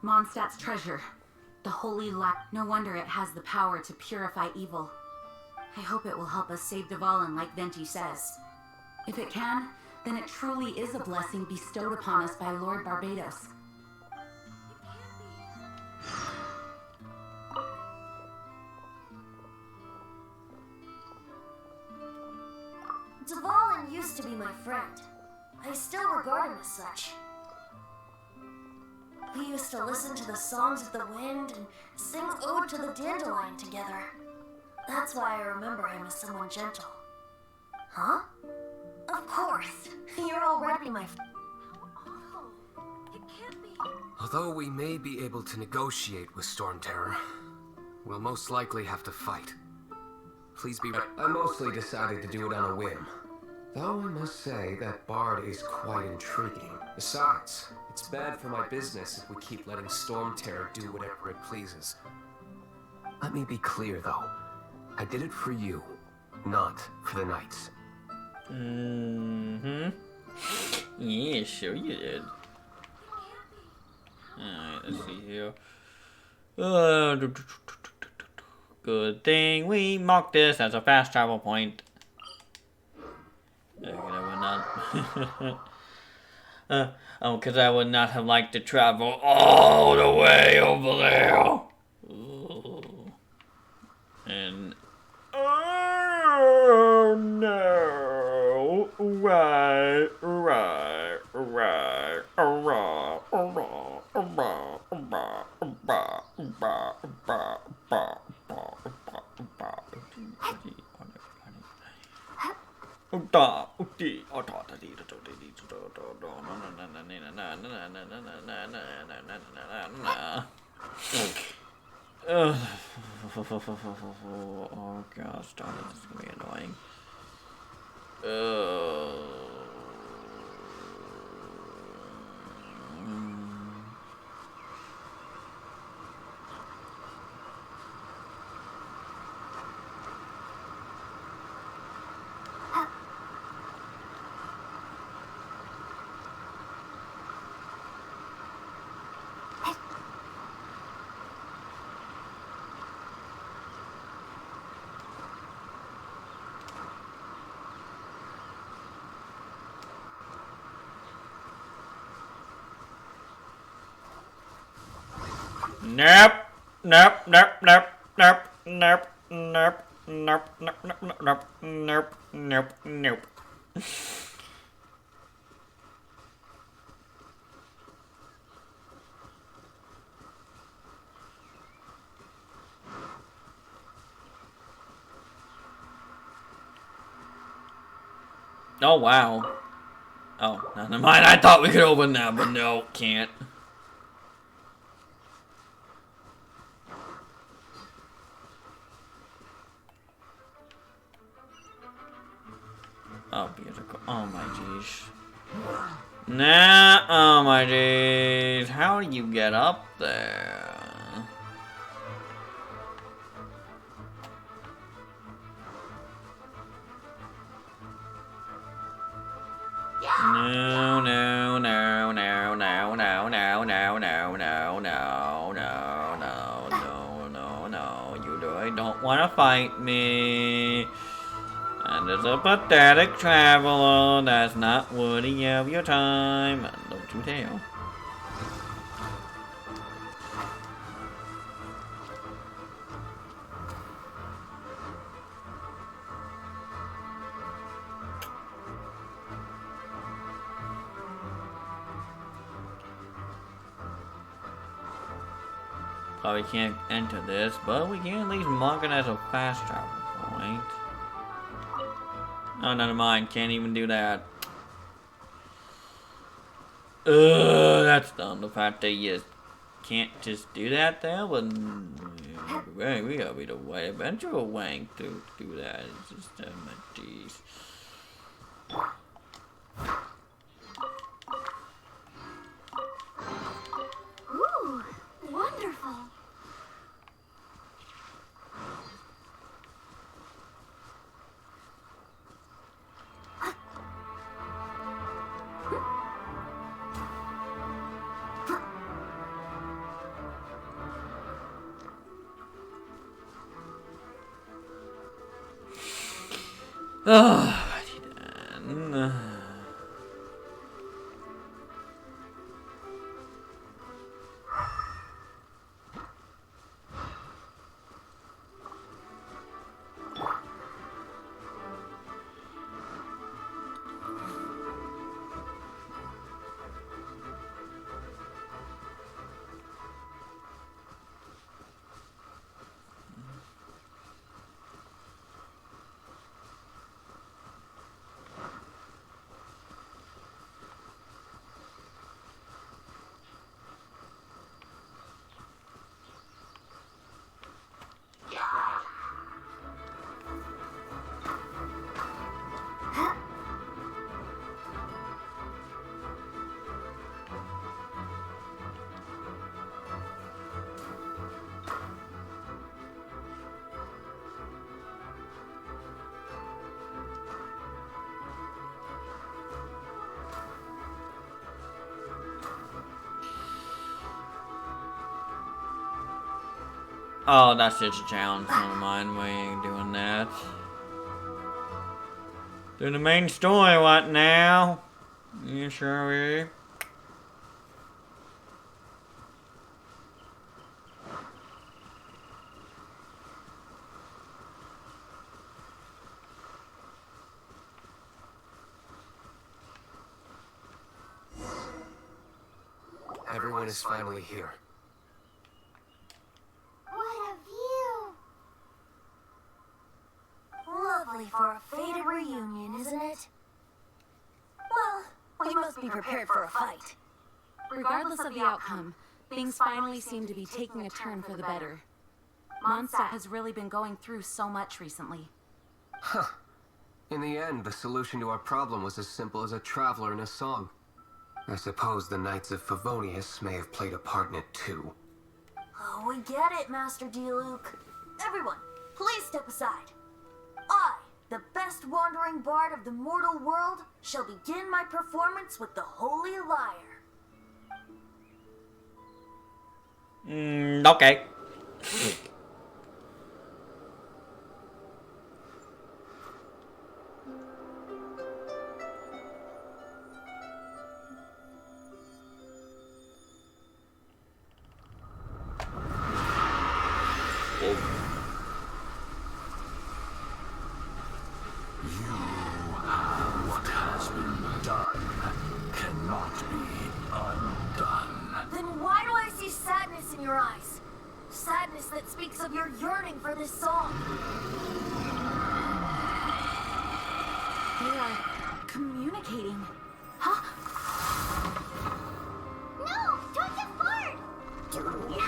Mondstadt's treasure. The Holy Lyre. No wonder it has the power to purify evil. I hope it will help us save Dvalin like Venti says. If it can, then it truly is a blessing bestowed upon us by Lord Barbados. Dvalin used to be my friend. I still regard him as such. We used to listen to the songs of the wind and sing Ode to the Dandelion together. That's why I remember him as someone gentle. Huh? Of course. You're already my friend. It can't be. Although we may be able to negotiate with Storm Terror, we'll most likely have to fight. Please be right. I mostly decided to do it on a whim. Though I must say that Bard is quite intriguing. Besides, it's bad for my business if we keep letting Storm Terror do whatever it pleases. Let me be clear, though. I did it for you, not for the Knights. Yeah, sure you did. Alright, let's see here. Good thing we marked this as a fast travel point. Because I would not have liked to travel all the way over there. Ooh. And oh no! Right. Oh gosh, darn it, this is gonna be annoying. Nope. Nope. Nope. Nope. Nope. Nope. Nope. Nope. Nope. Nope. Nope. Nope. Nope. Oh wow. Oh, never mind. I thought we could open that, but no, can't. Oh, beautiful. Oh my jeez. Nah, oh my jeez. How do you get up there? No, no, no, no, no, no, no, no, no, no, no, no, no, no, no, no. You don't want to fight me. And as a pathetic traveler, that's not worthy of your time. And don't you tell. Probably can't enter this, but we can at least mark it as a fast travel point. Oh, never mind. Can't even do that. That's dumb. The fact that you can't just do that there, but we gotta be the way eventual wank to do that. It's just geez. Ooh, wonderful. Oh, done. Oh, that's just a challenge. Never mind. We ain't doing that. Do the main story. What now? You sure we? Everyone is finally here. What a view. Lovely for a fated reunion, isn't it? Well, you must be prepared for a fight. Regardless of the outcome, things finally seem to be taking a turn for the better. Mondstadt has really been going through so much recently. Huh. In the end, the solution to our problem was as simple as a traveler in a song. I suppose the Knights of Favonius may have played a part in it too. Oh, we get it, Master D-Luke. Everyone, please step aside. I, the best wandering bard of the mortal world, shall begin my performance with the Holy Lyre. Okay. What has been done cannot be undone. Then why do I see sadness in your eyes? Sadness that speaks of your yearning for this song. They are communicating. Huh? No! Don't get bored! Do not be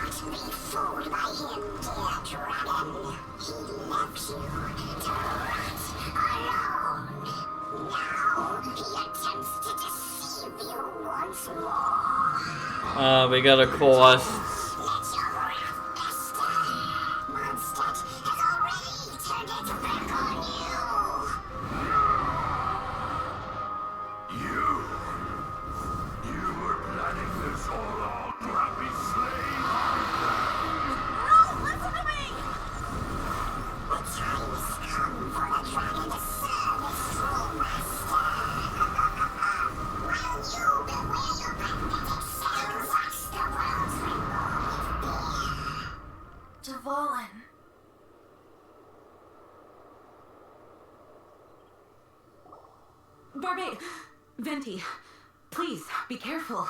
fooled by him, dear dragon. He left you to rot alone. Now he attempts to deceive you once more. We got a chorus. Let your wrath fester. Mondstadt has already turned its back on You were planning this all along to have me slain. No, listen to me! The time has come for the dragon to serve its true master. While you beware your magnetic cells, watch the world tremble with fear. Dvalin. Barbate! Venti, please, be careful.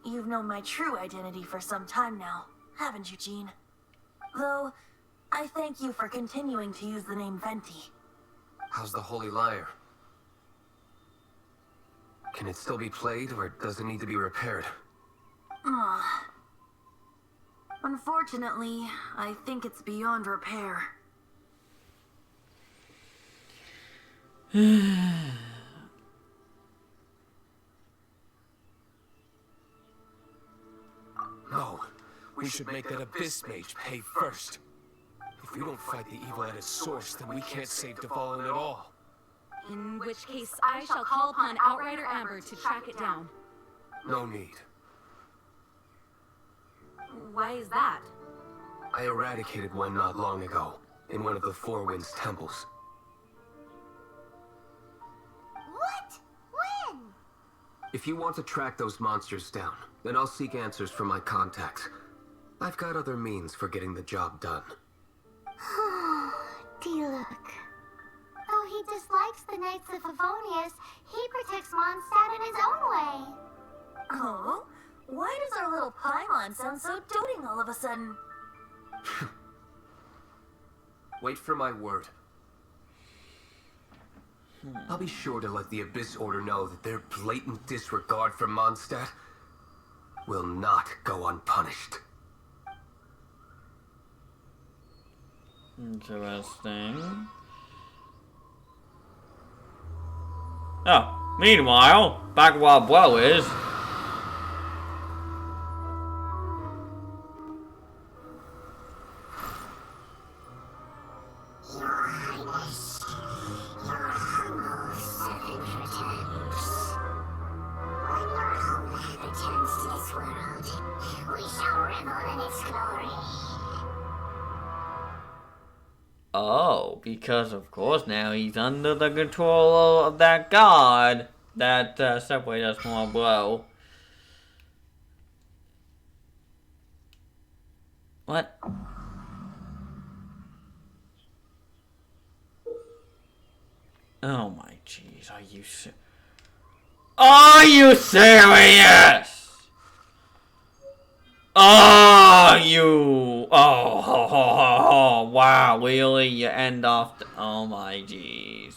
You've known my true identity for some time now, haven't you, Jean? Though, I thank you for continuing to use the name Venti. How's the Holy Lyre? Can it still be played, or does it need to be repaired? Unfortunately, I think it's beyond repair. No, we should make that Abyss Mage pay first. If we don't fight the evil at its source, then we can't save Dvalin at all. In which case, I shall call upon Outrider Amber to track it down. No need. Why is that? I eradicated one not long ago, in one of the Four Winds temples. What? When? If you want to track those monsters down, then I'll seek answers from my contacts. I've got other means for getting the job done. D-Luke. Though he dislikes the Knights of Favonius, he protects Mondstadt in his own way. Oh? Why does our little Paimon sound so doting all of a sudden? Wait for my word. I'll be sure to let the Abyss Order know that their blatant disregard for Mondstadt will not go unpunished. Interesting. Oh, meanwhile, back where Bo is. Your Highness, your humble servant returns. When your homeland returns to this world, we shall revel in its glory. Oh, because of course now he's under the control of that god that separated us from our Bo. What? Oh my jeez, are you serious? Oh, you! Oh, wow, really? You end off oh my jeez.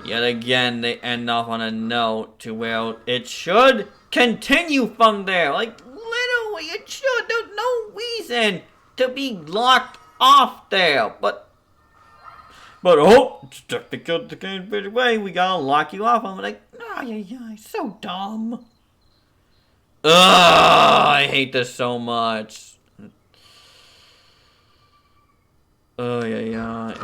Yet again, they end off on a note to where it should continue from there. Like, literally No, you should. There's no reason to be locked off there. But just because the game's been away, we gotta lock you off. I'm like, yeah, so dumb. Ugh, I hate this so much. Oh, yeah.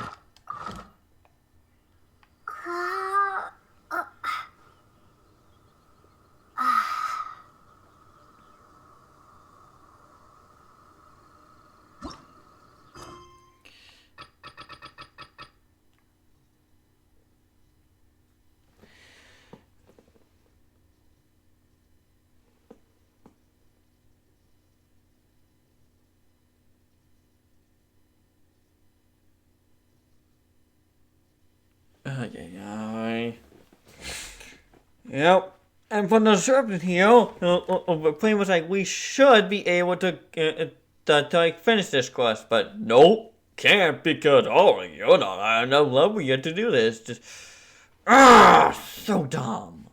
Yep. And from the serpent here, pretty much like we should be able to finish this quest, but nope, can't because you're not high enough level yet to do this. Just so dumb.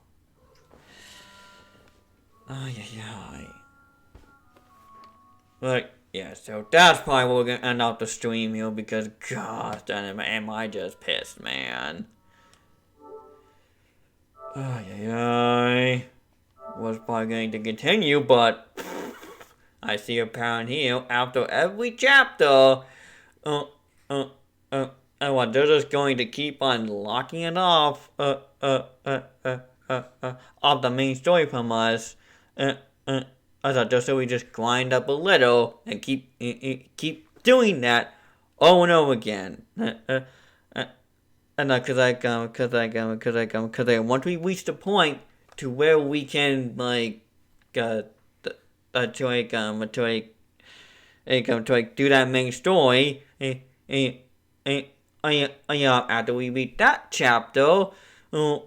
But yeah, so that's probably where we're gonna end up the stream here because gosh, am I just pissed, man. Was probably going to continue, but I see a pattern here. After every chapter, they're just going to keep on locking it off, off the main story from us. So we just grind up a little and keep doing that over and over again. And cause once we reach the point to where we can like do that main story, after we beat that chapter, and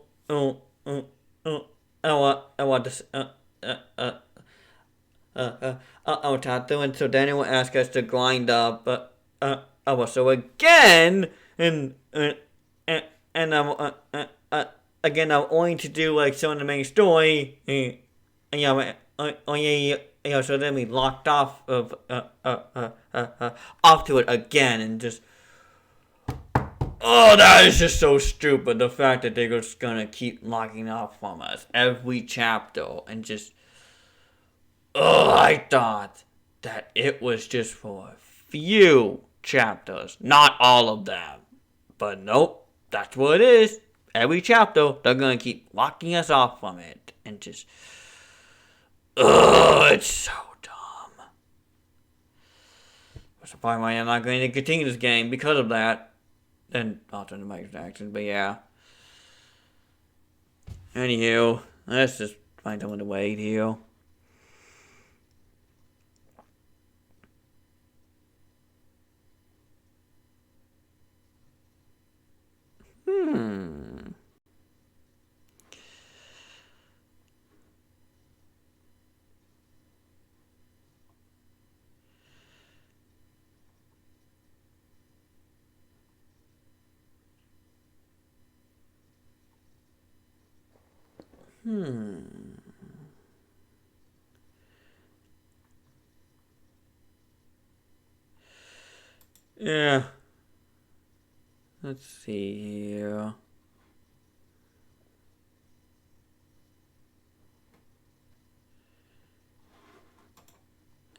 so then it will ask us to grind up, so again, and again, I'm going to do like some of the main story, so then we locked off of off to it again, and just that is just so stupid. The fact that they're just gonna keep locking off from us every chapter, and just I thought that it was just for a few chapters, not all of them, but nope. That's what it is. Every chapter, they're gonna keep locking us off from it. And just... it's so dumb. That's probably why I'm not going to continue this game because of that. And also the microtransactions, but yeah. Anywho, let's just find someone to wait here. Yeah. Let's see here.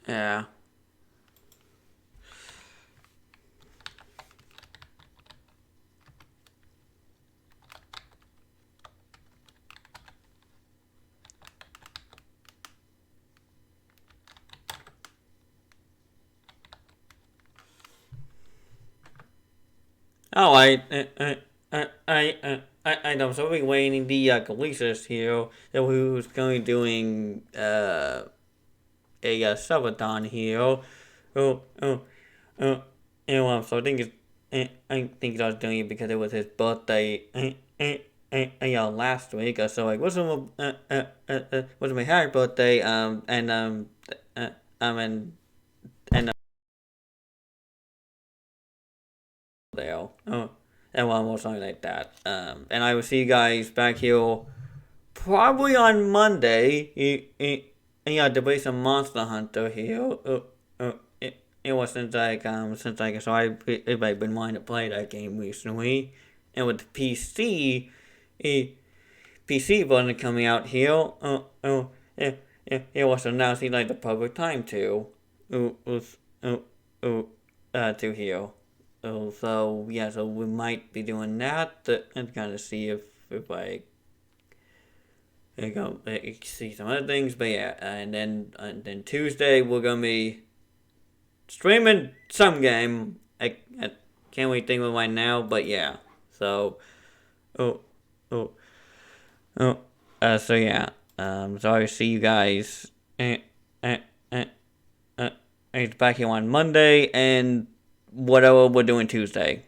Yeah. Oh, I'm so waiting the Galesis here who's going doing a subathon here. So I think I was doing it because it was his birthday. Last week. So like, was my happy birthday? And there. And one more something like that. And I will see you guys back here probably on Monday. yeah, to be some Monster Hunter here. It was since so I've been wanting to play that game recently, and with the PC version coming out here, it was announcing like the perfect time to here. So yeah, so we might be doing that and kind of see if I see some other things. But yeah, and then Tuesday we're gonna be streaming some game. I can't really think of it right now, but yeah. So oh oh oh. So yeah. So I see you guys. It's back here on Monday and whatever we're doing Tuesday.